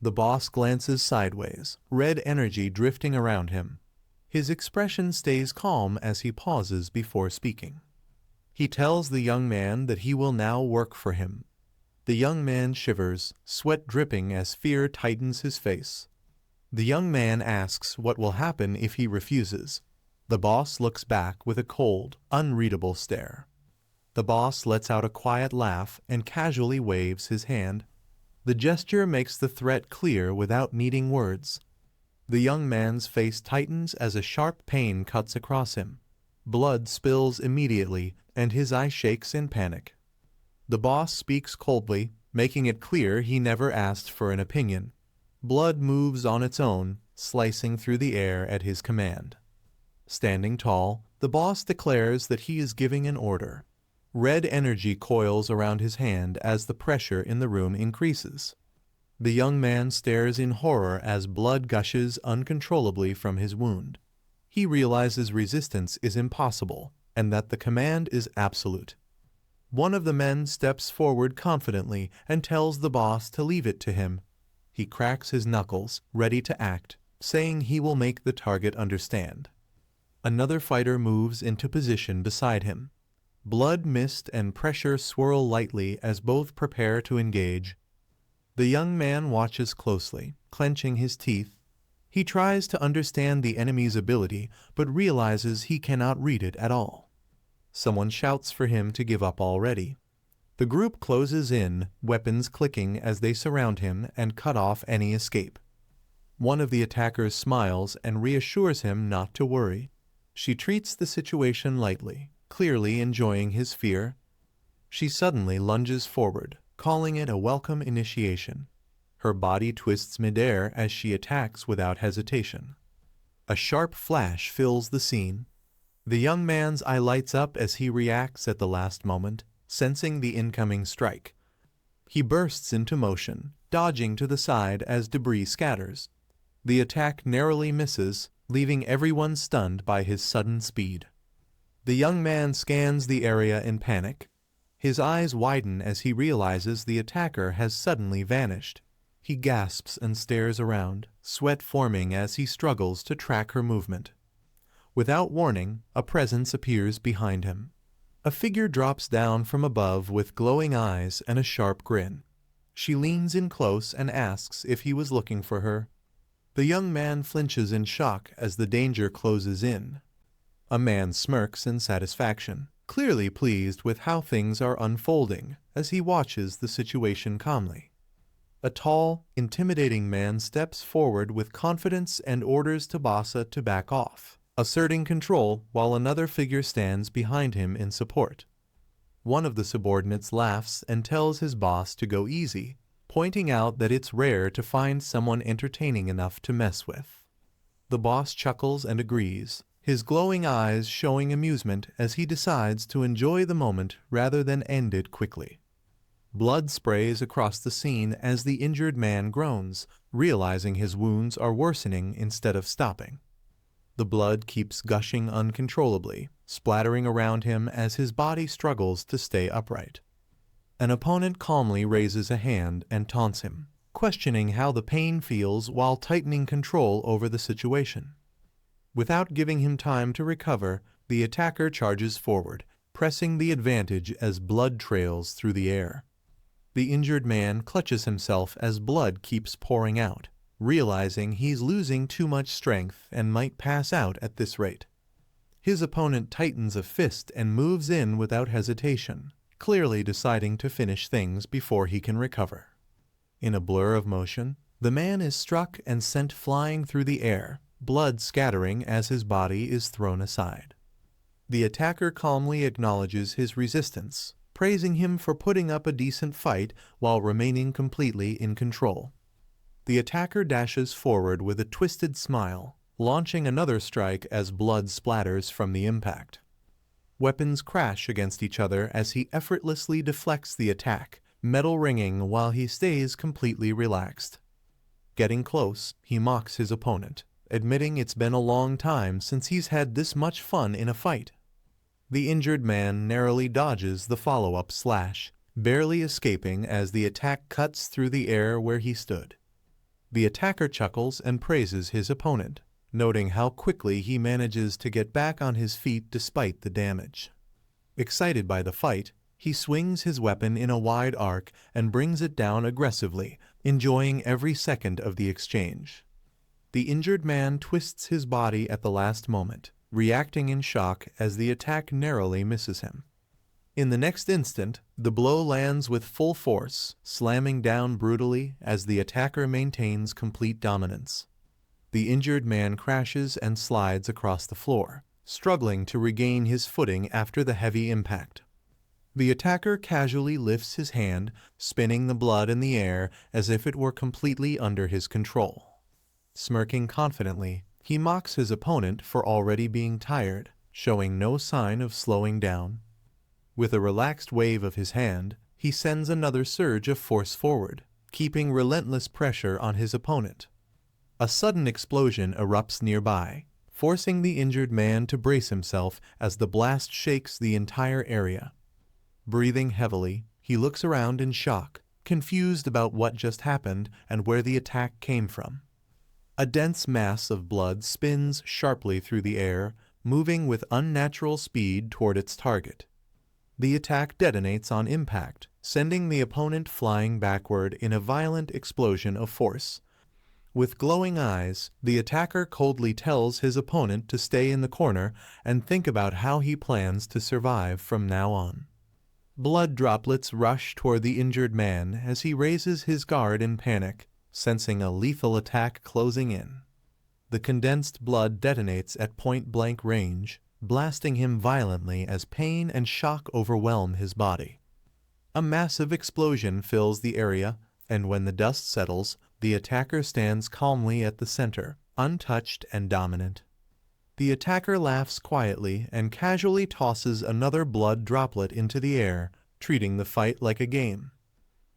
The boss glances sideways, red energy drifting around him. His expression stays calm as he pauses before speaking. He tells the young man that he will now work for him. The young man shivers, sweat dripping as fear tightens his face. The young man asks what will happen if he refuses. The boss looks back with a cold, unreadable stare. The boss lets out a quiet laugh and casually waves his hand. The gesture makes the threat clear without needing words. The young man's face tightens as a sharp pain cuts across him. Blood spills immediately, and his eye shakes in panic. The boss speaks coldly, making it clear he never asked for an opinion. Blood moves on its own, slicing through the air at his command. Standing tall, the boss declares that he is giving an order. Red energy coils around his hand as the pressure in the room increases. The young man stares in horror as blood gushes uncontrollably from his wound. He realizes resistance is impossible, and that the command is absolute. One of the men steps forward confidently and tells the boss to leave it to him. He cracks his knuckles, ready to act, saying he will make the target understand. Another fighter moves into position beside him. Blood, mist, and pressure swirl lightly as both prepare to engage. The young man watches closely, clenching his teeth. He tries to understand the enemy's ability, but realizes he cannot read it at all. Someone shouts for him to give up already. The group closes in, weapons clicking as they surround him and cut off any escape. One of the attackers smiles and reassures him not to worry. She treats the situation lightly, clearly enjoying his fear. She suddenly lunges forward, calling it a welcome initiation. Her body twists midair as she attacks without hesitation. A sharp flash fills the scene. The young man's eye lights up as he reacts at the last moment, sensing the incoming strike. He bursts into motion, dodging to the side as debris scatters. The attack narrowly misses, leaving everyone stunned by his sudden speed. The young man scans the area in panic. His eyes widen as he realizes the attacker has suddenly vanished. He gasps and stares around, sweat forming as he struggles to track her movement. Without warning, a presence appears behind him. A figure drops down from above with glowing eyes and a sharp grin. She leans in close and asks if he was looking for her. The young man flinches in shock as the danger closes in. A man smirks in satisfaction, clearly pleased with how things are unfolding as he watches the situation calmly. A tall, intimidating man steps forward with confidence and orders Tabasa to back off, asserting control while another figure stands behind him in support. One of the subordinates laughs and tells his boss to go easy, pointing out that it's rare to find someone entertaining enough to mess with. The boss chuckles and agrees, his glowing eyes showing amusement as he decides to enjoy the moment rather than end it quickly. Blood sprays across the scene as the injured man groans, realizing his wounds are worsening instead of stopping. The blood keeps gushing uncontrollably, splattering around him as his body struggles to stay upright. An opponent calmly raises a hand and taunts him, questioning how the pain feels while tightening control over the situation. Without giving him time to recover, the attacker charges forward, pressing the advantage as blood trails through the air. The injured man clutches himself as blood keeps pouring out, realizing he's losing too much strength and might pass out at this rate. His opponent tightens a fist and moves in without hesitation, clearly deciding to finish things before he can recover. In a blur of motion, the man is struck and sent flying through the air, blood scattering as his body is thrown aside. The attacker calmly acknowledges his resistance, praising him for putting up a decent fight while remaining completely in control. The attacker dashes forward with a twisted smile, launching another strike as blood splatters from the impact. Weapons crash against each other as he effortlessly deflects the attack, metal ringing while he stays completely relaxed. Getting close, he mocks his opponent, admitting it's been a long time since he's had this much fun in a fight. The injured man narrowly dodges the follow-up slash, barely escaping as the attack cuts through the air where he stood. The attacker chuckles and praises his opponent, noting how quickly he manages to get back on his feet despite the damage. Excited by the fight, he swings his weapon in a wide arc and brings it down aggressively, enjoying every second of the exchange. The injured man twists his body at the last moment, reacting in shock as the attack narrowly misses him. In the next instant, the blow lands with full force, slamming down brutally as the attacker maintains complete dominance. The injured man crashes and slides across the floor, struggling to regain his footing after the heavy impact. The attacker casually lifts his hand, spinning the blood in the air as if it were completely under his control. Smirking confidently, he mocks his opponent for already being tired, showing no sign of slowing down. With a relaxed wave of his hand, he sends another surge of force forward, keeping relentless pressure on his opponent. A sudden explosion erupts nearby, forcing the injured man to brace himself as the blast shakes the entire area. Breathing heavily, he looks around in shock, confused about what just happened and where the attack came from. A dense mass of blood spins sharply through the air, moving with unnatural speed toward its target. The attack detonates on impact, sending the opponent flying backward in a violent explosion of force. With glowing eyes, the attacker coldly tells his opponent to stay in the corner and think about how he plans to survive from now on. Blood droplets rush toward the injured man as he raises his guard in panic, sensing a lethal attack closing in. The condensed blood detonates at point-blank range, blasting him violently as pain and shock overwhelm his body. A massive explosion fills the area, and when the dust settles, the attacker stands calmly at the center, untouched and dominant. The attacker laughs quietly and casually tosses another blood droplet into the air, treating the fight like a game.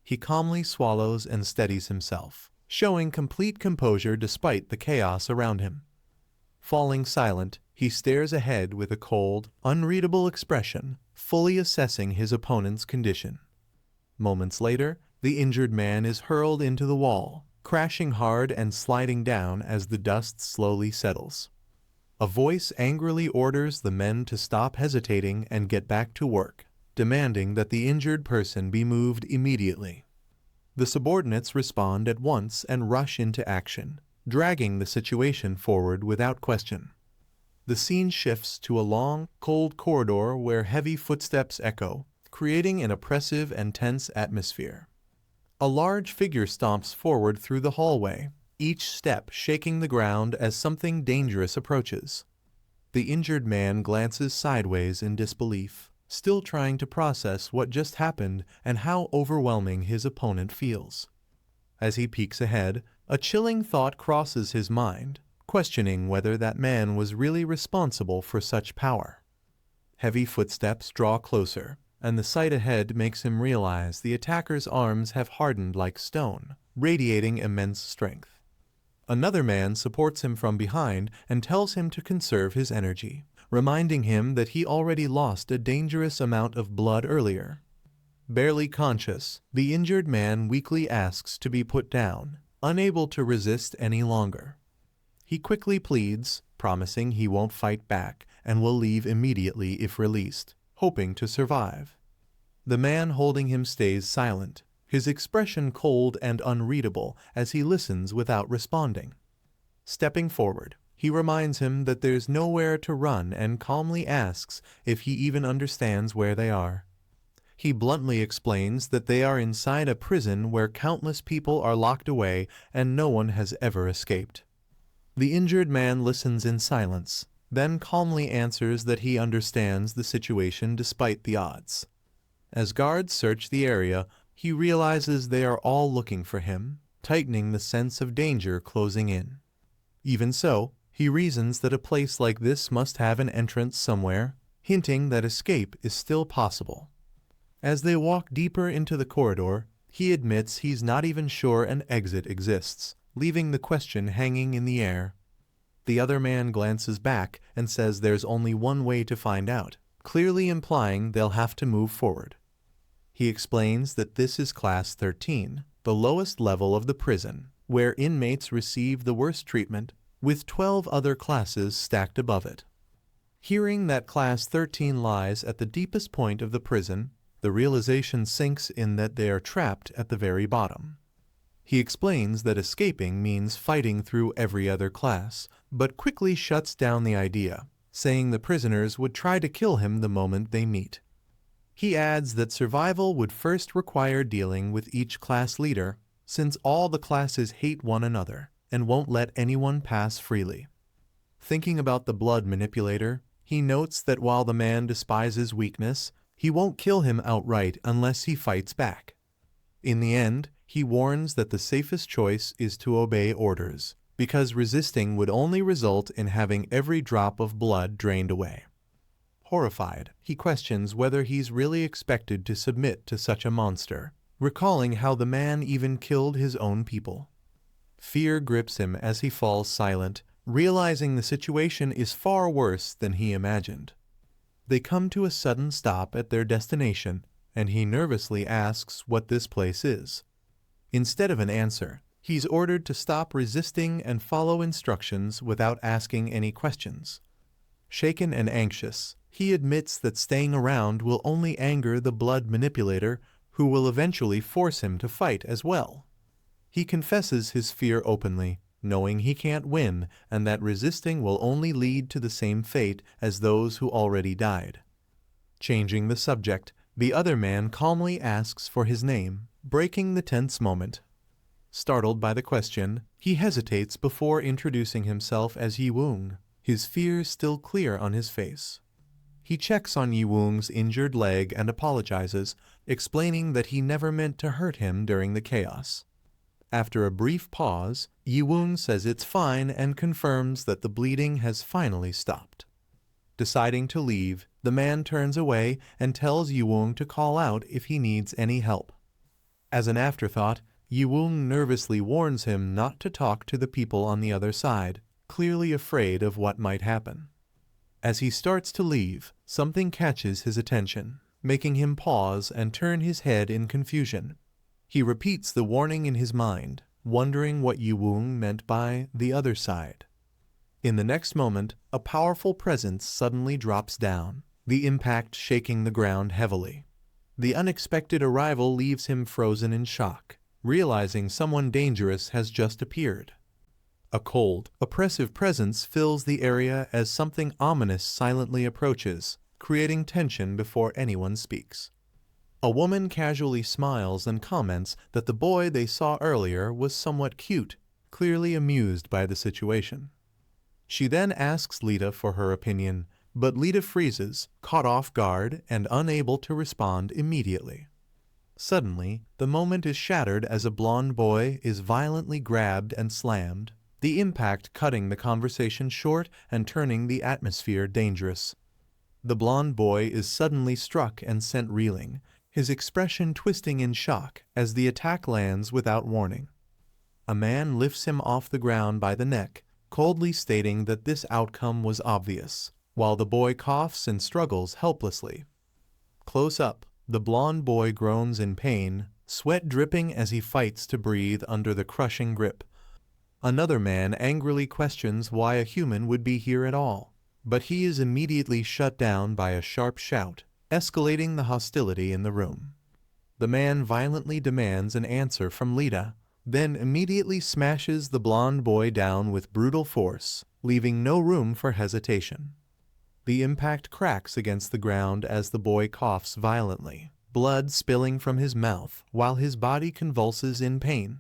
He calmly swallows and steadies himself, showing complete composure despite the chaos around him. Falling silent, he stares ahead with a cold, unreadable expression, fully assessing his opponent's condition. Moments later, the injured man is hurled into the wall, crashing hard and sliding down as the dust slowly settles. A voice angrily orders the men to stop hesitating and get back to work, demanding that the injured person be moved immediately. The subordinates respond at once and rush into action, dragging the situation forward without question. The scene shifts to a long, cold corridor where heavy footsteps echo, creating an oppressive and tense atmosphere. A large figure stomps forward through the hallway, each step shaking the ground as something dangerous approaches. The injured man glances sideways in disbelief, still trying to process what just happened and how overwhelming his opponent feels. As he peeks ahead, a chilling thought crosses his mind, questioning whether that man was really responsible for such power. Heavy footsteps draw closer, and the sight ahead makes him realize the attacker's arms have hardened like stone, radiating immense strength. Another man supports him from behind and tells him to conserve his energy, reminding him that he already lost a dangerous amount of blood earlier. Barely conscious, the injured man weakly asks to be put down, unable to resist any longer. He quickly pleads, promising he won't fight back and will leave immediately if released, hoping to survive. The man holding him stays silent, his expression cold and unreadable as he listens without responding. Stepping forward, he reminds him that there's nowhere to run and calmly asks if he even understands where they are. He bluntly explains that they are inside a prison where countless people are locked away and no one has ever escaped. The injured man listens in silence, then calmly answers that he understands the situation despite the odds. As guards search the area, he realizes they are all looking for him, tightening the sense of danger closing in. Even so, he reasons that a place like this must have an entrance somewhere, hinting that escape is still possible. As they walk deeper into the corridor, he admits he's not even sure an exit exists, leaving the question hanging in the air. The other man glances back and says there's only one way to find out, clearly implying they'll have to move forward. He explains that this is Class 13, the lowest level of the prison, where inmates receive the worst treatment, with 12 other classes stacked above it. Hearing that Class 13 lies at the deepest point of the prison, the realization sinks in that they are trapped at the very bottom. He explains that escaping means fighting through every other class, but quickly shuts down the idea, saying the prisoners would try to kill him the moment they meet. He adds that survival would first require dealing with each class leader, since all the classes hate one another and won't let anyone pass freely. Thinking about the blood manipulator, he notes that while the man despises weakness, he won't kill him outright unless he fights back. In the end, he warns that the safest choice is to obey orders, because resisting would only result in having every drop of blood drained away. Horrified, he questions whether he's really expected to submit to such a monster, recalling how the man even killed his own people. Fear grips him as he falls silent, realizing the situation is far worse than he imagined. They come to a sudden stop at their destination, and he nervously asks what this place is. Instead of an answer, he's ordered to stop resisting and follow instructions without asking any questions. Shaken and anxious, he admits that staying around will only anger the blood manipulator, who will eventually force him to fight as well. He confesses his fear openly, knowing he can't win and that resisting will only lead to the same fate as those who already died. Changing the subject, the other man calmly asks for his name, breaking the tense moment. Startled by the question, he hesitates before introducing himself as Yi-Woong, his fears still clear on his face. He checks on Yi-Woong's injured leg and apologizes, explaining that he never meant to hurt him during the chaos. After a brief pause, Yi-Woong says it's fine and confirms that the bleeding has finally stopped. Deciding to leave, the man turns away and tells Yi-Woong to call out if he needs any help. As an afterthought, Yi-Woong nervously warns him not to talk to the people on the other side, clearly afraid of what might happen. As he starts to leave, something catches his attention, making him pause and turn his head in confusion. He repeats the warning in his mind, wondering what Yi-Woong meant by the other side. In the next moment, a powerful presence suddenly drops down, the impact shaking the ground heavily. The unexpected arrival leaves him frozen in shock, realizing someone dangerous has just appeared. A cold, oppressive presence fills the area as something ominous silently approaches, creating tension before anyone speaks. A woman casually smiles and comments that the boy they saw earlier was somewhat cute, clearly amused by the situation. She then asks Lita for her opinion, but Lita freezes, caught off guard and unable to respond immediately. Suddenly, the moment is shattered as a blonde boy is violently grabbed and slammed, the impact cutting the conversation short and turning the atmosphere dangerous. The blonde boy is suddenly struck and sent reeling, his expression twisting in shock as the attack lands without warning. A man lifts him off the ground by the neck, coldly stating that this outcome was obvious, while the boy coughs and struggles helplessly. Close up, the blonde boy groans in pain, sweat dripping as he fights to breathe under the crushing grip. Another man angrily questions why a human would be here at all, but he is immediately shut down by a sharp shout, escalating the hostility in the room. The man violently demands an answer from Lita, then immediately smashes the blonde boy down with brutal force, leaving no room for hesitation. The impact cracks against the ground as the boy coughs violently, blood spilling from his mouth while his body convulses in pain.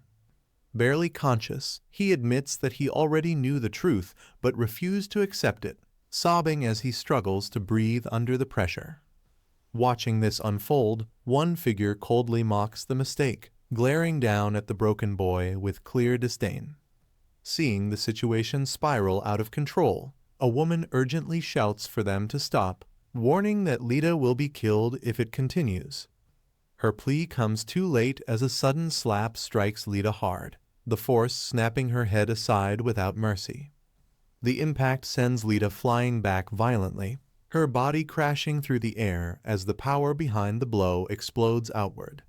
Barely conscious, he admits that he already knew the truth but refused to accept it, sobbing as he struggles to breathe under the pressure. Watching this unfold, one figure coldly mocks the mistake, glaring down at the broken boy with clear disdain. Seeing the situation spiral out of control, a woman urgently shouts for them to stop, warning that Lita will be killed if it continues. Her plea comes too late as a sudden slap strikes Lita hard, the force snapping her head aside without mercy. The impact sends Lita flying back violently, her body crashing through the air as the power behind the blow explodes outward.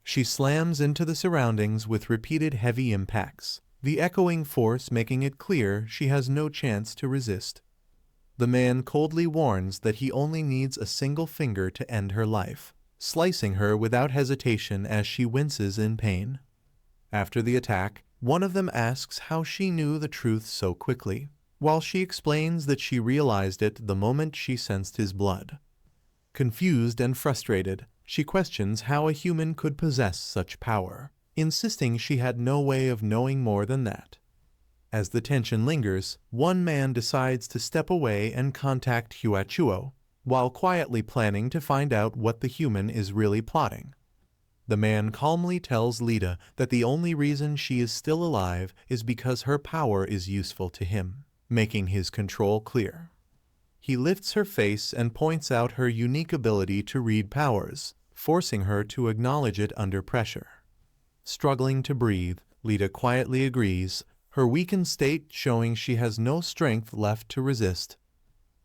She slams into the surroundings with repeated heavy impacts, the echoing force making it clear she has no chance to resist. The man coldly warns that he only needs a single finger to end her life, slicing her without hesitation as she winces in pain. After the attack, one of them asks how she knew the truth so quickly, while she explains that she realized it the moment she sensed his blood. Confused and frustrated, she questions how a human could possess such power, insisting she had no way of knowing more than that. As the tension lingers, one man decides to step away and contact Huachuo, while quietly planning to find out what the human is really plotting. The man calmly tells Lita that the only reason she is still alive is because her power is useful to him, making his control clear. He lifts her face and points out her unique ability to read powers, forcing her to acknowledge it under pressure. Struggling to breathe, Lita quietly agrees, her weakened state showing she has no strength left to resist.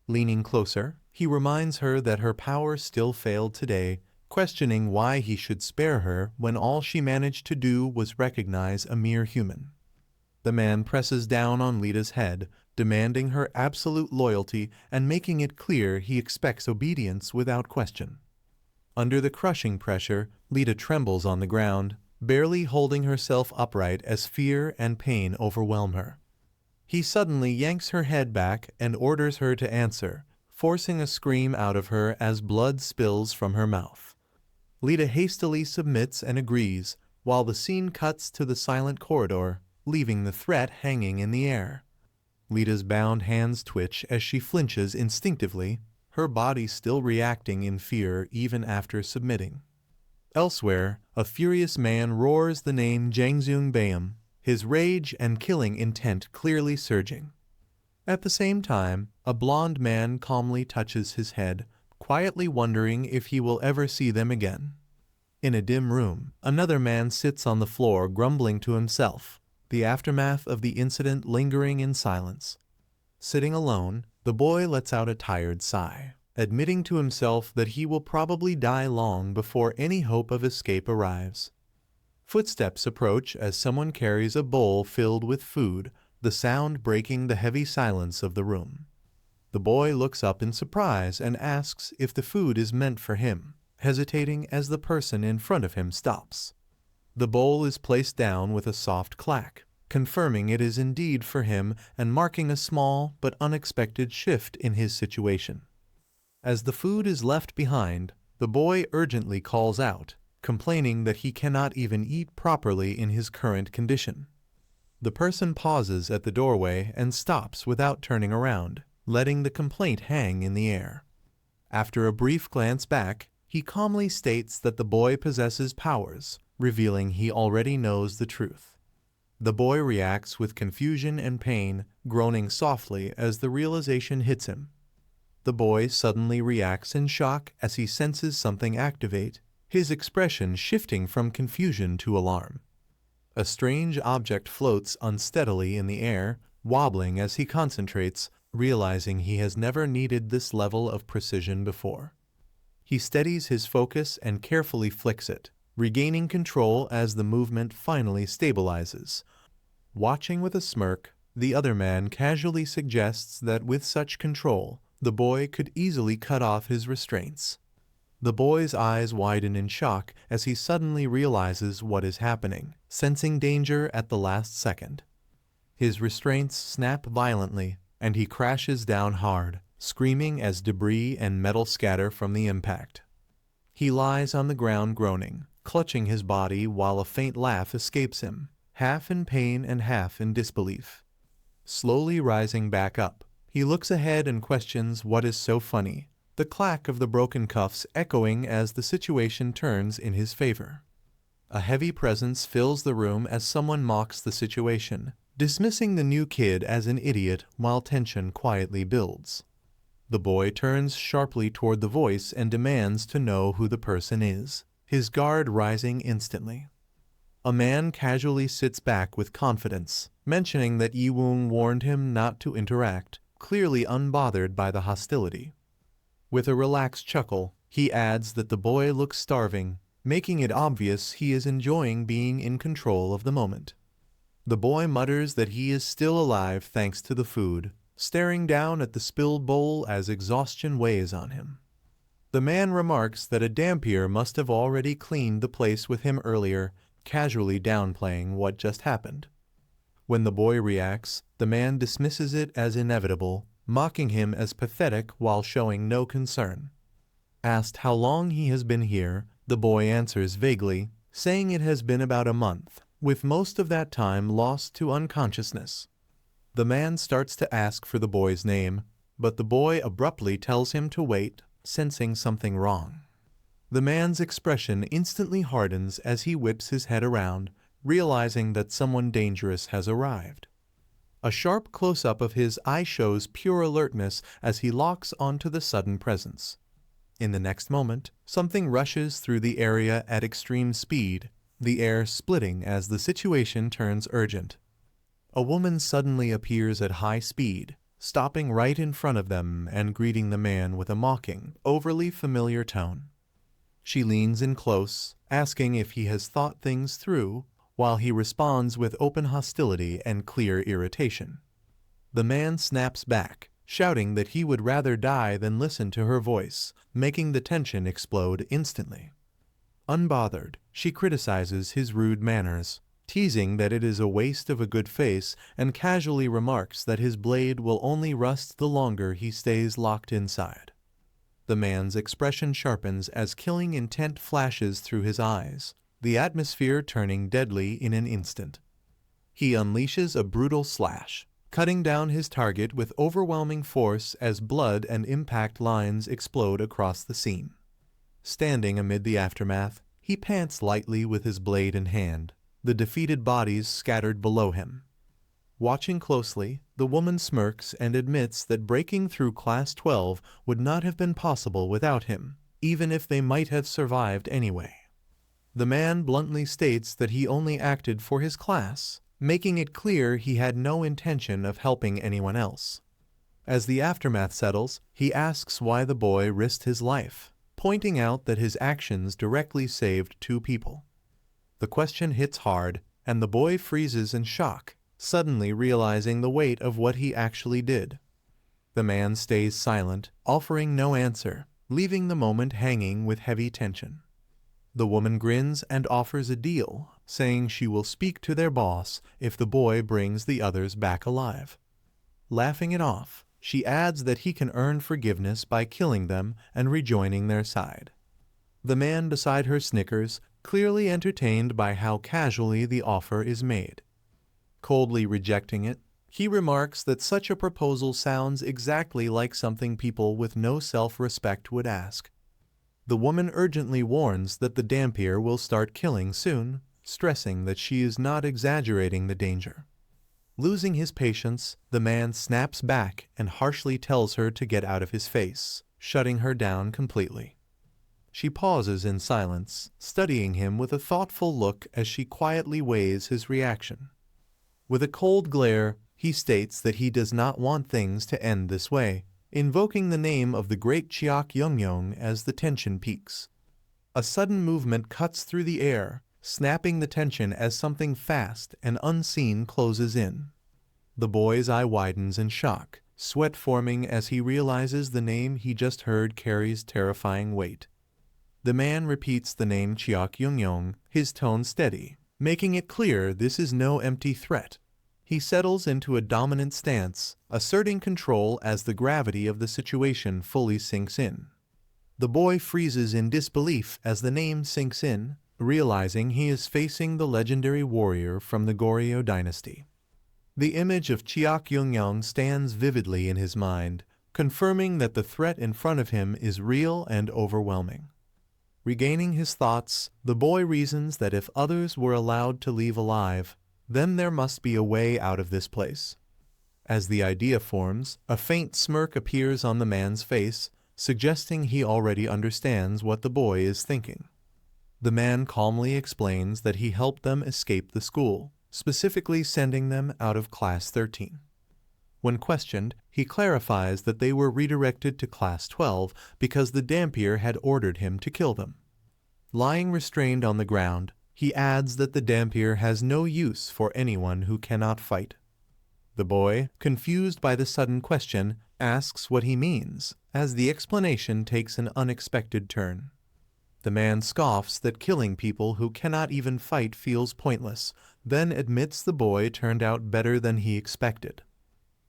Leaning closer, he reminds her that her power still failed today, questioning why he should spare her when all she managed to do was recognize a mere human. The man presses down on Lita's head, demanding her absolute loyalty and making it clear he expects obedience without question. Under the crushing pressure, Lita trembles on the ground, barely holding herself upright as fear and pain overwhelm her. He suddenly yanks her head back and orders her to answer, forcing a scream out of her as blood spills from her mouth. Lita hastily submits and agrees, while the scene cuts to the silent corridor, leaving the threat hanging in the air. Lita's bound hands twitch as she flinches instinctively, her body still reacting in fear even after submitting. Elsewhere, a furious man roars the name Jangzung Bayam, his rage and killing intent clearly surging. At the same time, a blond man calmly touches his head, quietly wondering if he will ever see them again. In a dim room, another man sits on the floor grumbling to himself, the aftermath of the incident lingering in silence. Sitting alone, the boy lets out a tired sigh, admitting to himself that he will probably die long before any hope of escape arrives. Footsteps approach as someone carries a bowl filled with food, the sound breaking the heavy silence of the room. The boy looks up in surprise and asks if the food is meant for him, hesitating as the person in front of him stops. The bowl is placed down with a soft clack, confirming it is indeed for him and marking a small but unexpected shift in his situation. As the food is left behind, the boy urgently calls out, complaining that he cannot even eat properly in his current condition. The person pauses at the doorway and stops without turning around, letting the complaint hang in the air. After a brief glance back, he calmly states that the boy possesses powers, revealing he already knows the truth. The boy reacts with confusion and pain, groaning softly as the realization hits him. The boy suddenly reacts in shock as he senses something activate, his expression shifting from confusion to alarm. A strange object floats unsteadily in the air, wobbling as he concentrates, realizing he has never needed this level of precision before. He steadies his focus and carefully flicks it, regaining control as the movement finally stabilizes. Watching with a smirk, the other man casually suggests that with such control, the boy could easily cut off his restraints. The boy's eyes widen in shock as he suddenly realizes what is happening, sensing danger at the last second. His restraints snap violently, and he crashes down hard, screaming as debris and metal scatter from the impact. He lies on the ground groaning, clutching his body while a faint laugh escapes him, half in pain and half in disbelief. Slowly rising back up, he looks ahead and questions what is so funny, the clack of the broken cuffs echoing as the situation turns in his favor. A heavy presence fills the room as someone mocks the situation, dismissing the new kid as an idiot while tension quietly builds. The boy turns sharply toward the voice and demands to know who the person is, his guard rising instantly. A man casually sits back with confidence, mentioning that Yiwung warned him not to interact, clearly unbothered by the hostility. With a relaxed chuckle, he adds that the boy looks starving, making it obvious he is enjoying being in control of the moment. The boy mutters that he is still alive thanks to the food, staring down at the spilled bowl as exhaustion weighs on him. The man remarks that a dampier must have already cleaned the place with him earlier, casually downplaying what just happened. When the boy reacts, the man dismisses it as inevitable, mocking him as pathetic while showing no concern. Asked how long he has been here, the boy answers vaguely, saying it has been about a month, with most of that time lost to unconsciousness. The man starts to ask for the boy's name, but the boy abruptly tells him to wait, sensing something wrong. The man's expression instantly hardens as he whips his head around, realizing that someone dangerous has arrived. A sharp close-up of his eye shows pure alertness as he locks onto the sudden presence. In the next moment, something rushes through the area at extreme speed, the air splitting as the situation turns urgent. A woman suddenly appears at high speed, stopping right in front of them and greeting the man with a mocking, overly familiar tone. She leans in close, asking if he has thought things through, while he responds with open hostility and clear irritation. The man snaps back, shouting that he would rather die than listen to her voice, making the tension explode instantly. Unbothered, she criticizes his rude manners, teasing that it is a waste of a good face, and casually remarks that his blade will only rust the longer he stays locked inside. The man's expression sharpens as killing intent flashes through his eyes, the atmosphere turning deadly in an instant. He unleashes a brutal slash, cutting down his target with overwhelming force as blood and impact lines explode across the scene. Standing amid the aftermath, he pants lightly with his blade in hand, the defeated bodies scattered below him. Watching closely, the woman smirks and admits that breaking through Class 12 would not have been possible without him, even if they might have survived anyway. The man bluntly states that he only acted for his class, making it clear he had no intention of helping anyone else. As the aftermath settles, he asks why the boy risked his life, pointing out that his actions directly saved 2 people. The question hits hard, and the boy freezes in shock, suddenly realizing the weight of what he actually did. The man stays silent, offering no answer, leaving the moment hanging with heavy tension. The woman grins and offers a deal, saying she will speak to their boss if the boy brings the others back alive. Laughing it off, she adds that he can earn forgiveness by killing them and rejoining their side. The man beside her snickers, clearly entertained by how casually the offer is made. Coldly rejecting it, he remarks that such a proposal sounds exactly like something people with no self-respect would ask. The woman urgently warns that the Dampier will start killing soon, stressing that she is not exaggerating the danger. Losing his patience, the man snaps back and harshly tells her to get out of his face, shutting her down completely. She pauses in silence, studying him with a thoughtful look as she quietly weighs his reaction. With a cold glare, he states that he does not want things to end this way, invoking the name of the great Cheok Young as the tension peaks. A sudden movement cuts through the air, snapping the tension as something fast and unseen closes in. The boy's eye widens in shock, sweat forming as he realizes the name he just heard carries terrifying weight. The man repeats the name Cheok Young, his tone steady, making it clear this is no empty threat. He settles into a dominant stance, asserting control as the gravity of the situation fully sinks in. The boy freezes in disbelief as the name sinks in, realizing he is facing the legendary warrior from the Goryeo dynasty. The image of Cheok Young stands vividly in his mind, confirming that the threat in front of him is real and overwhelming. Regaining his thoughts, the boy reasons that if others were allowed to leave alive, then there must be a way out of this place. As the idea forms, a faint smirk appears on the man's face, suggesting he already understands what the boy is thinking. The man calmly explains that he helped them escape the school, specifically sending them out of Class 13. When questioned, he clarifies that they were redirected to Class 12 because the Dampier had ordered him to kill them. Lying restrained on the ground, he adds that the Dampier has no use for anyone who cannot fight. The boy, confused by the sudden question, asks what he means, as the explanation takes an unexpected turn. The man scoffs that killing people who cannot even fight feels pointless, then admits the boy turned out better than he expected.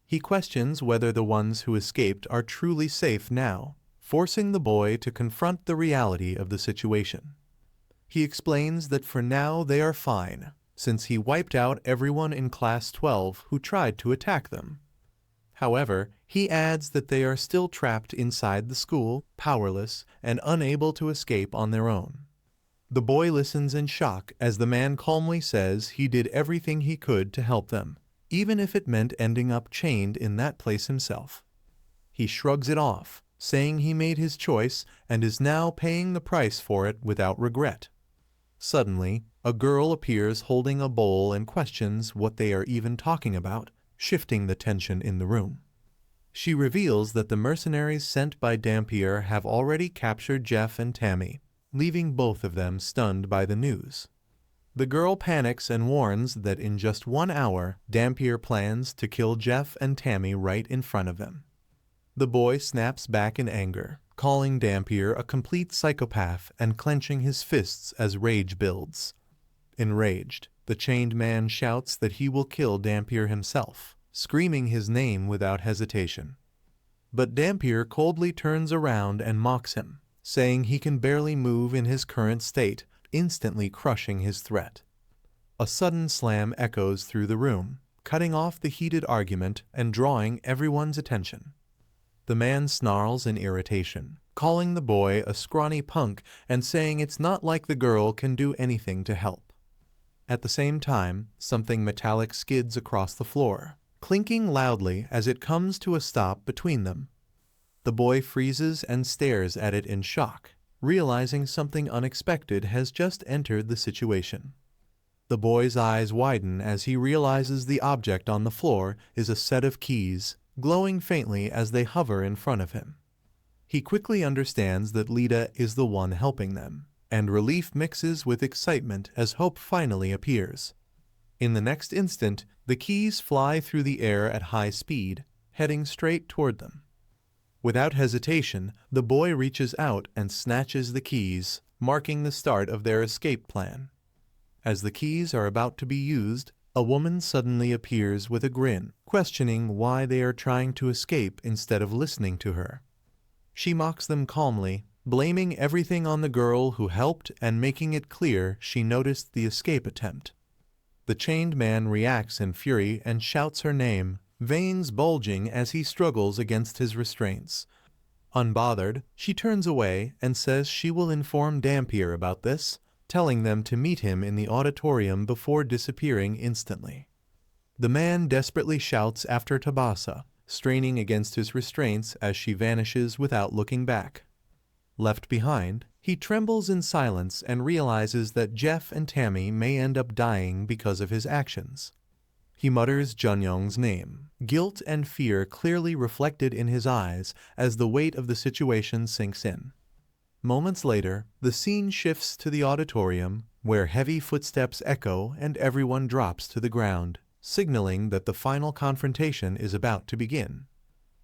He questions whether the ones who escaped are truly safe now, forcing the boy to confront the reality of the situation. He explains that for now they are fine, since he wiped out everyone in Class 12 who tried to attack them. However, he adds that they are still trapped inside the school, powerless, and unable to escape on their own. The boy listens in shock as the man calmly says he did everything he could to help them, even if it meant ending up chained in that place himself. He shrugs it off, saying he made his choice and is now paying the price for it without regret. Suddenly, a girl appears holding a bowl and questions what they are even talking about, shifting the tension in the room. She reveals that the mercenaries sent by Dampier have already captured Jeff and Tammy, leaving both of them stunned by the news. The girl panics and warns that in just 1 hour, Dampier plans to kill Jeff and Tammy right in front of them. The boy snaps back in anger, calling Dampier a complete psychopath and clenching his fists as rage builds. Enraged, the chained man shouts that he will kill Dampier himself, screaming his name without hesitation. But Dampier coldly turns around and mocks him, saying he can barely move in his current state, instantly crushing his threat. A sudden slam echoes through the room, cutting off the heated argument and drawing everyone's attention. The man snarls in irritation, calling the boy a scrawny punk and saying it's not like the girl can do anything to help. At the same time, something metallic skids across the floor, clinking loudly as it comes to a stop between them. The boy freezes and stares at it in shock, realizing something unexpected has just entered the situation. The boy's eyes widen as he realizes the object on the floor is a set of keys, glowing faintly as they hover in front of him. He quickly understands that Lita is the one helping them, and relief mixes with excitement as hope finally appears. In the next instant, the keys fly through the air at high speed, heading straight toward them. Without hesitation, the boy reaches out and snatches the keys, marking the start of their escape plan. As the keys are about to be used, a woman suddenly appears with a grin, questioning why they are trying to escape instead of listening to her. She mocks them calmly, blaming everything on the girl who helped and making it clear she noticed the escape attempt. The chained man reacts in fury and shouts her name, veins bulging as he struggles against his restraints. Unbothered, she turns away and says she will inform Dampier about this, telling them to meet him in the auditorium before disappearing instantly. The man desperately shouts after Tabasa, straining against his restraints as she vanishes without looking back. Left behind, he trembles in silence and realizes that Jeff and Tammy may end up dying because of his actions. He mutters Junyoung's name, guilt and fear clearly reflected in his eyes as the weight of the situation sinks in. Moments later, the scene shifts to the auditorium, where heavy footsteps echo and everyone drops to the ground, signaling that the final confrontation is about to begin.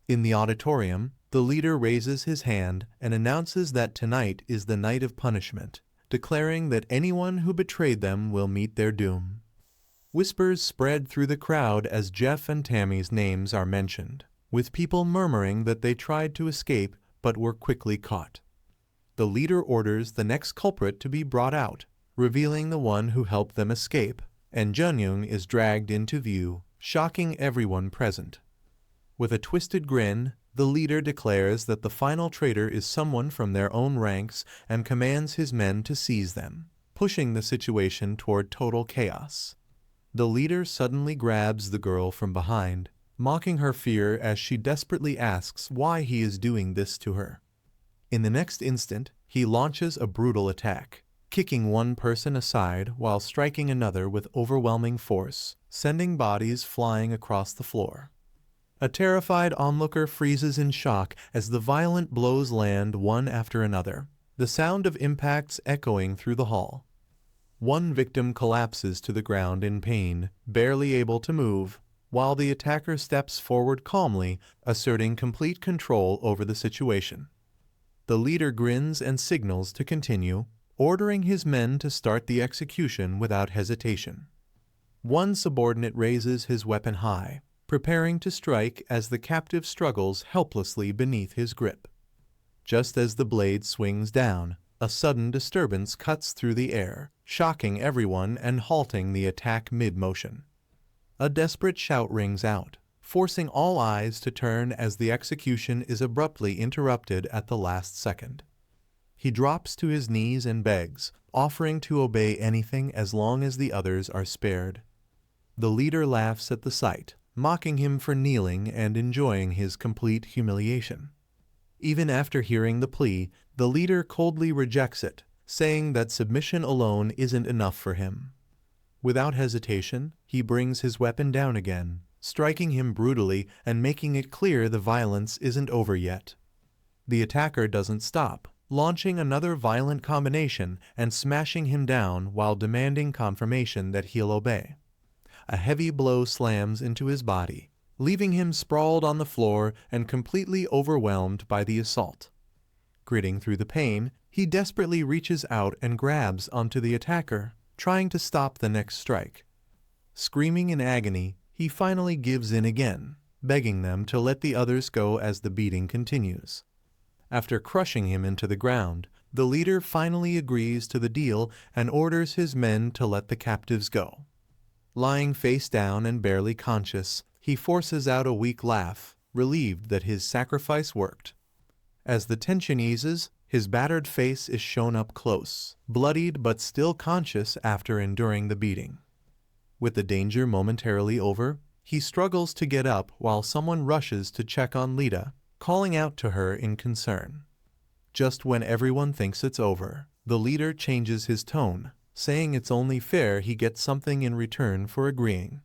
In the auditorium, the leader raises his hand and announces that tonight is the night of punishment, declaring that anyone who betrayed them will meet their doom. Whispers spread through the crowd as Jeff and Tammy's names are mentioned, with people murmuring that they tried to escape but were quickly caught. The leader orders the next culprit to be brought out, revealing the one who helped them escape, and Junyoung is dragged into view, shocking everyone present. With a twisted grin, the leader declares that the final traitor is someone from their own ranks and commands his men to seize them, pushing the situation toward total chaos. The leader suddenly grabs the girl from behind, mocking her fear as she desperately asks why he is doing this to her. In the next instant, he launches a brutal attack, kicking one person aside while striking another with overwhelming force, sending bodies flying across the floor. A terrified onlooker freezes in shock as the violent blows land one after another, the sound of impacts echoing through the hall. One victim collapses to the ground in pain, barely able to move, while the attacker steps forward calmly, asserting complete control over the situation. The leader grins and signals to continue, ordering his men to start the execution without hesitation. One subordinate raises his weapon high, preparing to strike as the captive struggles helplessly beneath his grip. Just as the blade swings down, a sudden disturbance cuts through the air, shocking everyone and halting the attack mid-motion. A desperate shout rings out, forcing all eyes to turn as the execution is abruptly interrupted at the last second. He drops to his knees and begs, offering to obey anything as long as the others are spared. The leader laughs at the sight, mocking him for kneeling and enjoying his complete humiliation. Even after hearing the plea, the leader coldly rejects it, saying that submission alone isn't enough for him. Without hesitation, he brings his weapon down again, striking him brutally and making it clear the violence isn't over yet. The attacker doesn't stop, launching another violent combination and smashing him down while demanding confirmation that he'll obey. A heavy blow slams into his body, leaving him sprawled on the floor and completely overwhelmed by the assault. Gritting through the pain, he desperately reaches out and grabs onto the attacker, trying to stop the next strike. Screaming in agony, he finally gives in again, begging them to let the others go as the beating continues. After crushing him into the ground, the leader finally agrees to the deal and orders his men to let the captives go. Lying face down and barely conscious, he forces out a weak laugh, relieved that his sacrifice worked. As the tension eases, his battered face is shown up close, bloodied but still conscious after enduring the beating. With the danger momentarily over, he struggles to get up while someone rushes to check on Lita, calling out to her in concern. Just when everyone thinks it's over, the leader changes his tone, saying it's only fair he gets something in return for agreeing.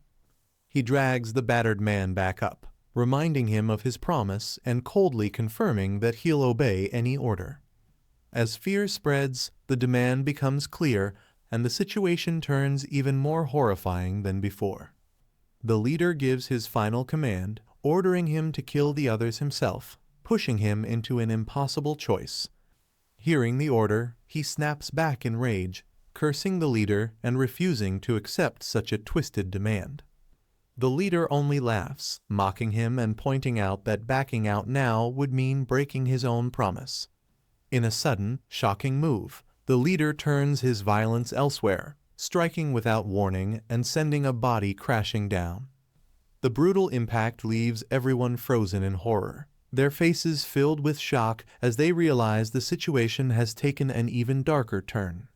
He drags the battered man back up, reminding him of his promise and coldly confirming that he'll obey any order. As fear spreads, the demand becomes clear, and the situation turns even more horrifying than before. The leader gives his final command, ordering him to kill the others himself, pushing him into an impossible choice. Hearing the order, he snaps back in rage, cursing the leader and refusing to accept such a twisted demand. The leader only laughs, mocking him and pointing out that backing out now would mean breaking his own promise. In a sudden, shocking move, the leader turns his violence elsewhere, striking without warning and sending a body crashing down. The brutal impact leaves everyone frozen in horror, their faces filled with shock as they realize the situation has taken an even darker turn.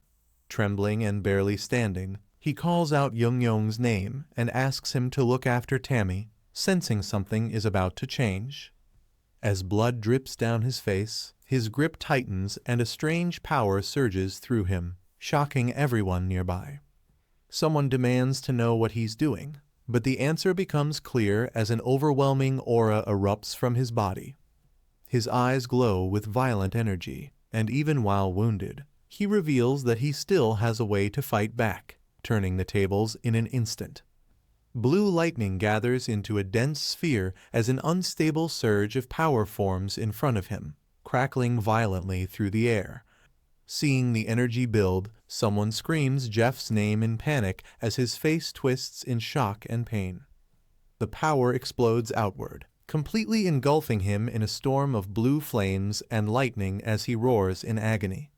Trembling and barely standing, he calls out Young-Young's name and asks him to look after Tammy, sensing something is about to change. As blood drips down his face, his grip tightens and a strange power surges through him, shocking everyone nearby. Someone demands to know what he's doing, but the answer becomes clear as an overwhelming aura erupts from his body. His eyes glow with violent energy, and even while wounded, he reveals that he still has a way to fight back, turning the tables in an instant. Blue lightning gathers into a dense sphere as an unstable surge of power forms in front of him, crackling violently through the air. Seeing the energy build, someone screams Jeff's name in panic as his face twists in shock and pain. The power explodes outward, completely engulfing him in a storm of blue flames and lightning as he roars in agony.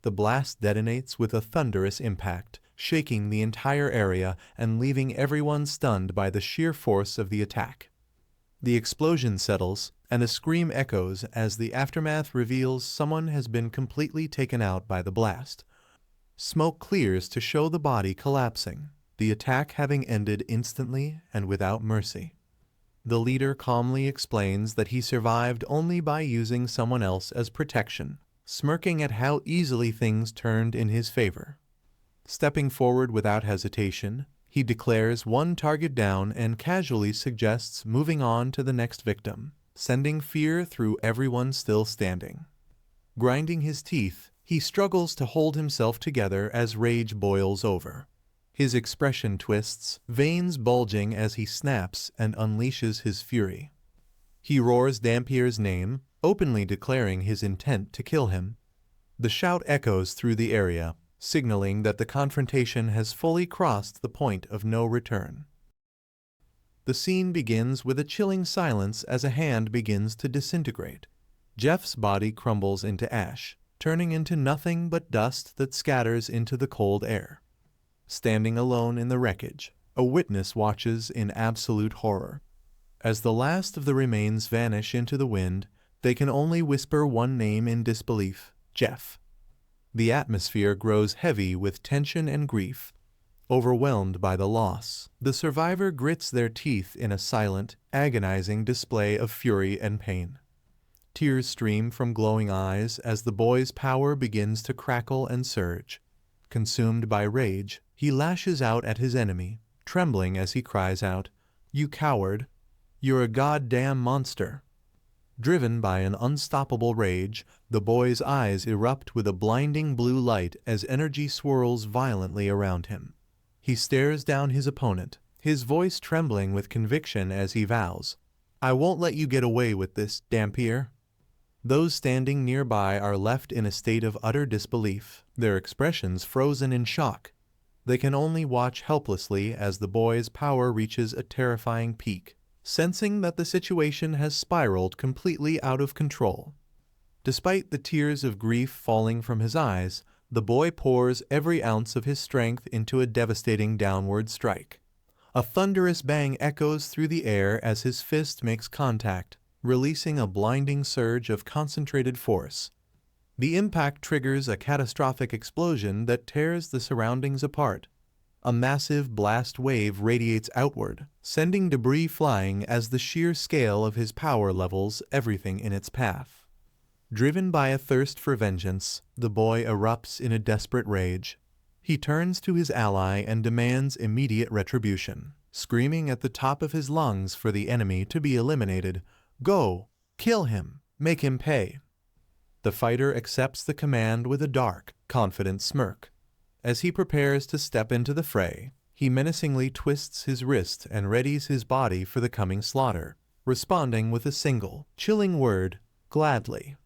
The blast detonates with a thunderous impact, shaking the entire area and leaving everyone stunned by the sheer force of the attack. The explosion settles, and a scream echoes as the aftermath reveals someone has been completely taken out by the blast. Smoke clears to show the body collapsing, the attack having ended instantly and without mercy. The leader calmly explains that he survived only by using someone else as protection, smirking at how easily things turned in his favor. Stepping forward without hesitation, he declares one target down and casually suggests moving on to the next victim, sending fear through everyone still standing. Grinding his teeth, he struggles to hold himself together as rage boils over. His expression twists, veins bulging as he snaps and unleashes his fury. He roars Dampier's name, openly declaring his intent to kill him. The shout echoes through the area, signaling that the confrontation has fully crossed the point of no return. The scene begins with a chilling silence as a hand begins to disintegrate. Jeff's body crumbles into ash, turning into nothing but dust that scatters into the cold air. Standing alone in the wreckage, a witness watches in absolute horror. As the last of the remains vanish into the wind, they can only whisper one name in disbelief: Jeff. The atmosphere grows heavy with tension and grief. Overwhelmed by the loss, the survivor grits their teeth in a silent, agonizing display of fury and pain. Tears stream from glowing eyes as the boy's power begins to crackle and surge. Consumed by rage, he lashes out at his enemy, trembling as he cries out, "You coward! You're a goddamn monster!" Driven by an unstoppable rage, the boy's eyes erupt with a blinding blue light as energy swirls violently around him. He stares down his opponent, his voice trembling with conviction as he vows, "I won't let you get away with this, Dampier." Those standing nearby are left in a state of utter disbelief, their expressions frozen in shock. They can only watch helplessly as the boy's power reaches a terrifying peak, sensing that the situation has spiraled completely out of control. Despite the tears of grief falling from his eyes, the boy pours every ounce of his strength into a devastating downward strike. A thunderous bang echoes through the air as his fist makes contact, releasing a blinding surge of concentrated force. The impact triggers a catastrophic explosion that tears the surroundings apart. A massive blast wave radiates outward, sending debris flying as the sheer scale of his power levels everything in its path. Driven by a thirst for vengeance, the boy erupts in a desperate rage. He turns to his ally and demands immediate retribution, screaming at the top of his lungs for the enemy to be eliminated. "Go! Kill him! Make him pay!" The fighter accepts the command with a dark, confident smirk. As he prepares to step into the fray, he menacingly twists his wrist and readies his body for the coming slaughter, responding with a single, chilling word: "Gladly."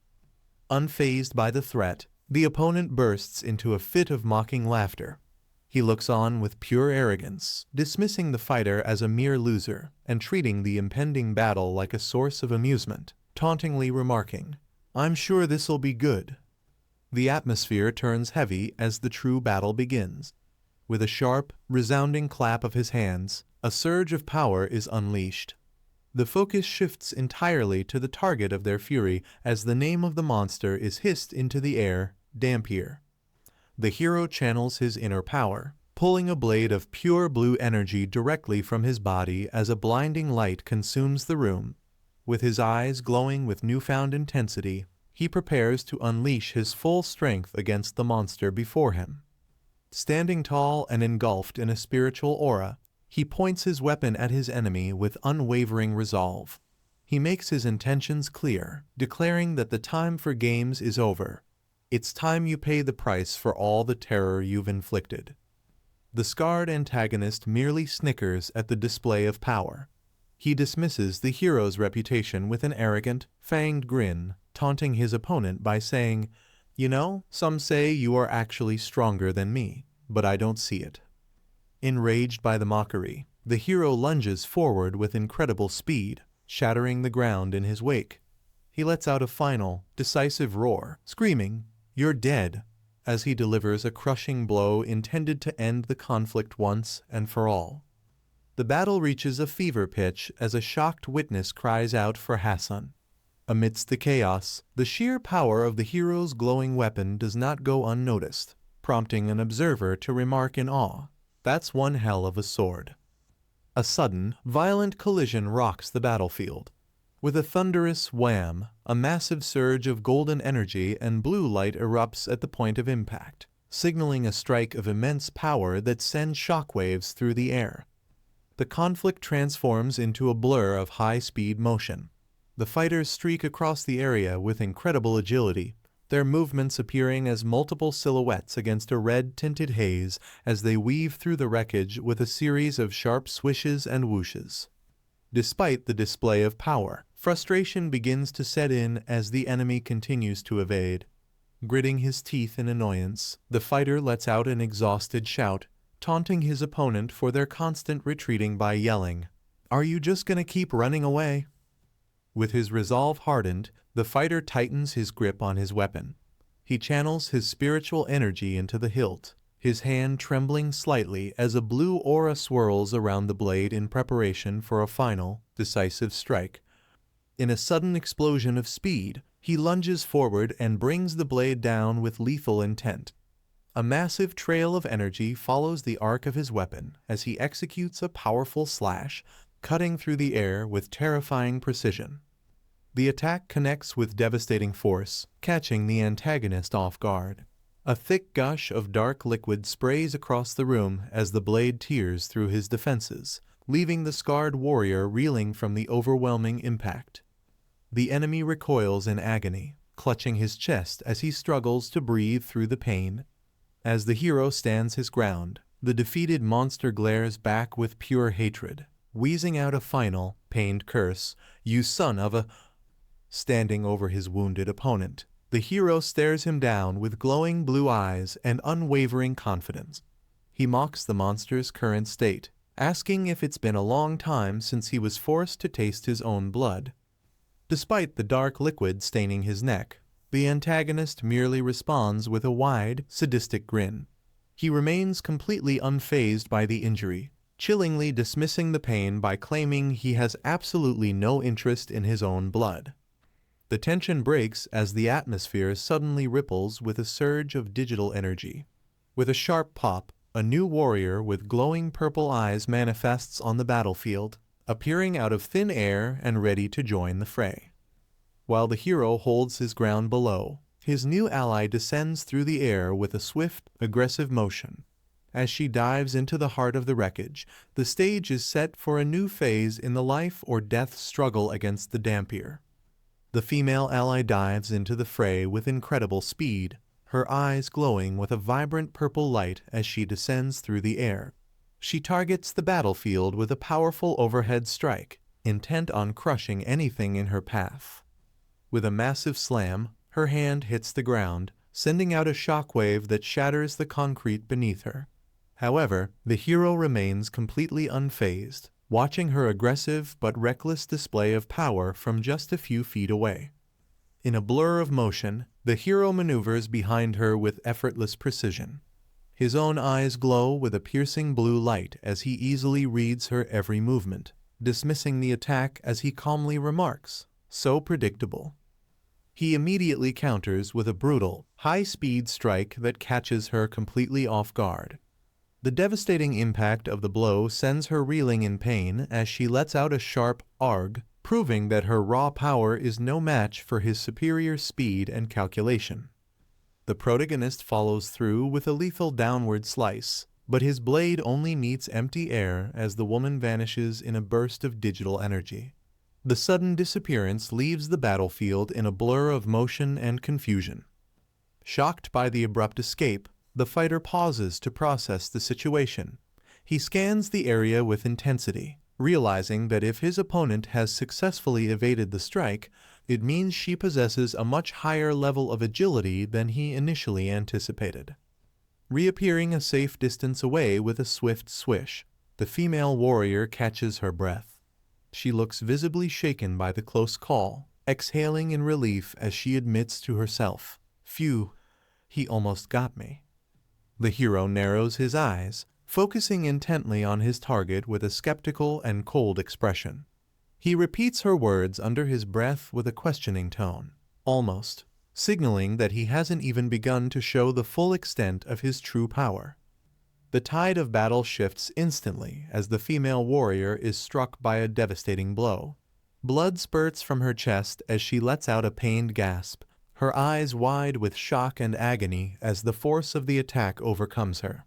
Unfazed by the threat, the opponent bursts into a fit of mocking laughter. He looks on with pure arrogance, dismissing the fighter as a mere loser and treating the impending battle like a source of amusement, tauntingly remarking, "I'm sure this'll be good." The atmosphere turns heavy as the true battle begins. With a sharp, resounding clap of his hands, a surge of power is unleashed. The focus shifts entirely to the target of their fury as the name of the monster is hissed into the air: Dampier. The hero channels his inner power, pulling a blade of pure blue energy directly from his body as a blinding light consumes the room. With his eyes glowing with newfound intensity, he prepares to unleash his full strength against the monster before him. Standing tall and engulfed in a spiritual aura, he points his weapon at his enemy with unwavering resolve. He makes his intentions clear, declaring that the time for games is over. It's time you pay the price for all the terror you've inflicted. The scarred antagonist merely snickers at the display of power. He dismisses the hero's reputation with an arrogant, fanged grin, taunting his opponent by saying, "You know, some say you are actually stronger than me, but I don't see it." Enraged by the mockery, the hero lunges forward with incredible speed, shattering the ground in his wake. He lets out a final, decisive roar, screaming, "You're dead," as he delivers a crushing blow intended to end the conflict once and for all. The battle reaches a fever pitch as a shocked witness cries out for Haseon. Amidst the chaos, the sheer power of the hero's glowing weapon does not go unnoticed, prompting an observer to remark in awe, "That's one hell of a sword." A sudden, violent collision rocks the battlefield. With a thunderous wham, a massive surge of golden energy and blue light erupts at the point of impact, signaling a strike of immense power that sends shockwaves through the air. The conflict transforms into a blur of high-speed motion. The fighters streak across the area with incredible agility, their movements appearing as multiple silhouettes against a red-tinted haze as they weave through the wreckage with a series of sharp swishes and whooshes. Despite the display of power, frustration begins to set in as the enemy continues to evade. Gritting his teeth in annoyance, the fighter lets out an exhausted shout, taunting his opponent for their constant retreating by yelling, "Are you just gonna keep running away?" With his resolve hardened, the fighter tightens his grip on his weapon. He channels his spiritual energy into the hilt, his hand trembling slightly as a blue aura swirls around the blade in preparation for a final, decisive strike. In a sudden explosion of speed, he lunges forward and brings the blade down with lethal intent. A massive trail of energy follows the arc of his weapon as he executes a powerful slash, cutting through the air with terrifying precision. The attack connects with devastating force, catching the antagonist off guard. A thick gush of dark liquid sprays across the room as the blade tears through his defenses, leaving the scarred warrior reeling from the overwhelming impact. The enemy recoils in agony, clutching his chest as he struggles to breathe through the pain. As the hero stands his ground, the defeated monster glares back with pure hatred, wheezing out a final, pained curse, "You son of a..." Standing over his wounded opponent, the hero stares him down with glowing blue eyes and unwavering confidence. He mocks the monster's current state, asking if it's been a long time since he was forced to taste his own blood. Despite the dark liquid staining his neck, the antagonist merely responds with a wide, sadistic grin. He remains completely unfazed by the injury, chillingly dismissing the pain by claiming he has absolutely no interest in his own blood. The tension breaks as the atmosphere suddenly ripples with a surge of digital energy. With a sharp pop, a new warrior with glowing purple eyes manifests on the battlefield, appearing out of thin air and ready to join the fray. While the hero holds his ground below, his new ally descends through the air with a swift, aggressive motion. As she dives into the heart of the wreckage, the stage is set for a new phase in the life or death struggle against the Dampier. The female ally dives into the fray with incredible speed, her eyes glowing with a vibrant purple light as she descends through the air. She targets the battlefield with a powerful overhead strike, intent on crushing anything in her path. With a massive slam, her hand hits the ground, sending out a shockwave that shatters the concrete beneath her. However, the hero remains completely unfazed, watching her aggressive but reckless display of power from just a few feet away. In a blur of motion, the hero maneuvers behind her with effortless precision. His own eyes glow with a piercing blue light as he easily reads her every movement, dismissing the attack as he calmly remarks, "So predictable." He immediately counters with a brutal, high-speed strike that catches her completely off guard. The devastating impact of the blow sends her reeling in pain as she lets out a sharp "arg," proving that her raw power is no match for his superior speed and calculation. The protagonist follows through with a lethal downward slice, but his blade only meets empty air as the woman vanishes in a burst of digital energy. The sudden disappearance leaves the battlefield in a blur of motion and confusion. Shocked by the abrupt escape, the fighter pauses to process the situation. He scans the area with intensity, realizing that if his opponent has successfully evaded the strike, it means she possesses a much higher level of agility than he initially anticipated. Reappearing a safe distance away with a swift swish, the female warrior catches her breath. She looks visibly shaken by the close call, exhaling in relief as she admits to herself, "Phew, he almost got me." The hero narrows his eyes, focusing intently on his target with a skeptical and cold expression. He repeats her words under his breath with a questioning tone, almost, signaling that he hasn't even begun to show the full extent of his true power. The tide of battle shifts instantly as the female warrior is struck by a devastating blow. Blood spurts from her chest as she lets out a pained gasp, her eyes wide with shock and agony as the force of the attack overcomes her.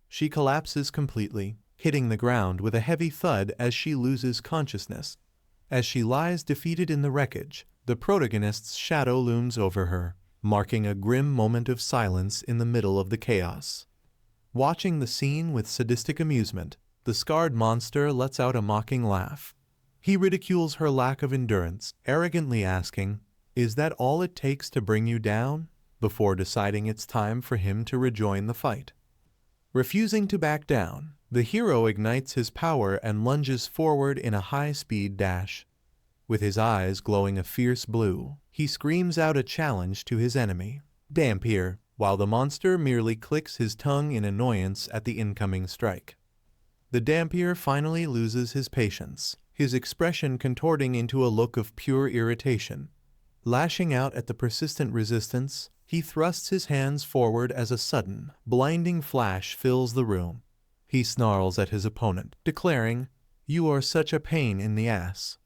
She collapses completely, hitting the ground with a heavy thud as she loses consciousness. As she lies defeated in the wreckage, the protagonist's shadow looms over her, marking a grim moment of silence in the middle of the chaos. Watching the scene with sadistic amusement, the scarred monster lets out a mocking laugh. He ridicules her lack of endurance, arrogantly asking, "Is that all it takes to bring you down?" before deciding it's time for him to rejoin the fight. Refusing to back down, the hero ignites his power and lunges forward in a high-speed dash. With his eyes glowing a fierce blue, he screams out a challenge to his enemy, Dampier, while the monster merely clicks his tongue in annoyance at the incoming strike. The Dampier finally loses his patience, his expression contorting into a look of pure irritation. Lashing out at the persistent resistance, he thrusts his hands forward as a sudden, blinding flash fills the room. He snarls at his opponent, declaring, "You are such a pain in the ass."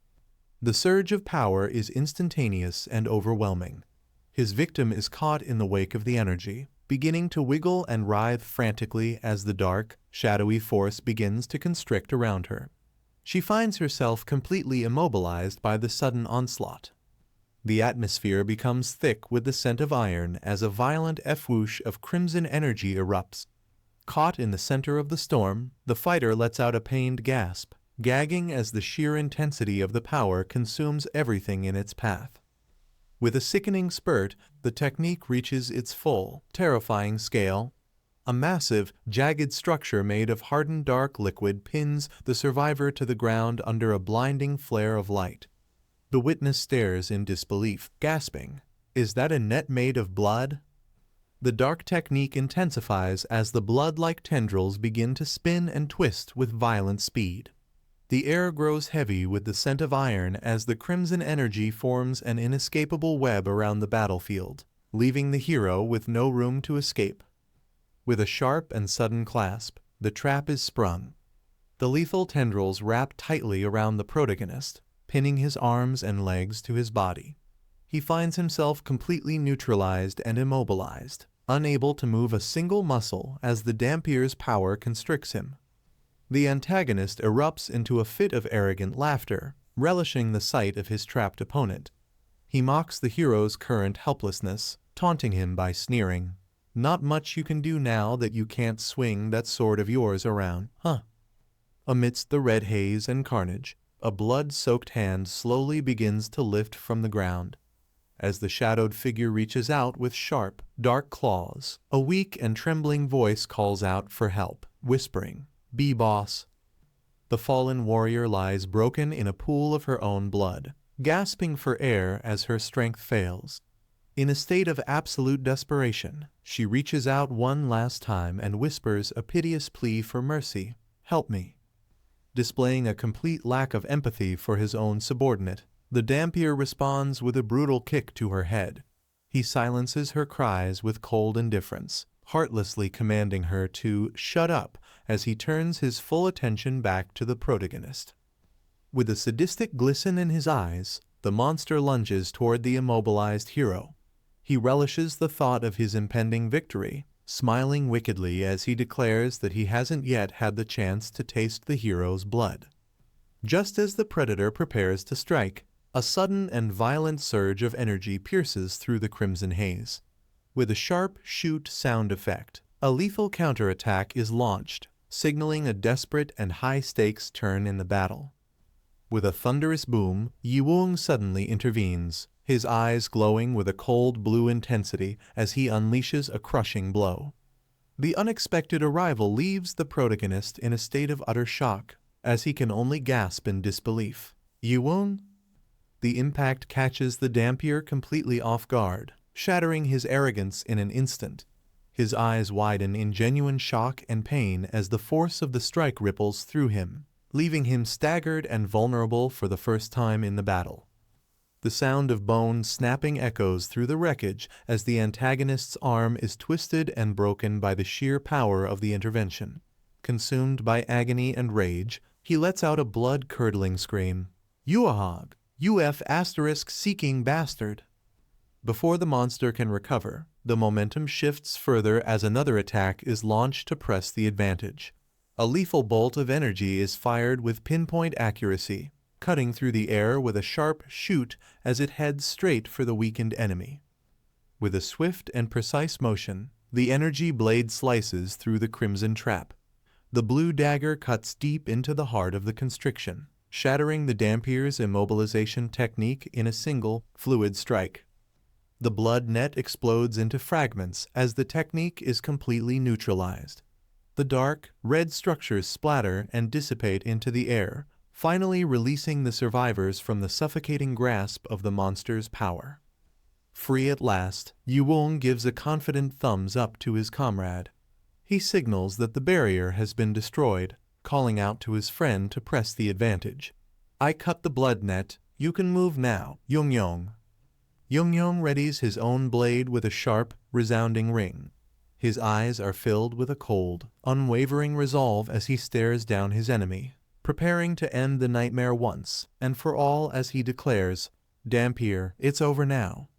The surge of power is instantaneous and overwhelming. His victim is caught in the wake of the energy, beginning to wiggle and writhe frantically as the dark, shadowy force begins to constrict around her. She finds herself completely immobilized by the sudden onslaught. The atmosphere becomes thick with the scent of iron as a violent effwhoosh of crimson energy erupts. Caught in the center of the storm, the fighter lets out a pained gasp, gagging as the sheer intensity of the power consumes everything in its path. With a sickening spurt, the technique reaches its full, terrifying scale. A massive, jagged structure made of hardened dark liquid pins the survivor to the ground under a blinding flare of light. The witness stares in disbelief, gasping, "Is that a net made of blood?" The dark technique intensifies as the blood-like tendrils begin to spin and twist with violent speed. The air grows heavy with the scent of iron as the crimson energy forms an inescapable web around the battlefield, leaving the hero with no room to escape. With a sharp and sudden clasp, the trap is sprung. The lethal tendrils wrap tightly around the protagonist, pinning his arms and legs to his body. He finds himself completely neutralized and immobilized, unable to move a single muscle as the Dampier's power constricts him. The antagonist erupts into a fit of arrogant laughter, relishing the sight of his trapped opponent. He mocks the hero's current helplessness, taunting him by sneering, "Not much you can do now that you can't swing that sword of yours around, huh?" Amidst the red haze and carnage, a blood-soaked hand slowly begins to lift from the ground. As the shadowed figure reaches out with sharp, dark claws, a weak and trembling voice calls out for help, whispering, "Be boss." The fallen warrior lies broken in a pool of her own blood, gasping for air as her strength fails. In a state of absolute desperation, she reaches out one last time and whispers a piteous plea for mercy, "Help me." Displaying a complete lack of empathy for his own subordinate, the Dampier responds with a brutal kick to her head. He silences her cries with cold indifference, heartlessly commanding her to shut up as he turns his full attention back to the protagonist. With a sadistic glisten in his eyes, the monster lunges toward the immobilized hero. He relishes the thought of his impending victory, smiling wickedly as he declares that he hasn't yet had the chance to taste the hero's blood. Just as the predator prepares to strike, a sudden and violent surge of energy pierces through the crimson haze. With a sharp shoot sound effect, a lethal counterattack is launched, signaling a desperate and high-stakes turn in the battle. With a thunderous boom, Yiwung suddenly intervenes, his eyes glowing with a cold blue intensity as he unleashes a crushing blow. The unexpected arrival leaves the protagonist in a state of utter shock, as he can only gasp in disbelief. "Yiwung?" The impact catches the Dampier completely off guard, shattering his arrogance in an instant. His eyes widen in genuine shock and pain as the force of the strike ripples through him, leaving him staggered and vulnerable for the first time in the battle. The sound of bones snapping echoes through the wreckage as the antagonist's arm is twisted and broken by the sheer power of the intervention. Consumed by agony and rage, he lets out a blood-curdling scream. "Uahog! Seeking bastard!" Before the monster can recover, the momentum shifts further as another attack is launched to press the advantage. A lethal bolt of energy is fired with pinpoint accuracy, cutting through the air with a sharp shoot as it heads straight for the weakened enemy. With a swift and precise motion, the energy blade slices through the crimson trap. The blue dagger cuts deep into the heart of the constriction, shattering the Dampier's immobilization technique in a single, fluid strike. The blood net explodes into fragments as the technique is completely neutralized. The dark, red structures splatter and dissipate into the air, finally releasing the survivors from the suffocating grasp of the monster's power. Free at last, Yuwong gives a confident thumbs up to his comrade. He signals that the barrier has been destroyed, calling out to his friend to press the advantage. I cut the blood net, you can move now, Yongyong. Yongyong readies his own blade with a sharp, resounding ring. His eyes are filled with a cold, unwavering resolve as he stares down his enemy, preparing to end the nightmare once and for all as he declares, Dampier, it's over now.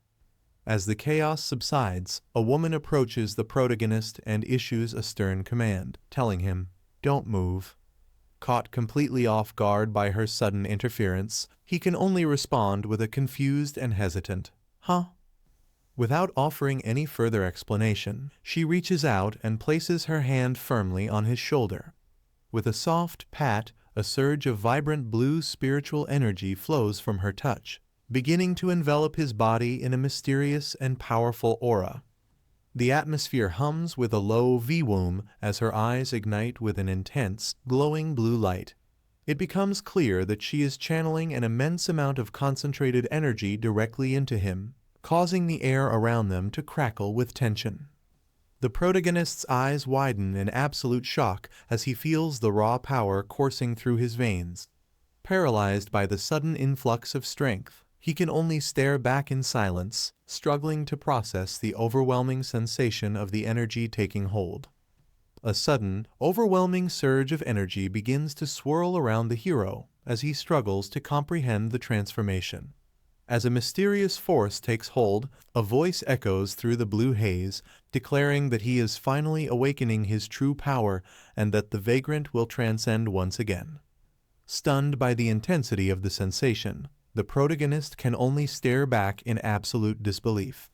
As the chaos subsides, a woman approaches the protagonist and issues a stern command, telling him, don't move. Caught completely off guard by her sudden interference, he can only respond with a confused and hesitant, huh? Without offering any further explanation, she reaches out and places her hand firmly on his shoulder. With a soft pat, a surge of vibrant blue spiritual energy flows from her touch, beginning to envelop his body in a mysterious and powerful aura. The atmosphere hums with a low V-woom as her eyes ignite with an intense, glowing blue light. It becomes clear that she is channeling an immense amount of concentrated energy directly into him, causing the air around them to crackle with tension. The protagonist's eyes widen in absolute shock as he feels the raw power coursing through his veins. Paralyzed by the sudden influx of strength, he can only stare back in silence, struggling to process the overwhelming sensation of the energy taking hold. A sudden, overwhelming surge of energy begins to swirl around the hero as he struggles to comprehend the transformation. As a mysterious force takes hold, a voice echoes through the blue haze, declaring that he is finally awakening his true power and that the vagrant will transcend once again. Stunned by the intensity of the sensation, the protagonist can only stare back in absolute disbelief.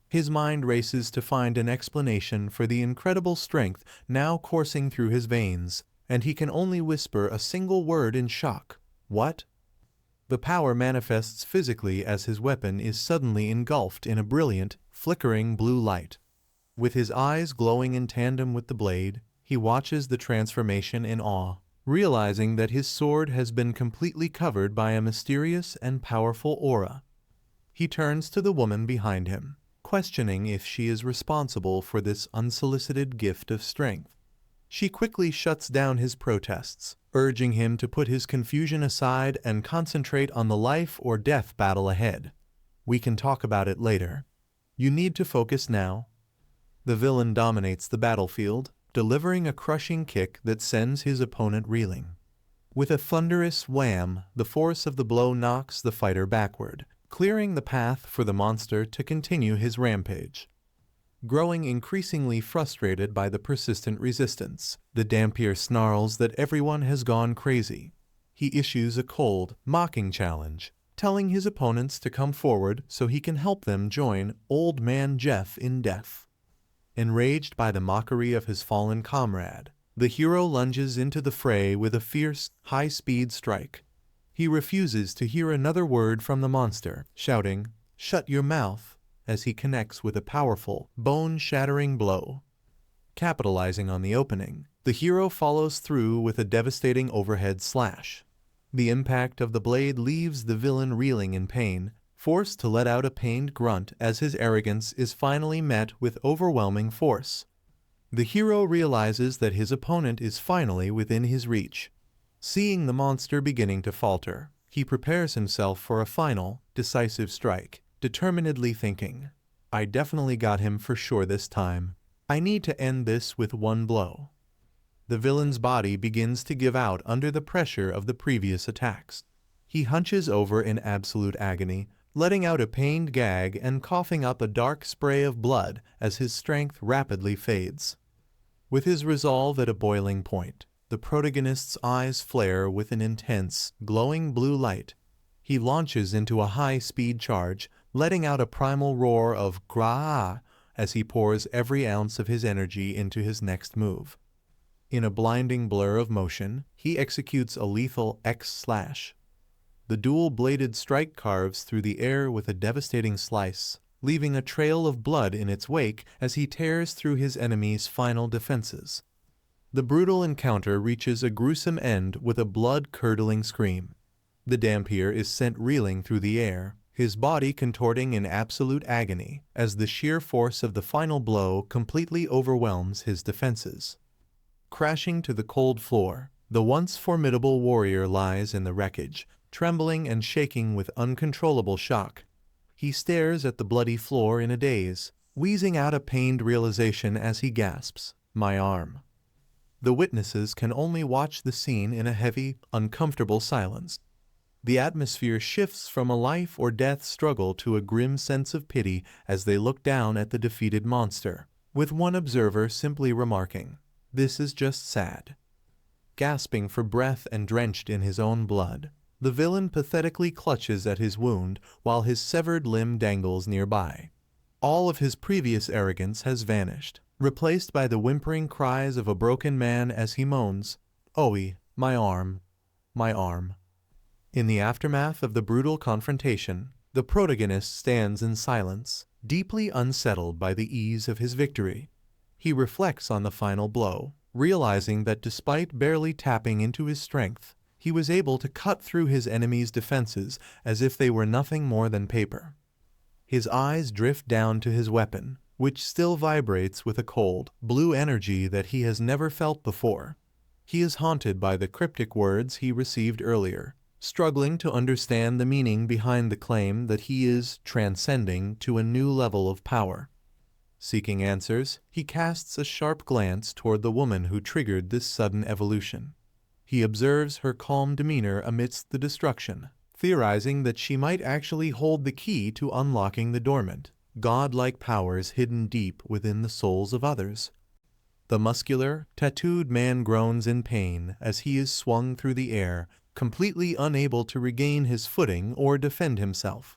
His mind races to find an explanation for the incredible strength now coursing through his veins, and he can only whisper a single word in shock. What? The power manifests physically as his weapon is suddenly engulfed in a brilliant, flickering blue light. With his eyes glowing in tandem with the blade, he watches the transformation in awe, realizing that his sword has been completely covered by a mysterious and powerful aura. He turns to the woman behind him, questioning if she is responsible for this unsolicited gift of strength. She quickly shuts down his protests, urging him to put his confusion aside and concentrate on the life or death battle ahead. We can talk about it later. You need to focus now. The villain dominates the battlefield, delivering a crushing kick that sends his opponent reeling. With a thunderous wham, the force of the blow knocks the fighter backward, clearing the path for the monster to continue his rampage. Growing increasingly frustrated by the persistent resistance, the Dampier snarls that everyone has gone crazy. He issues a cold, mocking challenge, telling his opponents to come forward so he can help them join Old Man Jeff in death. Enraged by the mockery of his fallen comrade, the hero lunges into the fray with a fierce, high-speed strike. He refuses to hear another word from the monster, shouting, "Shut your mouth," as he connects with a powerful, bone-shattering blow. Capitalizing on the opening, the hero follows through with a devastating overhead slash. The impact of the blade leaves the villain reeling in pain, forced to let out a pained grunt as his arrogance is finally met with overwhelming force. The hero realizes that his opponent is finally within his reach. Seeing the monster beginning to falter, he prepares himself for a final, decisive strike, determinedly thinking, I definitely got him for sure this time. I need to end this with one blow. The villain's body begins to give out under the pressure of the previous attacks. He hunches over in absolute agony, letting out a pained gag and coughing up a dark spray of blood as his strength rapidly fades. With his resolve at a boiling point, the protagonist's eyes flare with an intense, glowing blue light. He launches into a high-speed charge, letting out a primal roar of "Gra!" as he pours every ounce of his energy into his next move. In a blinding blur of motion, he executes a lethal X-slash. The dual-bladed strike carves through the air with a devastating slice, leaving a trail of blood in its wake as he tears through his enemy's final defenses. The brutal encounter reaches a gruesome end with a blood-curdling scream. The Dampier is sent reeling through the air, his body contorting in absolute agony as the sheer force of the final blow completely overwhelms his defenses. Crashing to the cold floor, the once formidable warrior lies in the wreckage, trembling and shaking with uncontrollable shock. He stares at the bloody floor in a daze, wheezing out a pained realization as he gasps, "My arm." The witnesses can only watch the scene in a heavy, uncomfortable silence. The atmosphere shifts from a life-or-death struggle to a grim sense of pity as they look down at the defeated monster, with one observer simply remarking, "This is just sad." Gasping for breath and drenched in his own blood, the villain pathetically clutches at his wound while his severed limb dangles nearby. All of his previous arrogance has vanished, replaced by the whimpering cries of a broken man as he moans, "Oe, my arm, my arm." In the aftermath of the brutal confrontation, the protagonist stands in silence, deeply unsettled by the ease of his victory. He reflects on the final blow, realizing that despite barely tapping into his strength, he was able to cut through his enemy's defenses as if they were nothing more than paper. His eyes drift down to his weapon, which still vibrates with a cold, blue energy that he has never felt before. He is haunted by the cryptic words he received earlier, struggling to understand the meaning behind the claim that he is transcending to a new level of power. Seeking answers, he casts a sharp glance toward the woman who triggered this sudden evolution. He observes her calm demeanor amidst the destruction, theorizing that she might actually hold the key to unlocking the dormant, godlike powers hidden deep within the souls of others. The muscular, tattooed man groans in pain as he is swung through the air, completely unable to regain his footing or defend himself.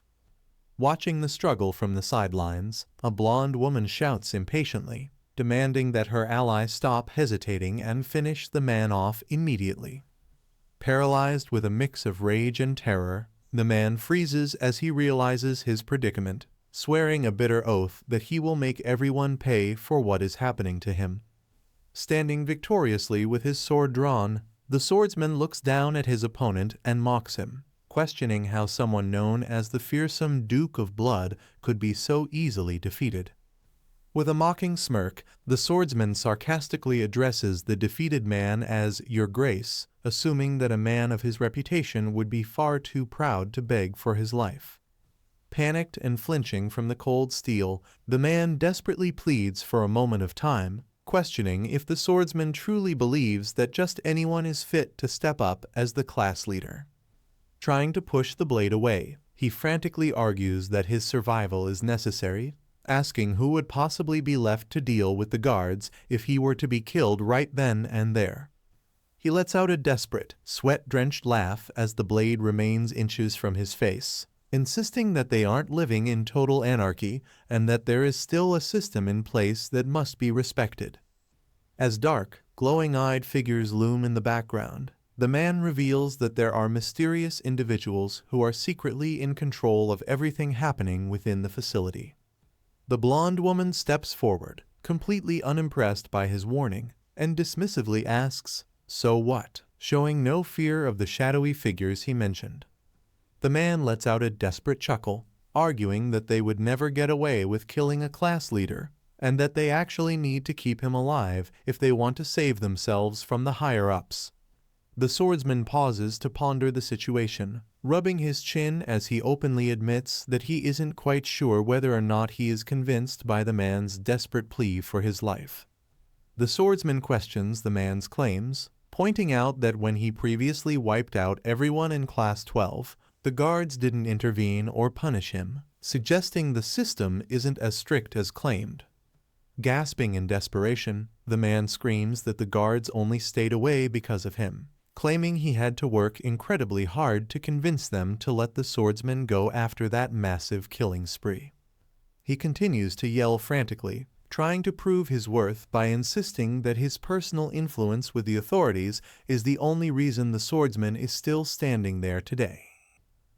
Watching the struggle from the sidelines, a blonde woman shouts impatiently, demanding that her ally stop hesitating and finish the man off immediately. Paralyzed with a mix of rage and terror, the man freezes as he realizes his predicament, swearing a bitter oath that he will make everyone pay for what is happening to him. Standing victoriously with his sword drawn, the swordsman looks down at his opponent and mocks him, questioning how someone known as the fearsome Duke of Blood could be so easily defeated. With a mocking smirk, the swordsman sarcastically addresses the defeated man as "Your Grace," assuming that a man of his reputation would be far too proud to beg for his life. Panicked and flinching from the cold steel, the man desperately pleads for a moment of time, questioning if the swordsman truly believes that just anyone is fit to step up as the class leader. Trying to push the blade away, he frantically argues that his survival is necessary, asking who would possibly be left to deal with the guards if he were to be killed right then and there. He lets out a desperate, sweat-drenched laugh as the blade remains inches from his face, insisting that they aren't living in total anarchy and that there is still a system in place that must be respected. As dark, glowing-eyed figures loom in the background, the man reveals that there are mysterious individuals who are secretly in control of everything happening within the facility. The blonde woman steps forward, completely unimpressed by his warning, and dismissively asks, "So what?" showing no fear of the shadowy figures he mentioned. The man lets out a desperate chuckle, arguing that they would never get away with killing a class leader, and that they actually need to keep him alive if they want to save themselves from the higher-ups. The swordsman pauses to ponder the situation, rubbing his chin as he openly admits that he isn't quite sure whether or not he is convinced by the man's desperate plea for his life. The swordsman questions the man's claims, pointing out that when he previously wiped out everyone in Class 12, the guards didn't intervene or punish him, suggesting the system isn't as strict as claimed. Gasping in desperation, the man screams that the guards only stayed away because of him, claiming he had to work incredibly hard to convince them to let the swordsman go after that massive killing spree. He continues to yell frantically, trying to prove his worth by insisting that his personal influence with the authorities is the only reason the swordsman is still standing there today.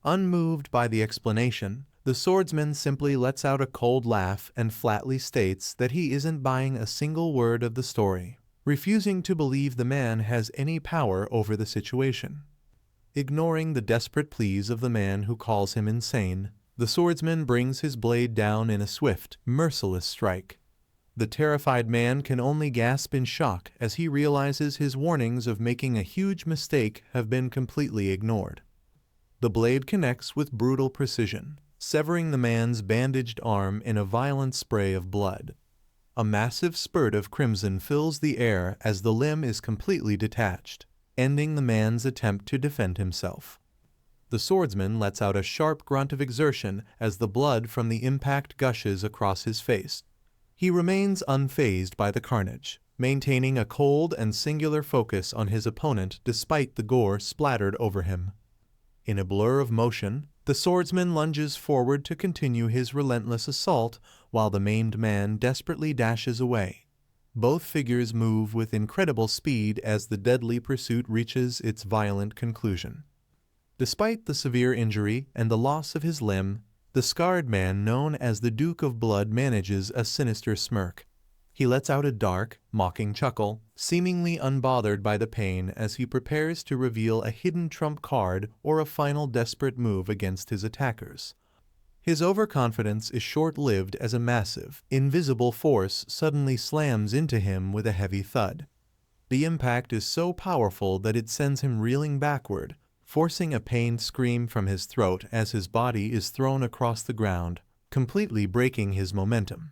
Unmoved by the explanation, the swordsman simply lets out a cold laugh and flatly states that he isn't buying a single word of the story, refusing to believe the man has any power over the situation. Ignoring the desperate pleas of the man who calls him insane, the swordsman brings his blade down in a swift, merciless strike. The terrified man can only gasp in shock as he realizes his warnings of making a huge mistake have been completely ignored. The blade connects with brutal precision, severing the man's bandaged arm in a violent spray of blood. A massive spurt of crimson fills the air as the limb is completely detached, ending the man's attempt to defend himself. The swordsman lets out a sharp grunt of exertion as the blood from the impact gushes across his face. He remains unfazed by the carnage, maintaining a cold and singular focus on his opponent despite the gore splattered over him. In a blur of motion, the swordsman lunges forward to continue his relentless assault while the maimed man desperately dashes away. Both figures move with incredible speed as the deadly pursuit reaches its violent conclusion. Despite the severe injury and the loss of his limb, the scarred man known as the Duke of Blood manages a sinister smirk. He lets out a dark, mocking chuckle, seemingly unbothered by the pain as he prepares to reveal a hidden trump card or a final desperate move against his attackers. His overconfidence is short-lived as a massive, invisible force suddenly slams into him with a heavy thud. The impact is so powerful that it sends him reeling backward, forcing a pained scream from his throat as his body is thrown across the ground, completely breaking his momentum.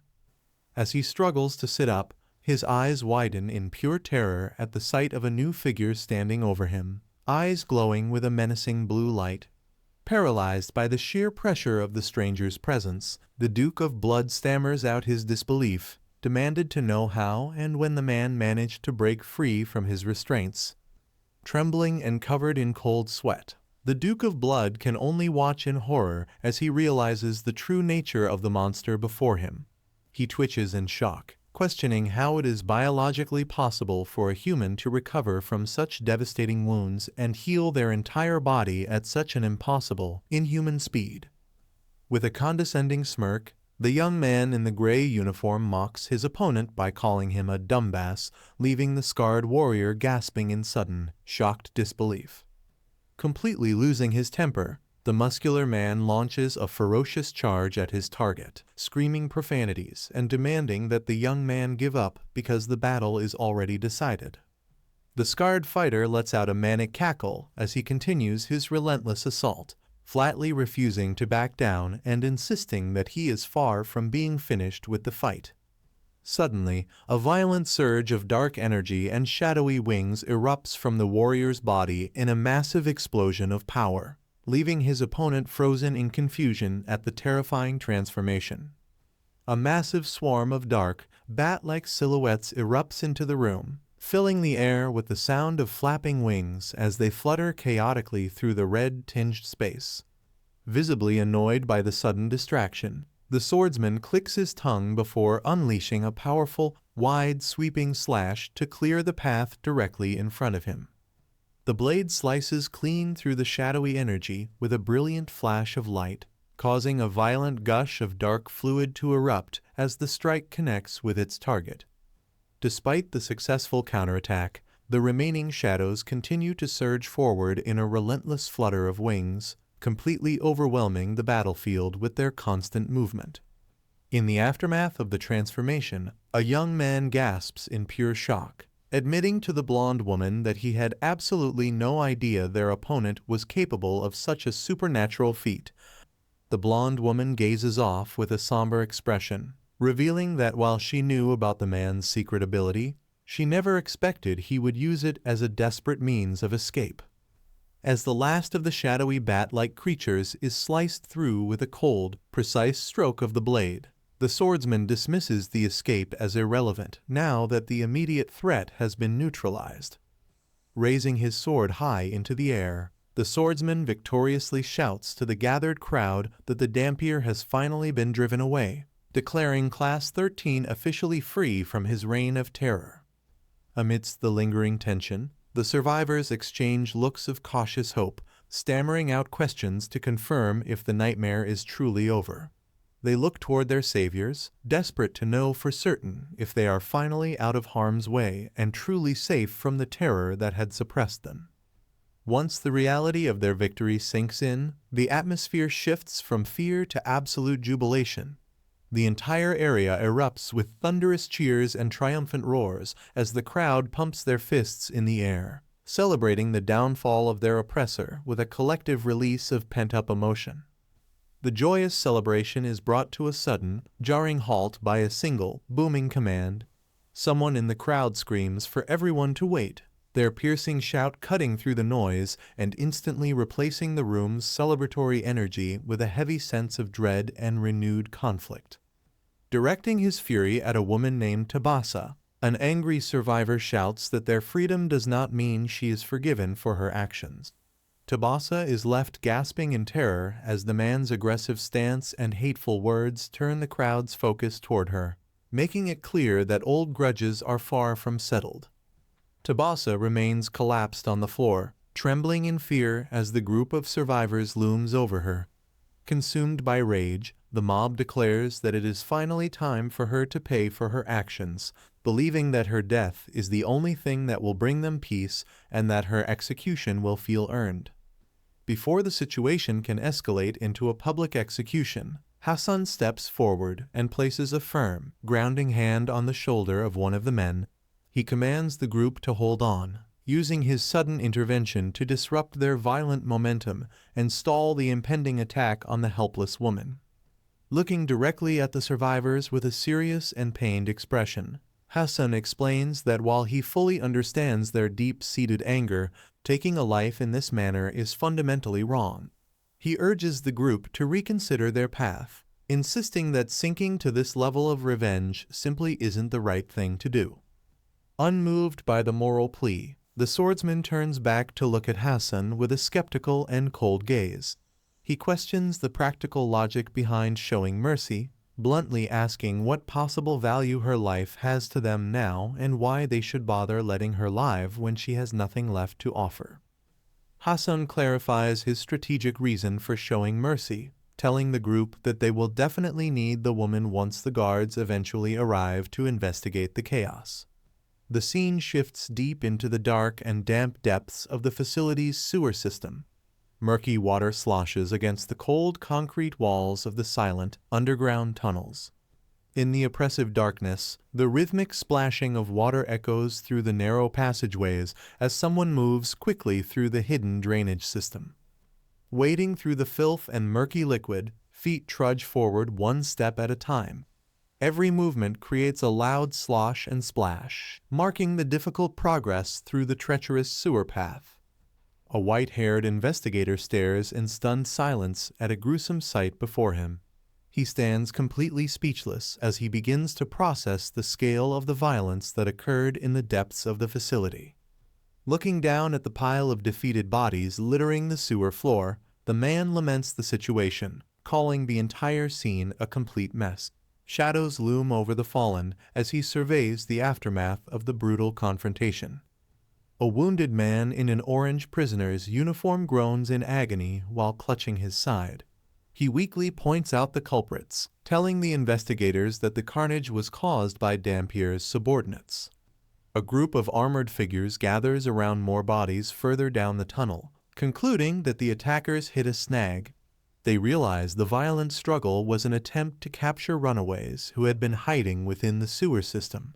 As he struggles to sit up, his eyes widen in pure terror at the sight of a new figure standing over him, eyes glowing with a menacing blue light. Paralyzed by the sheer pressure of the stranger's presence, the Duke of Blood stammers out his disbelief, demanded to know how and when the man managed to break free from his restraints. Trembling and covered in cold sweat, the Duke of Blood can only watch in horror as he realizes the true nature of the monster before him. He twitches in shock, questioning how it is biologically possible for a human to recover from such devastating wounds and heal their entire body at such an impossible, inhuman speed. With a condescending smirk, the young man in the gray uniform mocks his opponent by calling him a dumbass, leaving the scarred warrior gasping in sudden, shocked disbelief. Completely losing his temper, the muscular man launches a ferocious charge at his target, screaming profanities and demanding that the young man give up because the battle is already decided. The scarred fighter lets out a manic cackle as he continues his relentless assault, flatly refusing to back down and insisting that he is far from being finished with the fight. Suddenly, a violent surge of dark energy and shadowy wings erupts from the warrior's body in a massive explosion of power, leaving his opponent frozen in confusion at the terrifying transformation. A massive swarm of dark, bat-like silhouettes erupts into the room, filling the air with the sound of flapping wings as they flutter chaotically through the red-tinged space. Visibly annoyed by the sudden distraction, the swordsman clicks his tongue before unleashing a powerful, wide, sweeping slash to clear the path directly in front of him. The blade slices clean through the shadowy energy with a brilliant flash of light, causing a violent gush of dark fluid to erupt as the strike connects with its target. Despite the successful counterattack, the remaining shadows continue to surge forward in a relentless flutter of wings, completely overwhelming the battlefield with their constant movement. In the aftermath of the transformation, a young man gasps in pure shock, admitting to the blonde woman that he had absolutely no idea their opponent was capable of such a supernatural feat. The blonde woman gazes off with a somber expression, revealing that while she knew about the man's secret ability, she never expected he would use it as a desperate means of escape. As the last of the shadowy bat-like creatures is sliced through with a cold, precise stroke of the blade, the swordsman dismisses the escape as irrelevant now that the immediate threat has been neutralized. Raising his sword high into the air, the swordsman victoriously shouts to the gathered crowd that the Dampier has finally been driven away, declaring Class 13 officially free from his reign of terror. Amidst the lingering tension, the survivors exchange looks of cautious hope, stammering out questions to confirm if the nightmare is truly over. They look toward their saviors, desperate to know for certain if they are finally out of harm's way and truly safe from the terror that had suppressed them. Once the reality of their victory sinks in, the atmosphere shifts from fear to absolute jubilation. The entire area erupts with thunderous cheers and triumphant roars as the crowd pumps their fists in the air, celebrating the downfall of their oppressor with a collective release of pent-up emotion. The joyous celebration is brought to a sudden, jarring halt by a single, booming command. Someone in the crowd screams for everyone to wait, their piercing shout cutting through the noise and instantly replacing the room's celebratory energy with a heavy sense of dread and renewed conflict. Directing his fury at a woman named Tabasa, an angry survivor shouts that their freedom does not mean she is forgiven for her actions. Tabasa is left gasping in terror as the man's aggressive stance and hateful words turn the crowd's focus toward her, making it clear that old grudges are far from settled. Tabasa remains collapsed on the floor, trembling in fear as the group of survivors looms over her. Consumed by rage, the mob declares that it is finally time for her to pay for her actions, believing that her death is the only thing that will bring them peace and that her execution will feel earned. Before the situation can escalate into a public execution, Haseon steps forward and places a firm, grounding hand on the shoulder of one of the men. He commands the group to hold on, using his sudden intervention to disrupt their violent momentum and stall the impending attack on the helpless woman. Looking directly at the survivors with a serious and pained expression, Haseon explains that while he fully understands their deep-seated anger, taking a life in this manner is fundamentally wrong. He urges the group to reconsider their path, insisting that sinking to this level of revenge simply isn't the right thing to do. Unmoved by the moral plea, the swordsman turns back to look at Haseon with a skeptical and cold gaze. He questions the practical logic behind showing mercy, bluntly asking what possible value her life has to them now and why they should bother letting her live when she has nothing left to offer. Haseon clarifies his strategic reason for showing mercy, telling the group that they will definitely need the woman once the guards eventually arrive to investigate the chaos. The scene shifts deep into the dark and damp depths of the facility's sewer system. Murky water sloshes against the cold concrete walls of the silent, underground tunnels. In the oppressive darkness, the rhythmic splashing of water echoes through the narrow passageways as someone moves quickly through the hidden drainage system. Wading through the filth and murky liquid, feet trudge forward one step at a time. Every movement creates a loud slosh and splash, marking the difficult progress through the treacherous sewer path. A white-haired investigator stares in stunned silence at a gruesome sight before him. He stands completely speechless as he begins to process the scale of the violence that occurred in the depths of the facility. Looking down at the pile of defeated bodies littering the sewer floor, the man laments the situation, calling the entire scene a complete mess. Shadows loom over the fallen as he surveys the aftermath of the brutal confrontation. A wounded man in an orange prisoner's uniform groans in agony while clutching his side. He weakly points out the culprits, telling the investigators that the carnage was caused by Dampier's subordinates. A group of armored figures gathers around more bodies further down the tunnel, concluding that the attackers hit a snag. They realize the violent struggle was an attempt to capture runaways who had been hiding within the sewer system.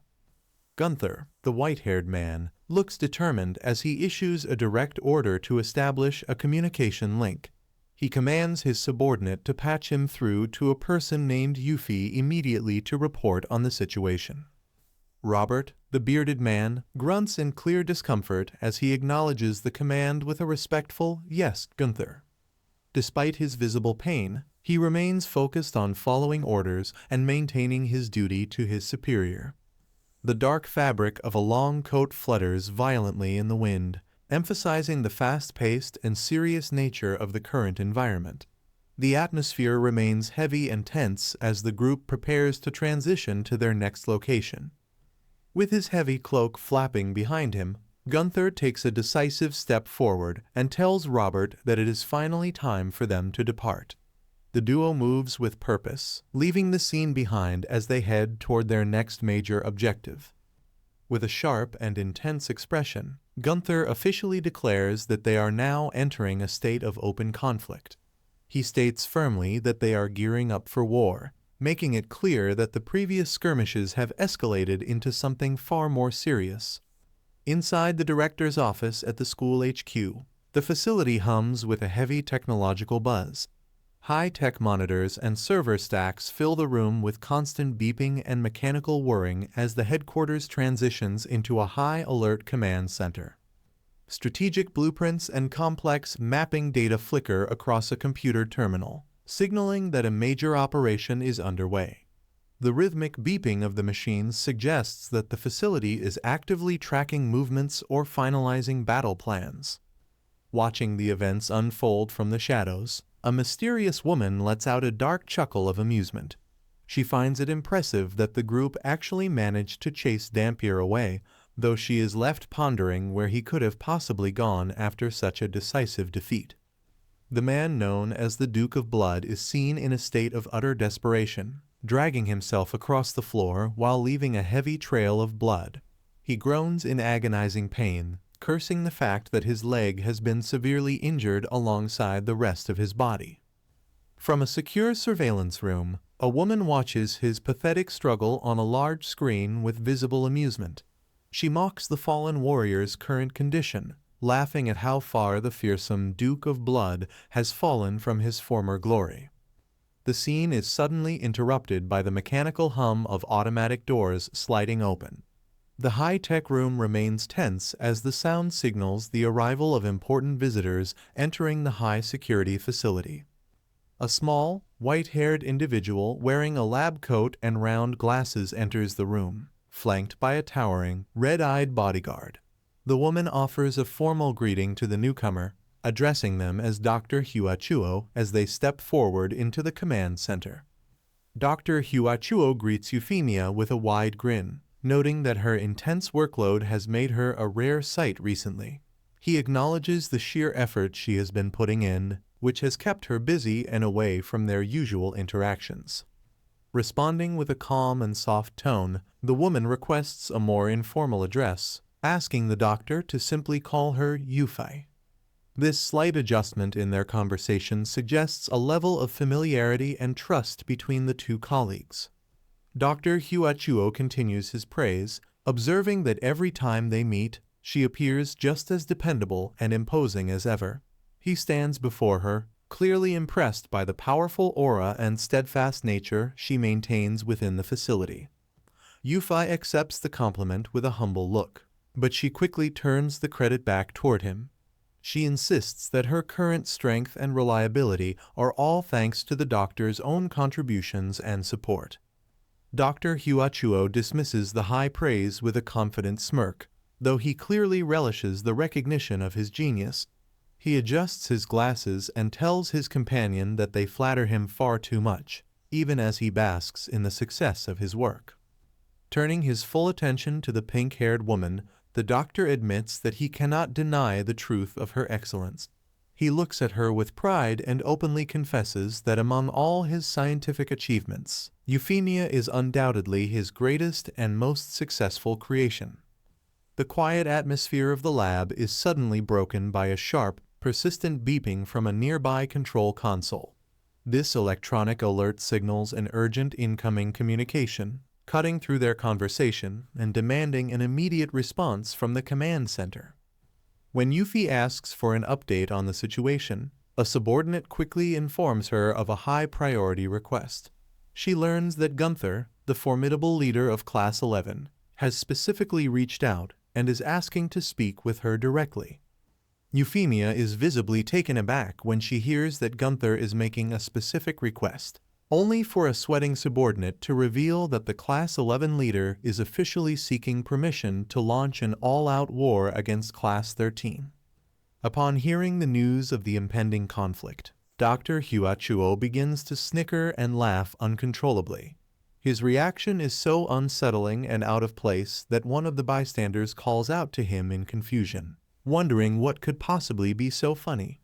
Gunther, the white-haired man, looks determined as he issues a direct order to establish a communication link. He commands his subordinate to patch him through to a person named Yuffie immediately to report on the situation. Robert, the bearded man, grunts in clear discomfort as he acknowledges the command with a respectful "Yes, Gunther." Despite his visible pain, he remains focused on following orders and maintaining his duty to his superior. The dark fabric of a long coat flutters violently in the wind, emphasizing the fast-paced and serious nature of the current environment. The atmosphere remains heavy and tense as the group prepares to transition to their next location. With his heavy cloak flapping behind him, Gunther takes a decisive step forward and tells Robert that it is finally time for them to depart. The duo moves with purpose, leaving the scene behind as they head toward their next major objective. With a sharp and intense expression, Gunther officially declares that they are now entering a state of open conflict. He states firmly that they are gearing up for war, making it clear that the previous skirmishes have escalated into something far more serious. Inside the director's office at the school HQ, the facility hums with a heavy technological buzz. High-tech monitors and server stacks fill the room with constant beeping and mechanical whirring as the headquarters transitions into a high-alert command center. Strategic blueprints and complex mapping data flicker across a computer terminal, signaling that a major operation is underway. The rhythmic beeping of the machines suggests that the facility is actively tracking movements or finalizing battle plans. Watching the events unfold from the shadows, a mysterious woman lets out a dark chuckle of amusement. She finds it impressive that the group actually managed to chase Dampier away, though she is left pondering where he could have possibly gone after such a decisive defeat. The man known as the Duke of Blood is seen in a state of utter desperation, dragging himself across the floor while leaving a heavy trail of blood. He groans in agonizing pain, cursing the fact that his leg has been severely injured alongside the rest of his body. From a secure surveillance room, a woman watches his pathetic struggle on a large screen with visible amusement. She mocks the fallen warrior's current condition, laughing at how far the fearsome Duke of Blood has fallen from his former glory. The scene is suddenly interrupted by the mechanical hum of automatic doors sliding open. The high-tech room remains tense as the sound signals the arrival of important visitors entering the high-security facility. A small, white-haired individual wearing a lab coat and round glasses enters the room, flanked by a towering, red-eyed bodyguard. The woman offers a formal greeting to the newcomer, addressing them as Dr. Huachuo as they step forward into the command center. Dr. Huachuo greets Euphemia with a wide grin, noting that her intense workload has made her a rare sight recently. He acknowledges the sheer effort she has been putting in, which has kept her busy and away from their usual interactions. Responding with a calm and soft tone, the woman requests a more informal address, asking the doctor to simply call her Yufei. This slight adjustment in their conversation suggests a level of familiarity and trust between the two colleagues. Dr. Huachuo continues his praise, observing that every time they meet, she appears just as dependable and imposing as ever. He stands before her, clearly impressed by the powerful aura and steadfast nature she maintains within the facility. Yufei accepts the compliment with a humble look, but she quickly turns the credit back toward him. She insists that her current strength and reliability are all thanks to the doctor's own contributions and support. Dr. Huachuo dismisses the high praise with a confident smirk, though he clearly relishes the recognition of his genius. He adjusts his glasses and tells his companion that they flatter him far too much, even as he basks in the success of his work. Turning his full attention to the pink-haired woman, the doctor admits that he cannot deny the truth of her excellence. He looks at her with pride and openly confesses that among all his scientific achievements, Euphemia is undoubtedly his greatest and most successful creation. The quiet atmosphere of the lab is suddenly broken by a sharp, persistent beeping from a nearby control console. This electronic alert signals an urgent incoming communication, cutting through their conversation and demanding an immediate response from the command center. When Yuffie asks for an update on the situation, a subordinate quickly informs her of a high-priority request. She learns that Gunther, the formidable leader of Class 11, has specifically reached out and is asking to speak with her directly. Euphemia is visibly taken aback when she hears that Gunther is making a specific request, only for a sweating subordinate to reveal that the Class 11 leader is officially seeking permission to launch an all-out war against Class 13. Upon hearing the news of the impending conflict, Dr. Huachuo begins to snicker and laugh uncontrollably. His reaction is so unsettling and out of place that one of the bystanders calls out to him in confusion, wondering what could possibly be so funny.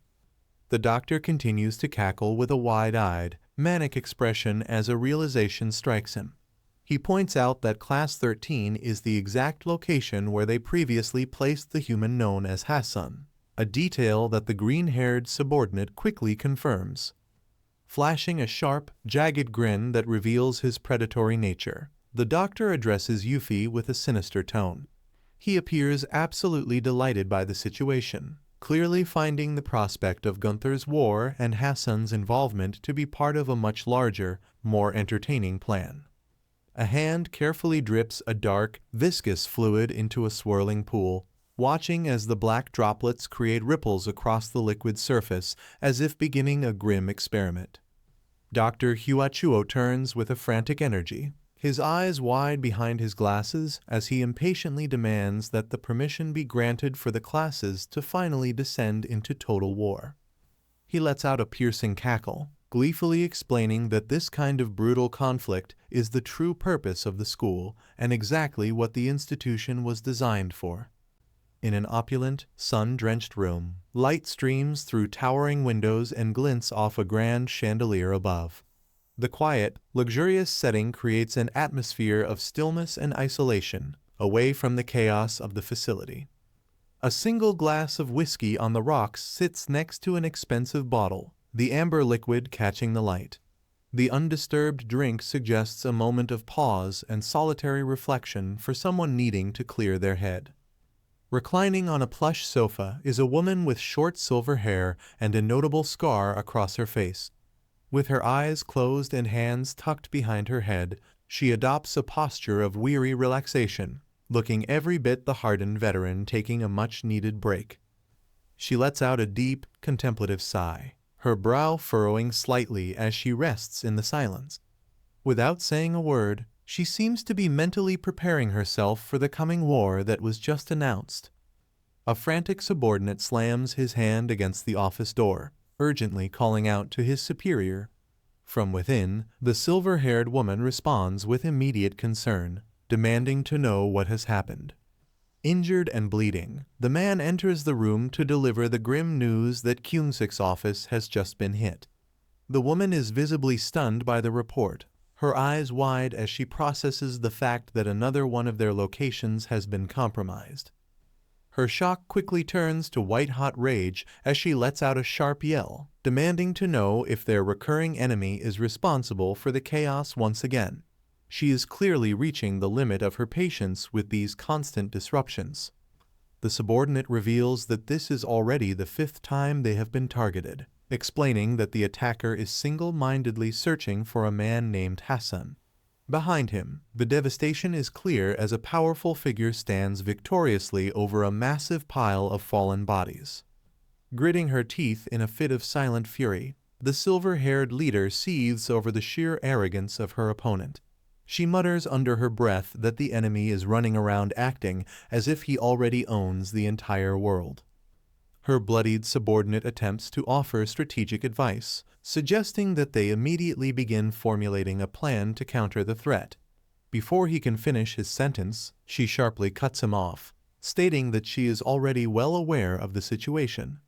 The doctor continues to cackle with a wide-eyed, manic expression as a realization strikes him. He points out that Class 13 is the exact location where they previously placed the human known as Haseon, a detail that the green-haired subordinate quickly confirms. Flashing a sharp, jagged grin that reveals his predatory nature, the doctor addresses Yuffie with a sinister tone. He appears absolutely delighted by the situation, clearly finding the prospect of Gunther's war and Haseon's involvement to be part of a much larger, more entertaining plan. A hand carefully drips a dark, viscous fluid into a swirling pool, watching as the black droplets create ripples across the liquid surface as if beginning a grim experiment. Dr. Huachuo turns with a frantic energy, his eyes wide behind his glasses as he impatiently demands that the permission be granted for the classes to finally descend into total war. He lets out a piercing cackle, gleefully explaining that this kind of brutal conflict is the true purpose of the school and exactly what the institution was designed for. In an opulent, sun-drenched room, light streams through towering windows and glints off a grand chandelier above. The quiet, luxurious setting creates an atmosphere of stillness and isolation, away from the chaos of the facility. A single glass of whiskey on the rocks sits next to an expensive bottle, the amber liquid catching the light. The undisturbed drink suggests a moment of pause and solitary reflection for someone needing to clear their head. Reclining on a plush sofa is a woman with short silver hair and a notable scar across her face. With her eyes closed and hands tucked behind her head, she adopts a posture of weary relaxation, looking every bit the hardened veteran taking a much-needed break. She lets out a deep, contemplative sigh, her brow furrowing slightly as she rests in the silence. Without saying a word, she seems to be mentally preparing herself for the coming war that was just announced. A frantic subordinate slams his hand against the office door, urgently calling out to his superior. From within, the silver-haired woman responds with immediate concern, demanding to know what has happened. Injured and bleeding, the man enters the room to deliver the grim news that Kyungsik's office has just been hit. The woman is visibly stunned by the report, her eyes wide as she processes the fact that another one of their locations has been compromised. Her shock quickly turns to white-hot rage as she lets out a sharp yell, demanding to know if their recurring enemy is responsible for the chaos once again. She is clearly reaching the limit of her patience with these constant disruptions. The subordinate reveals that this is already the 5th time they have been targeted, explaining that the attacker is single-mindedly searching for a man named Haseon. Behind him, the devastation is clear as a powerful figure stands victoriously over a massive pile of fallen bodies. Gritting her teeth in a fit of silent fury, the silver-haired leader seethes over the sheer arrogance of her opponent. She mutters under her breath that the enemy is running around acting as if he already owns the entire world. Her bloodied subordinate attempts to offer strategic advice, suggesting that they immediately begin formulating a plan to counter the threat. Before he can finish his sentence, she sharply cuts him off, stating that she is already well aware of the situation.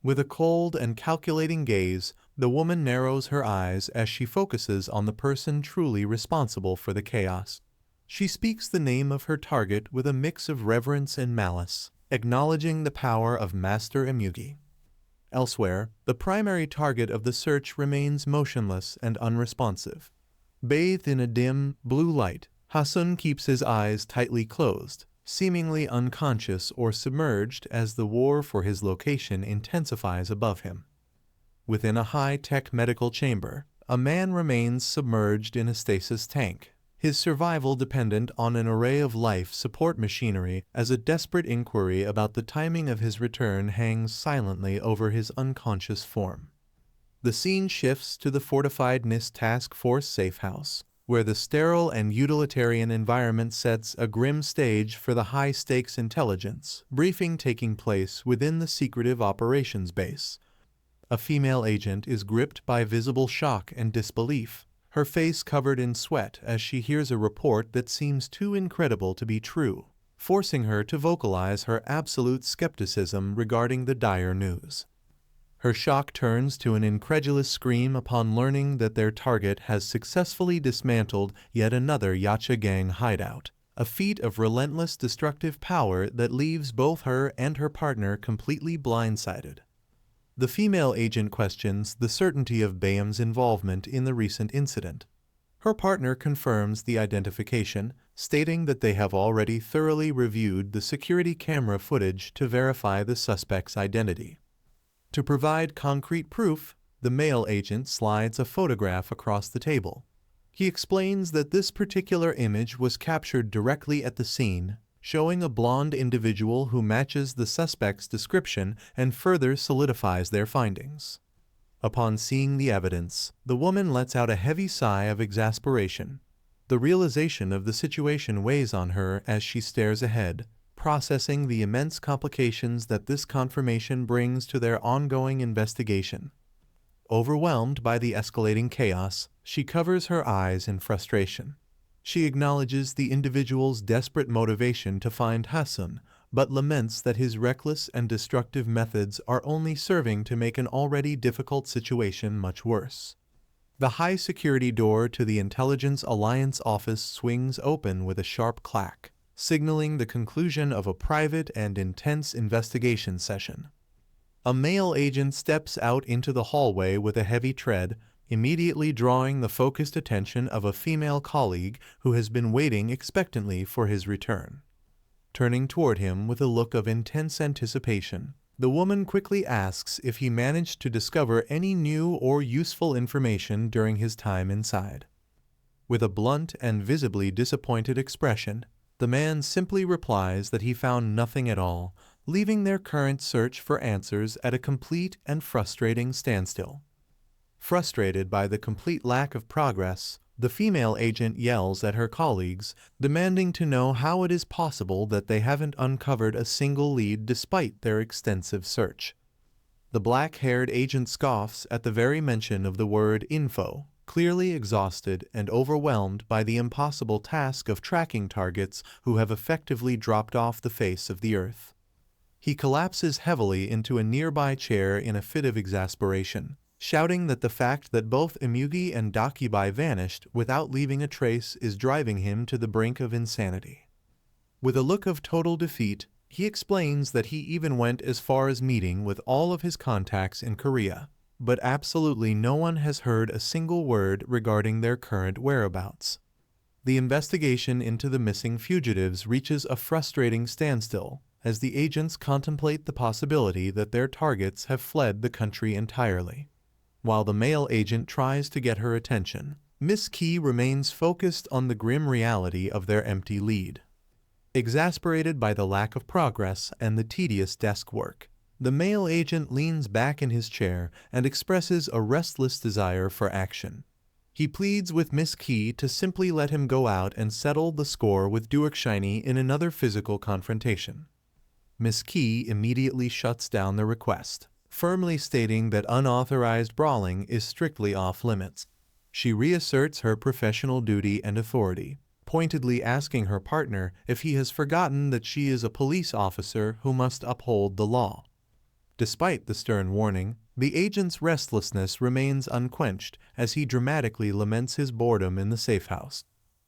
With a cold and calculating gaze, the woman narrows her eyes as she focuses on the person truly responsible for the chaos. She speaks the name of her target with a mix of reverence and malice, acknowledging the power of Master Emugi. Elsewhere, the primary target of the search remains motionless and unresponsive. Bathed in a dim, blue light, Haseon keeps his eyes tightly closed, seemingly unconscious or submerged as the war for his location intensifies above him. Within a high-tech medical chamber, a man remains submerged in a stasis tank, his survival dependent on an array of life support machinery as a desperate inquiry about the timing of his return hangs silently over his unconscious form. The scene shifts to the fortified NIST Task Force safe house, where the sterile and utilitarian environment sets a grim stage for the high-stakes intelligence briefing taking place within the secretive operations base. A female agent is gripped by visible shock and disbelief, her face covered in sweat as she hears a report that seems too incredible to be true, forcing her to vocalize her absolute skepticism regarding the dire news. Her shock turns to an incredulous scream upon learning that their target has successfully dismantled yet another Yacha gang hideout, a feat of relentless destructive power that leaves both her and her partner completely blindsided. The female agent questions the certainty of Bayam's involvement in the recent incident. Her partner confirms the identification, stating that they have already thoroughly reviewed the security camera footage to verify the suspect's identity. To provide concrete proof, the male agent slides a photograph across the table. He explains that this particular image was captured directly at the scene, showing a blonde individual who matches the suspect's description and further solidifies their findings. Upon seeing the evidence, the woman lets out a heavy sigh of exasperation. The realization of the situation weighs on her as she stares ahead, processing the immense complications that this confirmation brings to their ongoing investigation. Overwhelmed by the escalating chaos, she covers her eyes in frustration. She acknowledges the individual's desperate motivation to find Haseon, but laments that his reckless and destructive methods are only serving to make an already difficult situation much worse. The high-security door to the Intelligence Alliance office swings open with a sharp clack, signaling the conclusion of a private and intense investigation session. A male agent steps out into the hallway with a heavy tread, immediately drawing the focused attention of a female colleague who has been waiting expectantly for his return. Turning toward him with a look of intense anticipation, the woman quickly asks if he managed to discover any new or useful information during his time inside. With a blunt and visibly disappointed expression, the man simply replies that he found nothing at all, leaving their current search for answers at a complete and frustrating standstill. Frustrated by the complete lack of progress, the female agent yells at her colleagues, demanding to know how it is possible that they haven't uncovered a single lead despite their extensive search. The black-haired agent scoffs at the very mention of the word info, clearly exhausted and overwhelmed by the impossible task of tracking targets who have effectively dropped off the face of the earth. He collapses heavily into a nearby chair in a fit of exasperation, shouting that the fact that both Imugi and Dakibai vanished without leaving a trace is driving him to the brink of insanity. With a look of total defeat, he explains that he even went as far as meeting with all of his contacts in Korea, but absolutely no one has heard a single word regarding their current whereabouts. The investigation into the missing fugitives reaches a frustrating standstill as the agents contemplate the possibility that their targets have fled the country entirely. While the male agent tries to get her attention, Miss Key remains focused on the grim reality of their empty lead. Exasperated by the lack of progress and the tedious desk work, the male agent leans back in his chair and expresses a restless desire for action. He pleads with Miss Key to simply let him go out and settle the score with Duokshiny in another physical confrontation. Miss Key immediately shuts down the request, firmly stating that unauthorized brawling is strictly off-limits. She reasserts her professional duty and authority, pointedly asking her partner if he has forgotten that she is a police officer who must uphold the law. Despite the stern warning, the agent's restlessness remains unquenched as he dramatically laments his boredom in the safe house.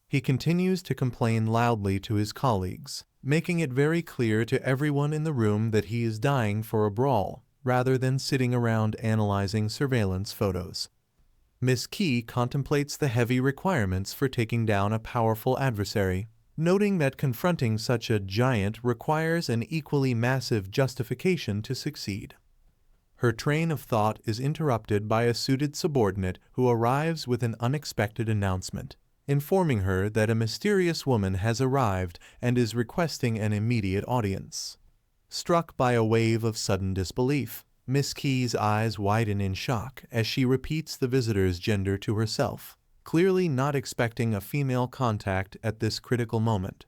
He continues to complain loudly to his colleagues, making it very clear to everyone in the room that he is dying for a brawl, rather than sitting around analyzing surveillance photos. Miss Key contemplates the heavy requirements for taking down a powerful adversary, noting that confronting such a giant requires an equally massive justification to succeed. Her train of thought is interrupted by a suited subordinate who arrives with an unexpected announcement, informing her that a mysterious woman has arrived and is requesting an immediate audience. Struck by a wave of sudden disbelief, Miss Key's eyes widen in shock as she repeats the visitor's gender to herself, clearly not expecting a female contact at this critical moment.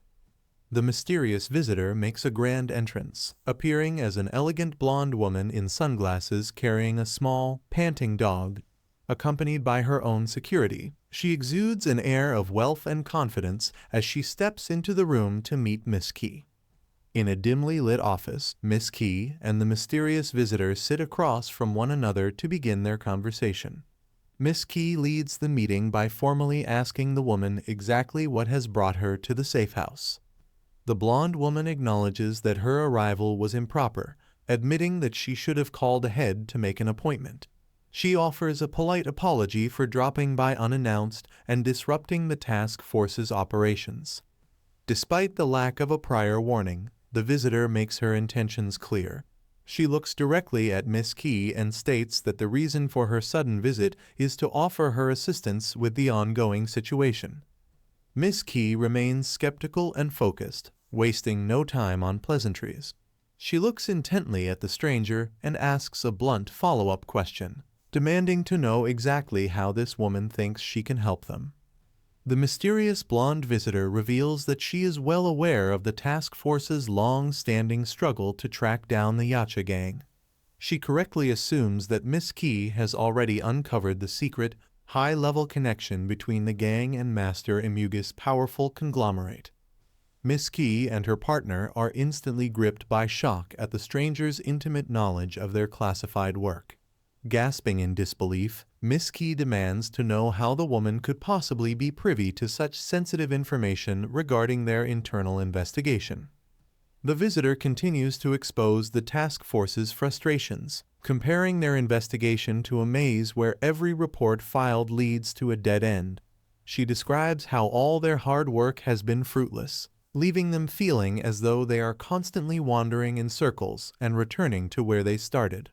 The mysterious visitor makes a grand entrance, appearing as an elegant blonde woman in sunglasses carrying a small, panting dog. Accompanied by her own security, she exudes an air of wealth and confidence as she steps into the room to meet Miss Key. In a dimly lit office, Miss Key and the mysterious visitor sit across from one another to begin their conversation. Miss Key leads the meeting by formally asking the woman exactly what has brought her to the safe house. The blonde woman acknowledges that her arrival was improper, admitting that she should have called ahead to make an appointment. She offers a polite apology for dropping by unannounced and disrupting the task force's operations. Despite the lack of a prior warning, the visitor makes her intentions clear. She looks directly at Miss Key and states that the reason for her sudden visit is to offer her assistance with the ongoing situation. Miss Key remains skeptical and focused, wasting no time on pleasantries. She looks intently at the stranger and asks a blunt follow-up question, demanding to know exactly how this woman thinks she can help them. The mysterious blonde visitor reveals that she is well aware of the task force's long-standing struggle to track down the Yacha gang. She correctly assumes that Miss Key has already uncovered the secret, high-level connection between the gang and Master Emuga's powerful conglomerate. Miss Key and her partner are instantly gripped by shock at the stranger's intimate knowledge of their classified work. Gasping in disbelief, Miss Key demands to know how the woman could possibly be privy to such sensitive information regarding their internal investigation. The visitor continues to expose the task force's frustrations, comparing their investigation to a maze where every report filed leads to a dead end. She describes how all their hard work has been fruitless, leaving them feeling as though they are constantly wandering in circles and returning to where they started.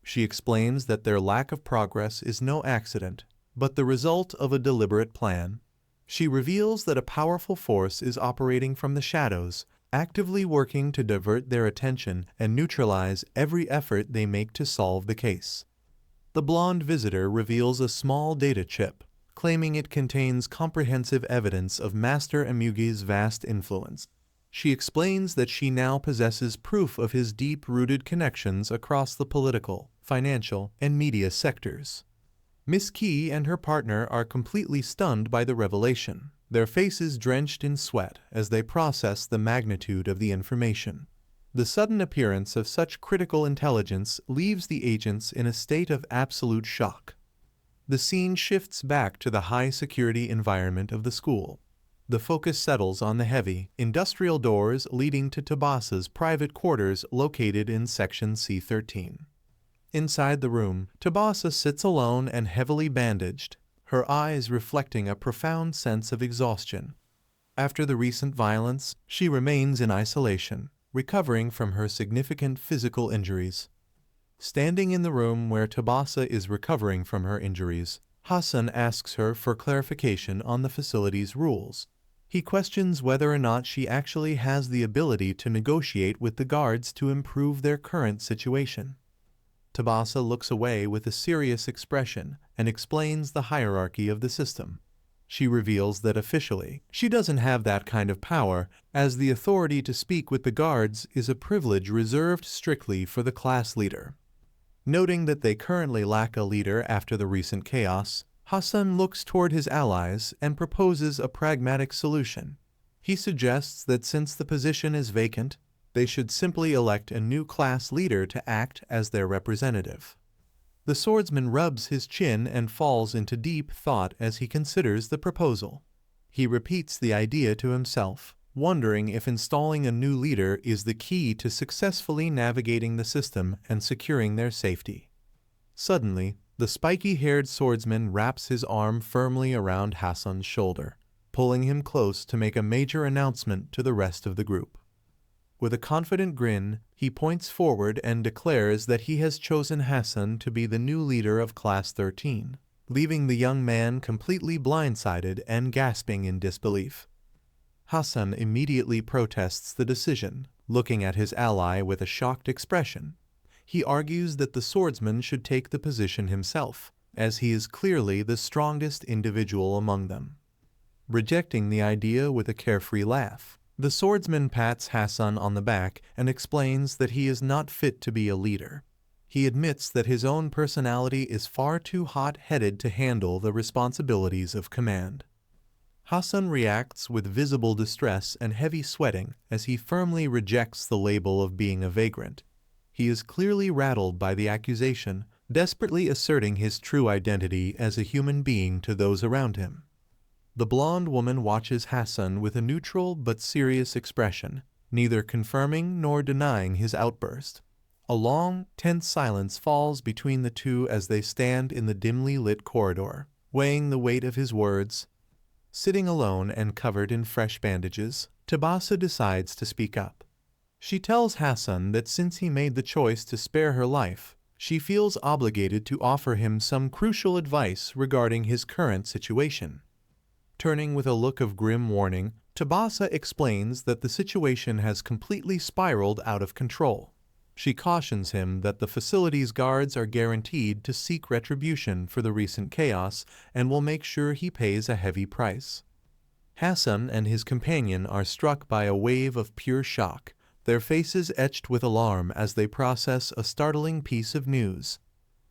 She explains that their lack of progress is no accident, but the result of a deliberate plan. She reveals that a powerful force is operating from the shadows, actively working to divert their attention and neutralize every effort they make to solve the case. The blonde visitor reveals a small data chip, claiming it contains comprehensive evidence of Master Emuga's vast influence. She explains that she now possesses proof of his deep-rooted connections across the political, financial, and media sectors. Miss Key and her partner are completely stunned by the revelation, their faces drenched in sweat as they process the magnitude of the information. The sudden appearance of such critical intelligence leaves the agents in a state of absolute shock. The scene shifts back to the high-security environment of the school. The focus settles on the heavy, industrial doors leading to Tabasa's private quarters located in Section C13. Inside the room, Tabasa sits alone and heavily bandaged, her eyes reflecting a profound sense of exhaustion. After the recent violence, she remains in isolation, recovering from her significant physical injuries. Standing in the room where Tabasa is recovering from her injuries, Haseon asks her for clarification on the facility's rules. He questions whether or not she actually has the ability to negotiate with the guards to improve their current situation. Tabasa looks away with a serious expression and explains the hierarchy of the system. She reveals that officially, she doesn't have that kind of power, as the authority to speak with the guards is a privilege reserved strictly for the class leader. Noting that they currently lack a leader after the recent chaos, Haseon looks toward his allies and proposes a pragmatic solution. He suggests that since the position is vacant, they should simply elect a new class leader to act as their representative. The swordsman rubs his chin and falls into deep thought as he considers the proposal. He repeats the idea to himself, wondering if installing a new leader is the key to successfully navigating the system and securing their safety. Suddenly, the spiky-haired swordsman wraps his arm firmly around Haseon's shoulder, pulling him close to make a major announcement to the rest of the group. With a confident grin, he points forward and declares that he has chosen Haseon to be the new leader of Class 13, leaving the young man completely blindsided and gasping in disbelief. Haseon immediately protests the decision, looking at his ally with a shocked expression. He argues that the swordsman should take the position himself, as he is clearly the strongest individual among them. Rejecting the idea with a carefree laugh, The swordsman pats Haseon on the back and explains that he is not fit to be a leader. He admits that his own personality is far too hot-headed to handle the responsibilities of command. Haseon reacts with visible distress and heavy sweating as he firmly rejects the label of being a vagrant. He is clearly rattled by the accusation, desperately asserting his true identity as a human being to those around him. The blonde woman watches Haseon with a neutral but serious expression, neither confirming nor denying his outburst. A long, tense silence falls between the two as they stand in the dimly lit corridor, weighing the weight of his words. Sitting alone and covered in fresh bandages, Tsubasa decides to speak up. She tells Haseon that since he made the choice to spare her life, she feels obligated to offer him some crucial advice regarding his current situation. Turning with a look of grim warning, Tsubasa explains that the situation has completely spiraled out of control. She cautions him that the facility's guards are guaranteed to seek retribution for the recent chaos and will make sure he pays a heavy price. Haseon and his companion are struck by a wave of pure shock, their faces etched with alarm as they process a startling piece of news.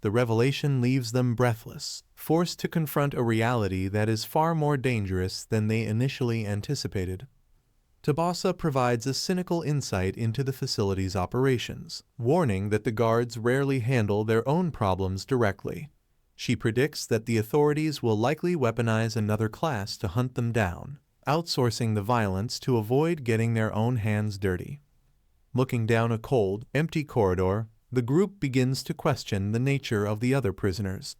The revelation leaves them breathless, forced to confront a reality that is far more dangerous than they initially anticipated. Tsubasa provides a cynical insight into the facility's operations, warning that the guards rarely handle their own problems directly. She predicts that the authorities will likely weaponize another class to hunt them down, outsourcing the violence to avoid getting their own hands dirty. Looking down a cold, empty corridor, the group begins to question the nature of the other prisoners.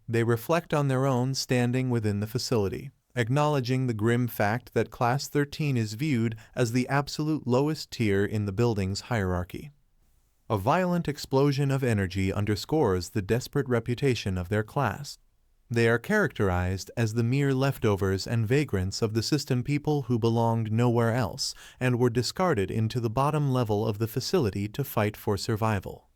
They reflect on their own standing within the facility, acknowledging the grim fact that Class 13 is viewed as the absolute lowest tier in the building's hierarchy. A violent explosion of energy underscores the desperate reputation of their class. They are characterized as the mere leftovers and vagrants of the system, people who belonged nowhere else and were discarded into the bottom level of the facility to fight for survival.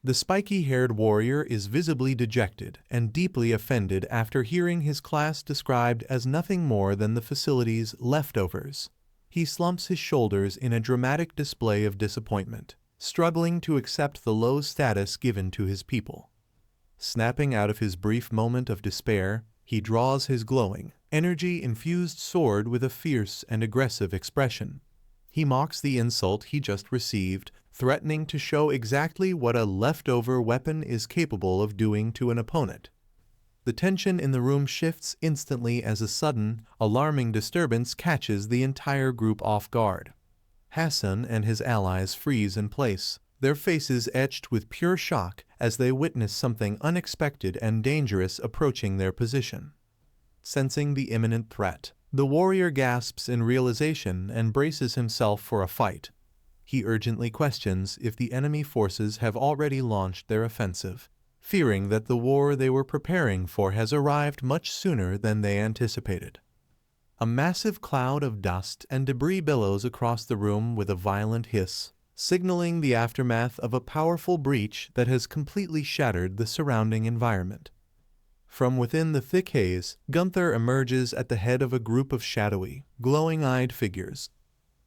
The spiky-haired warrior is visibly dejected and deeply offended after hearing his class described as nothing more than the facility's leftovers. He slumps his shoulders in a dramatic display of disappointment, struggling to accept the low status given to his people. Snapping out of his brief moment of despair, he draws his glowing, energy-infused sword with a fierce and aggressive expression. He mocks the insult he just received, threatening to show exactly what a leftover weapon is capable of doing to an opponent. The tension in the room shifts instantly as a sudden, alarming disturbance catches the entire group off guard. Haseon and his allies freeze in place, their faces etched with pure shock as they witness something unexpected and dangerous approaching their position. Sensing the imminent threat, the warrior gasps in realization and braces himself for a fight. He urgently questions if the enemy forces have already launched their offensive, fearing that the war they were preparing for has arrived much sooner than they anticipated. A massive cloud of dust and debris billows across the room with a violent hiss, signaling the aftermath of a powerful breach that has completely shattered the surrounding environment. From within the thick haze, Gunther emerges at the head of a group of shadowy, glowing-eyed figures.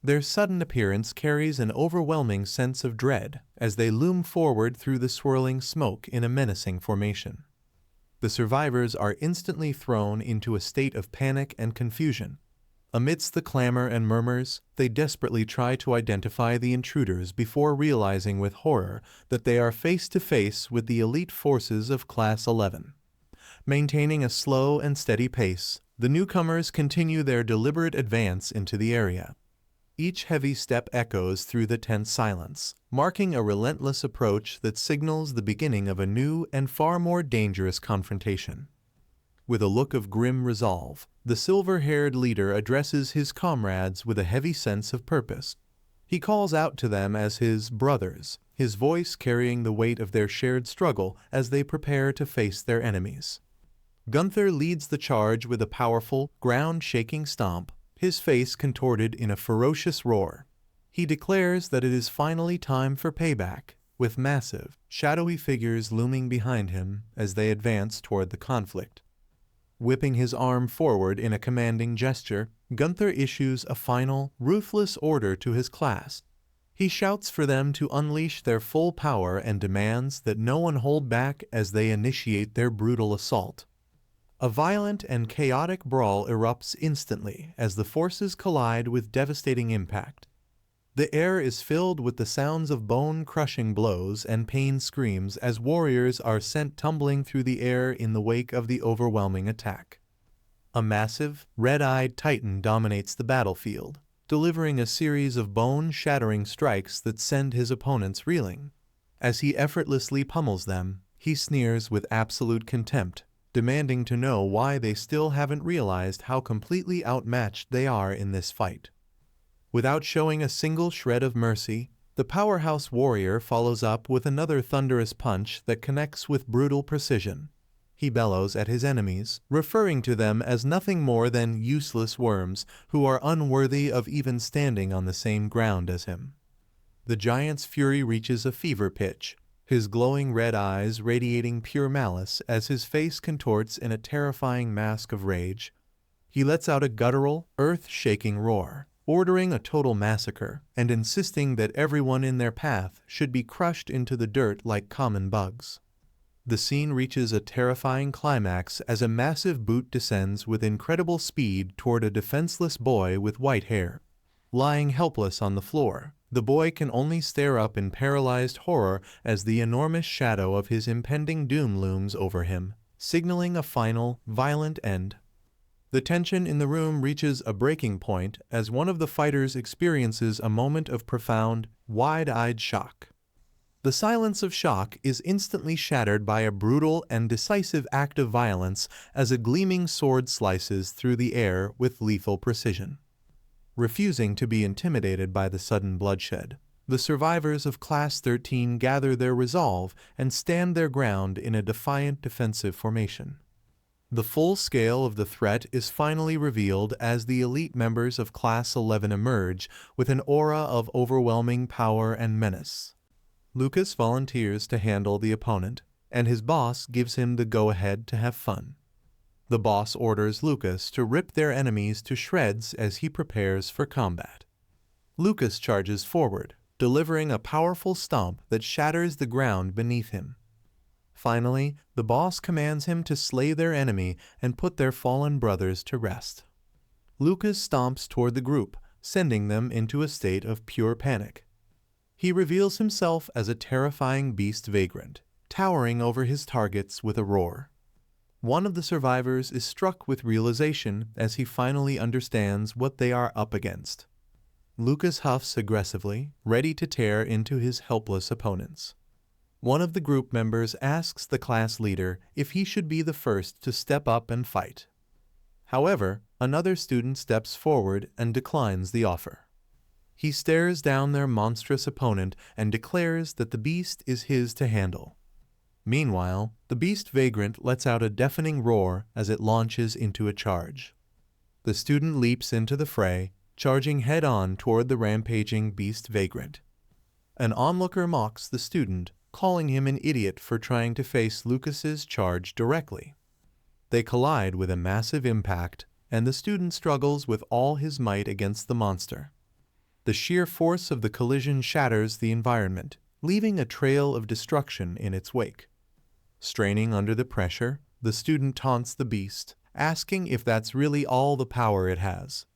Their sudden appearance carries an overwhelming sense of dread as they loom forward through the swirling smoke in a menacing formation. The survivors are instantly thrown into a state of panic and confusion. Amidst the clamor and murmurs, they desperately try to identify the intruders before realizing with horror that they are face to face with the elite forces of Class 11. Maintaining a slow and steady pace, the newcomers continue their deliberate advance into the area. Each heavy step echoes through the tense silence, marking a relentless approach that signals the beginning of a new and far more dangerous confrontation. With a look of grim resolve, the silver-haired leader addresses his comrades with a heavy sense of purpose. He calls out to them as his brothers, his voice carrying the weight of their shared struggle as they prepare to face their enemies. Gunther leads the charge with a powerful, ground-shaking stomp, his face contorted in a ferocious roar. He declares that it is finally time for payback, with massive, shadowy figures looming behind him as they advance toward the conflict. Whipping his arm forward in a commanding gesture, Gunther issues a final, ruthless order to his class. He shouts for them to unleash their full power and demands that no one hold back as they initiate their brutal assault. A violent and chaotic brawl erupts instantly as the forces collide with devastating impact. The air is filled with the sounds of bone-crushing blows and pain screams as warriors are sent tumbling through the air in the wake of the overwhelming attack. A massive, red-eyed titan dominates the battlefield, delivering a series of bone-shattering strikes that send his opponents reeling. As he effortlessly pummels them, he sneers with absolute contempt, demanding to know why they still haven't realized how completely outmatched they are in this fight. Without showing a single shred of mercy, the powerhouse warrior follows up with another thunderous punch that connects with brutal precision. He bellows at his enemies, referring to them as nothing more than useless worms who are unworthy of even standing on the same ground as him. The giant's fury reaches a fever pitch, his glowing red eyes radiating pure malice as his face contorts in a terrifying mask of rage. He lets out a guttural, earth-shaking roar, ordering a total massacre and insisting that everyone in their path should be crushed into the dirt like common bugs. The scene reaches a terrifying climax as a massive boot descends with incredible speed toward a defenseless boy with white hair. Lying helpless on the floor, the boy can only stare up in paralyzed horror as the enormous shadow of his impending doom looms over him, signaling a final, violent end. The tension in the room reaches a breaking point as one of the fighters experiences a moment of profound, wide-eyed shock. The silence of shock is instantly shattered by a brutal and decisive act of violence as a gleaming sword slices through the air with lethal precision. Refusing to be intimidated by the sudden bloodshed, the survivors of Class 13 gather their resolve and stand their ground in a defiant defensive formation. The full scale of the threat is finally revealed as the elite members of Class 11 emerge with an aura of overwhelming power and menace. Lucas volunteers to handle the opponent, and his boss gives him the go-ahead to have fun. The boss orders Lucas to rip their enemies to shreds as he prepares for combat. Lucas charges forward, delivering a powerful stomp that shatters the ground beneath him. Finally, the boss commands him to slay their enemy and put their fallen brothers to rest. Lucas stomps toward the group, sending them into a state of pure panic. He reveals himself as a terrifying beast vagrant, towering over his targets with a roar. One of the survivors is struck with realization as he finally understands what they are up against. Lucas huffs aggressively, ready to tear into his helpless opponents. One of the group members asks the class leader if he should be the first to step up and fight. However, another student steps forward and declines the offer. He stares down their monstrous opponent and declares that the beast is his to handle. Meanwhile, the beast vagrant lets out a deafening roar as it launches into a charge. The student leaps into the fray, charging head-on toward the rampaging beast vagrant. An onlooker mocks the student, calling him an idiot for trying to face Lucas's charge directly. They collide with a massive impact, and the student struggles with all his might against the monster. The sheer force of the collision shatters the environment, leaving a trail of destruction in its wake. Straining under the pressure, the student taunts the beast, asking if that's really all the power it has.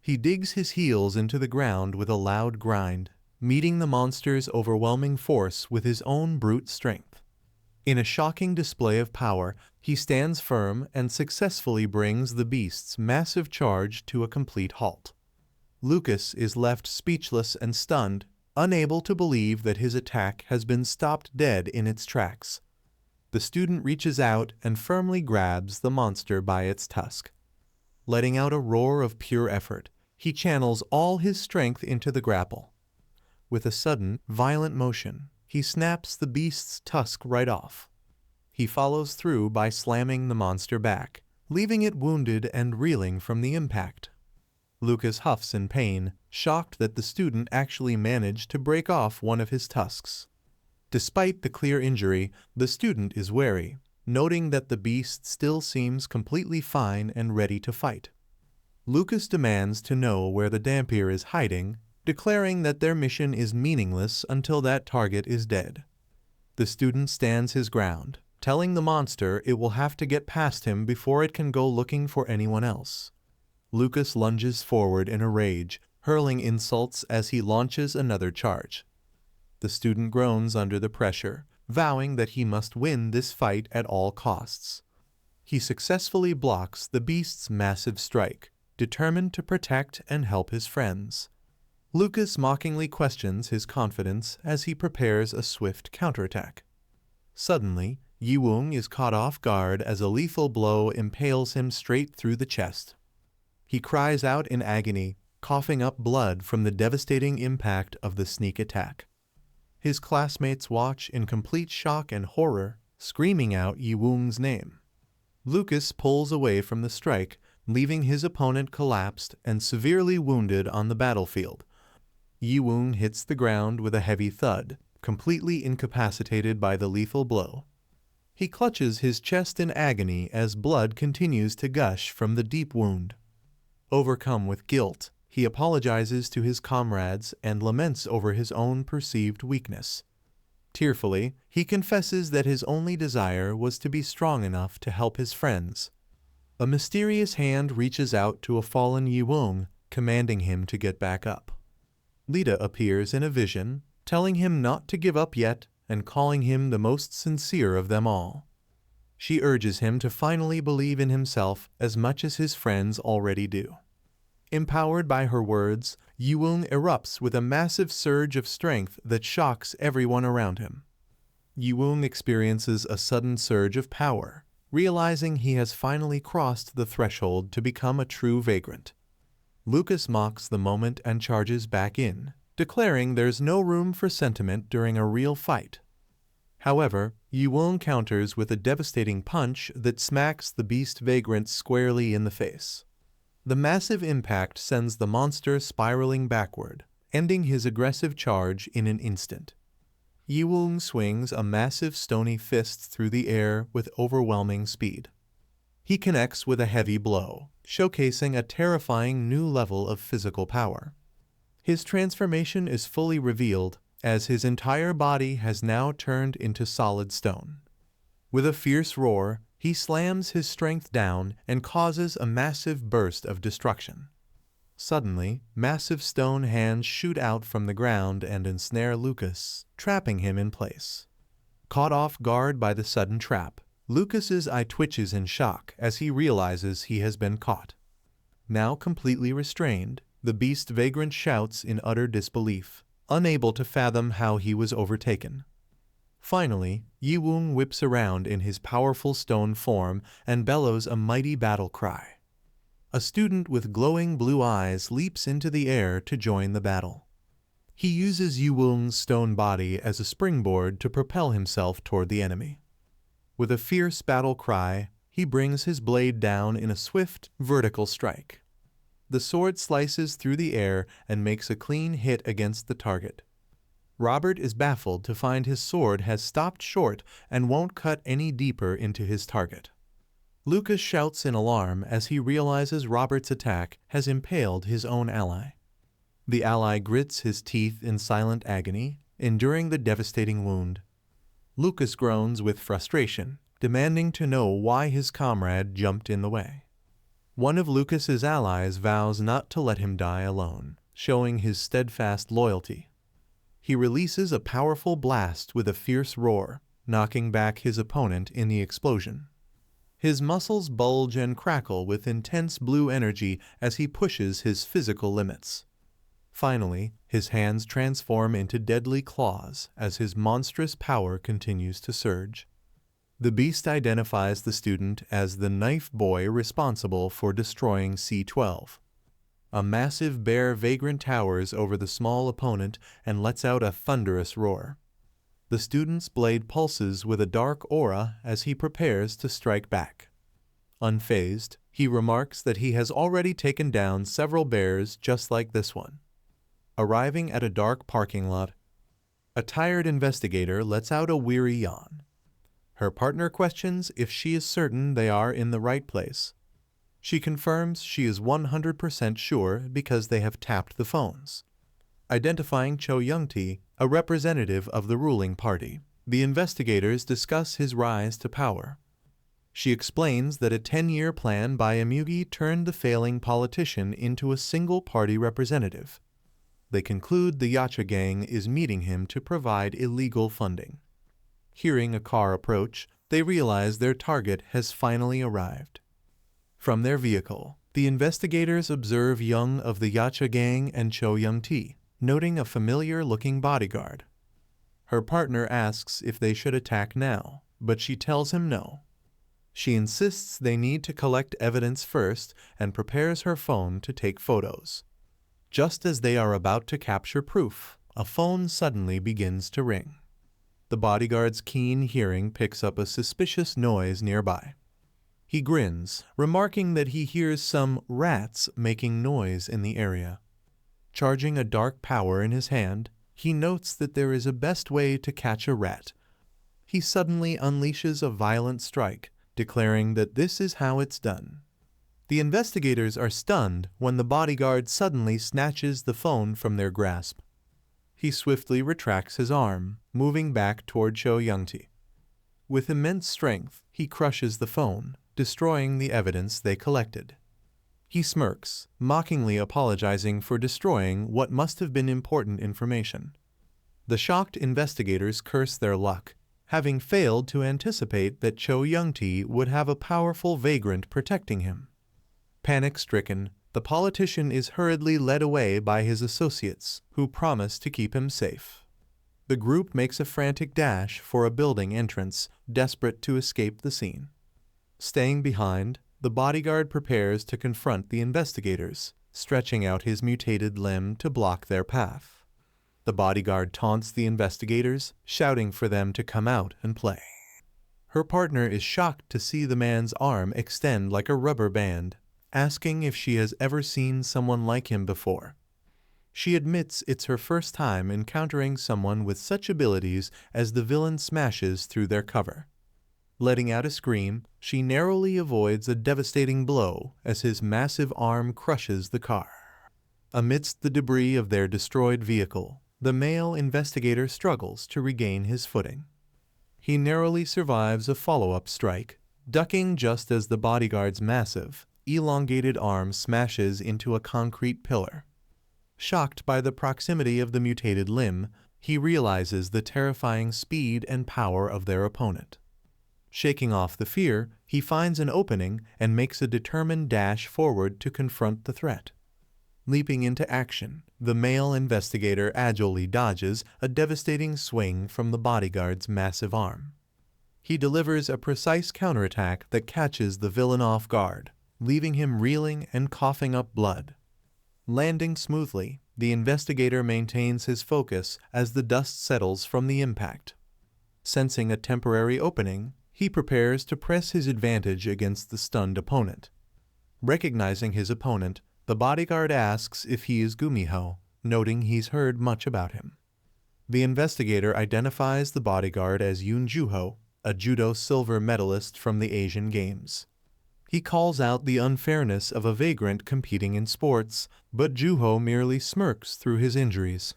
He digs his heels into the ground with a loud grind, meeting the monster's overwhelming force with his own brute strength. In a shocking display of power, he stands firm and successfully brings the beast's massive charge to a complete halt. Lucas is left speechless and stunned, unable to believe that his attack has been stopped dead in its tracks. The student reaches out and firmly grabs the monster by its tusk. Letting out a roar of pure effort, he channels all his strength into the grapple. With a sudden, violent motion, he snaps the beast's tusk right off. He follows through by slamming the monster back, leaving it wounded and reeling from the impact. Lucas huffs in pain, shocked that the student actually managed to break off one of his tusks. Despite the clear injury, the student is wary, noting that the beast still seems completely fine and ready to fight. Lucas demands to know where the Dampier is hiding, declaring that their mission is meaningless until that target is dead. The student stands his ground, telling the monster it will have to get past him before it can go looking for anyone else. Lucas lunges forward in a rage, hurling insults as he launches another charge. The student groans under the pressure, vowing that he must win this fight at all costs. He successfully blocks the beast's massive strike, determined to protect and help his friends. Lucas mockingly questions his confidence as he prepares a swift counterattack. Suddenly, Yiwung is caught off guard as a lethal blow impales him straight through the chest. He cries out in agony, coughing up blood from the devastating impact of the sneak attack. His classmates watch in complete shock and horror, screaming out Yiwung's name. Lucas pulls away from the strike, leaving his opponent collapsed and severely wounded on the battlefield. Yiwung hits the ground with a heavy thud, completely incapacitated by the lethal blow. He clutches his chest in agony as blood continues to gush from the deep wound. Overcome with guilt, he apologizes to his comrades and laments over his own perceived weakness. Tearfully, he confesses that his only desire was to be strong enough to help his friends. A mysterious hand reaches out to a fallen Yiwung, commanding him to get back up. Lita appears in a vision, telling him not to give up yet and calling him the most sincere of them all. She urges him to finally believe in himself as much as his friends already do. Empowered by her words, Yiwung erupts with a massive surge of strength that shocks everyone around him. Yiwung experiences a sudden surge of power, realizing he has finally crossed the threshold to become a true vagrant. Lucas mocks the moment and charges back in, declaring there's no room for sentiment during a real fight. However, Yiwung counters with a devastating punch that smacks the beast vagrant squarely in the face. The massive impact sends the monster spiraling backward, ending his aggressive charge in an instant. Yiwung swings a massive stony fist through the air with overwhelming speed. He connects with a heavy blow, showcasing a terrifying new level of physical power. His transformation is fully revealed, as his entire body has now turned into solid stone. With a fierce roar, he slams his strength down and causes a massive burst of destruction. Suddenly, massive stone hands shoot out from the ground and ensnare Lucas, trapping him in place. Caught off guard by the sudden trap, Lucas's eye twitches in shock as he realizes he has been caught. Now completely restrained, the beast vagrant shouts in utter disbelief, unable to fathom how he was overtaken. Finally, Yiwung whips around in his powerful stone form and bellows a mighty battle cry. A student with glowing blue eyes leaps into the air to join the battle. He uses Yiwung's stone body as a springboard to propel himself toward the enemy. With a fierce battle cry, he brings his blade down in a swift, vertical strike. The sword slices through the air and makes a clean hit against the target. Robert is baffled to find his sword has stopped short and won't cut any deeper into his target. Lucas shouts in alarm as he realizes Robert's attack has impaled his own ally. The ally grits his teeth in silent agony, enduring the devastating wound. Lucas groans with frustration, demanding to know why his comrade jumped in the way. One of Lucas's allies vows not to let him die alone, showing his steadfast loyalty. He releases a powerful blast with a fierce roar, knocking back his opponent in the explosion. His muscles bulge and crackle with intense blue energy as he pushes his physical limits. Finally, his hands transform into deadly claws as his monstrous power continues to surge. The beast identifies the student as the knife boy responsible for destroying C-12. A massive bear vagrant towers over the small opponent and lets out a thunderous roar. The student's blade pulses with a dark aura as he prepares to strike back. Unfazed, he remarks that he has already taken down several bears just like this one. Arriving at a dark parking lot, a tired investigator lets out a weary yawn. Her partner questions if she is certain they are in the right place. She confirms she is 100% sure because they have tapped the phones. Identifying Cho Young-tae, a representative of the ruling party, the investigators discuss his rise to power. She explains that a 10-year plan by Amugi turned the failing politician into a single-party representative. They conclude the Yacha gang is meeting him to provide illegal funding. Hearing a car approach, they realize their target has finally arrived. From their vehicle, the investigators observe Young of the Yacha gang and Cho Young-tae, noting a familiar-looking bodyguard. Her partner asks if they should attack now, but she tells him no. She insists they need to collect evidence first and prepares her phone to take photos. Just as they are about to capture proof, a phone suddenly begins to ring. The bodyguard's keen hearing picks up a suspicious noise nearby. He grins, remarking that he hears some rats making noise in the area. Charging a dark power in his hand, he notes that there is a best way to catch a rat. He suddenly unleashes a violent strike, declaring that this is how it's done. The investigators are stunned when the bodyguard suddenly snatches the phone from their grasp. He swiftly retracts his arm, moving back toward Cho Young-tae. With immense strength, he crushes the phone, destroying the evidence they collected. He smirks, mockingly apologizing for destroying what must have been important information. The shocked investigators curse their luck, having failed to anticipate that Cho Young-tae would have a powerful vagrant protecting him. Panic-stricken, the politician is hurriedly led away by his associates, who promise to keep him safe. The group makes a frantic dash for a building entrance, desperate to escape the scene. Staying behind, the bodyguard prepares to confront the investigators, stretching out his mutated limb to block their path. The bodyguard taunts the investigators, shouting for them to come out and play. Her partner is shocked to see the man's arm extend like a rubber band, asking if she has ever seen someone like him before. She admits it's her first time encountering someone with such abilities as the villain smashes through their cover. Letting out a scream, she narrowly avoids a devastating blow as his massive arm crushes the car. Amidst the debris of their destroyed vehicle, the male investigator struggles to regain his footing. He narrowly survives a follow-up strike, ducking just as the bodyguard's massive, elongated arm smashes into a concrete pillar. Shocked by the proximity of the mutated limb, he realizes the terrifying speed and power of their opponent. Shaking off the fear, he finds an opening and makes a determined dash forward to confront the threat. Leaping into action, the male investigator agilely dodges a devastating swing from the bodyguard's massive arm. He delivers a precise counterattack that catches the villain off guard, leaving him reeling and coughing up blood. Landing smoothly, the investigator maintains his focus as the dust settles from the impact. Sensing a temporary opening, he prepares to press his advantage against the stunned opponent. Recognizing his opponent, the bodyguard asks if he is Gumiho, noting he's heard much about him. The investigator identifies the bodyguard as Yoon Juho, a judo silver medalist from the Asian Games. He calls out the unfairness of a vagrant competing in sports, but Juho merely smirks through his injuries.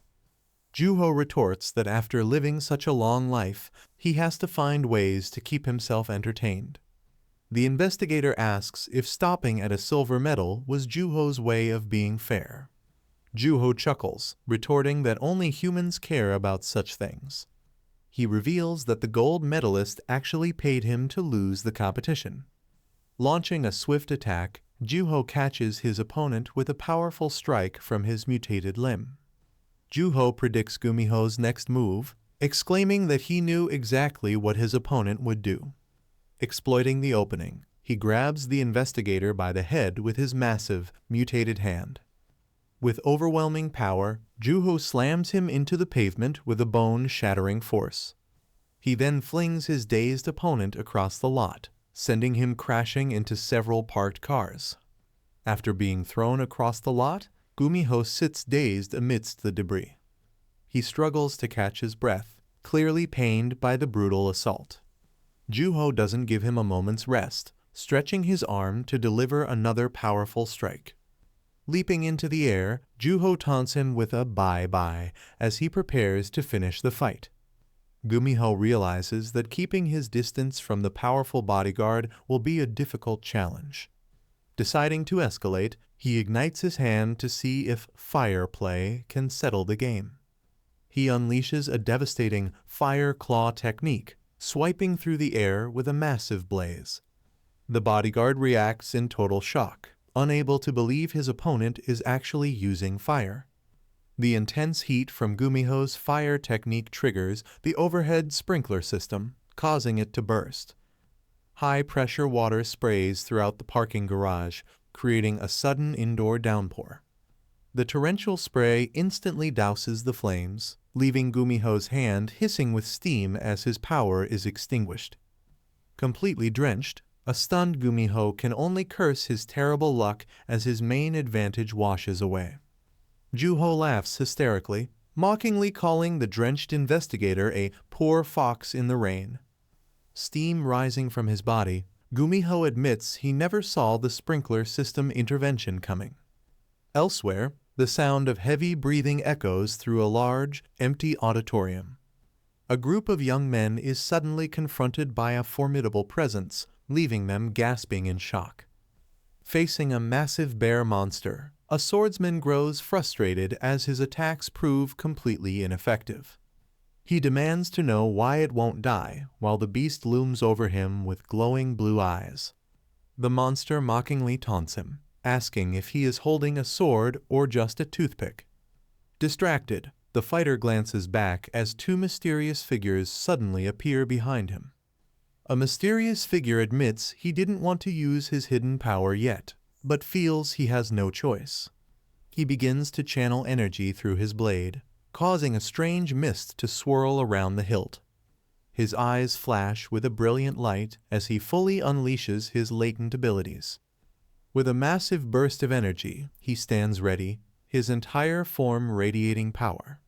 Juho retorts that after living such a long life, he has to find ways to keep himself entertained. The investigator asks if stopping at a silver medal was Juho's way of being fair. Juho chuckles, retorting that only humans care about such things. He reveals that the gold medalist actually paid him to lose the competition. Launching a swift attack, Juho catches his opponent with a powerful strike from his mutated limb. Juho predicts Gumiho's next move, exclaiming that he knew exactly what his opponent would do. Exploiting the opening, he grabs the investigator by the head with his massive, mutated hand. With overwhelming power, Juho slams him into the pavement with a bone-shattering force. He then flings his dazed opponent across the lot, sending him crashing into several parked cars. After being thrown across the lot, Gumiho sits dazed amidst the debris. He struggles to catch his breath, clearly pained by the brutal assault. Juho doesn't give him a moment's rest, stretching his arm to deliver another powerful strike. Leaping into the air, Juho taunts him with a bye-bye as he prepares to finish the fight. Gumiho realizes that keeping his distance from the powerful bodyguard will be a difficult challenge. Deciding to escalate, he ignites his hand to see if fire play can settle the game. He unleashes a devastating fire claw technique, swiping through the air with a massive blaze. The bodyguard reacts in total shock, unable to believe his opponent is actually using fire. The intense heat from Gumiho's fire technique triggers the overhead sprinkler system, causing it to burst. High-pressure water sprays throughout the parking garage, creating a sudden indoor downpour. The torrential spray instantly douses the flames, leaving Gumiho's hand hissing with steam as his power is extinguished. Completely drenched, a stunned Gumiho can only curse his terrible luck as his main advantage washes away. Juho laughs hysterically, mockingly calling the drenched investigator a poor fox in the rain. Steam rising from his body, Gumiho admits he never saw the sprinkler system intervention coming. Elsewhere, the sound of heavy breathing echoes through a large, empty auditorium. A group of young men is suddenly confronted by a formidable presence, leaving them gasping in shock. Facing a massive bear monster, a swordsman grows frustrated as his attacks prove completely ineffective. He demands to know why it won't die, while the beast looms over him with glowing blue eyes. The monster mockingly taunts him, asking if he is holding a sword or just a toothpick. Distracted, the fighter glances back as two mysterious figures suddenly appear behind him. A mysterious figure admits he didn't want to use his hidden power yet, but feels he has no choice. He begins to channel energy through his blade, causing a strange mist to swirl around the hilt. His eyes flash with a brilliant light as he fully unleashes his latent abilities. With a massive burst of energy, he stands ready, his entire form radiating power.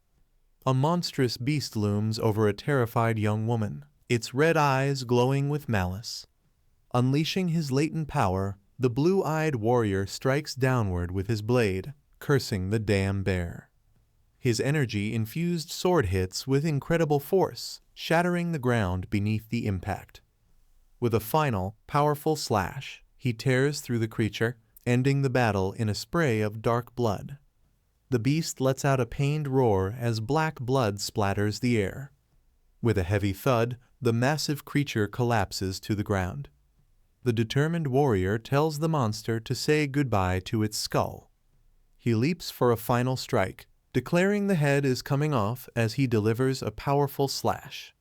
A monstrous beast looms over a terrified young woman, its red eyes glowing with malice. Unleashing his latent power, the blue-eyed warrior strikes downward with his blade, cursing the damn bear. His energy-infused sword hits with incredible force, shattering the ground beneath the impact. With a final, powerful slash, he tears through the creature, ending the battle in a spray of dark blood. The beast lets out a pained roar as black blood splatters the air. With a heavy thud, the massive creature collapses to the ground. The determined warrior tells the monster to say goodbye to its skull. He leaps for a final strike, declaring the head is coming off as he delivers a powerful slash.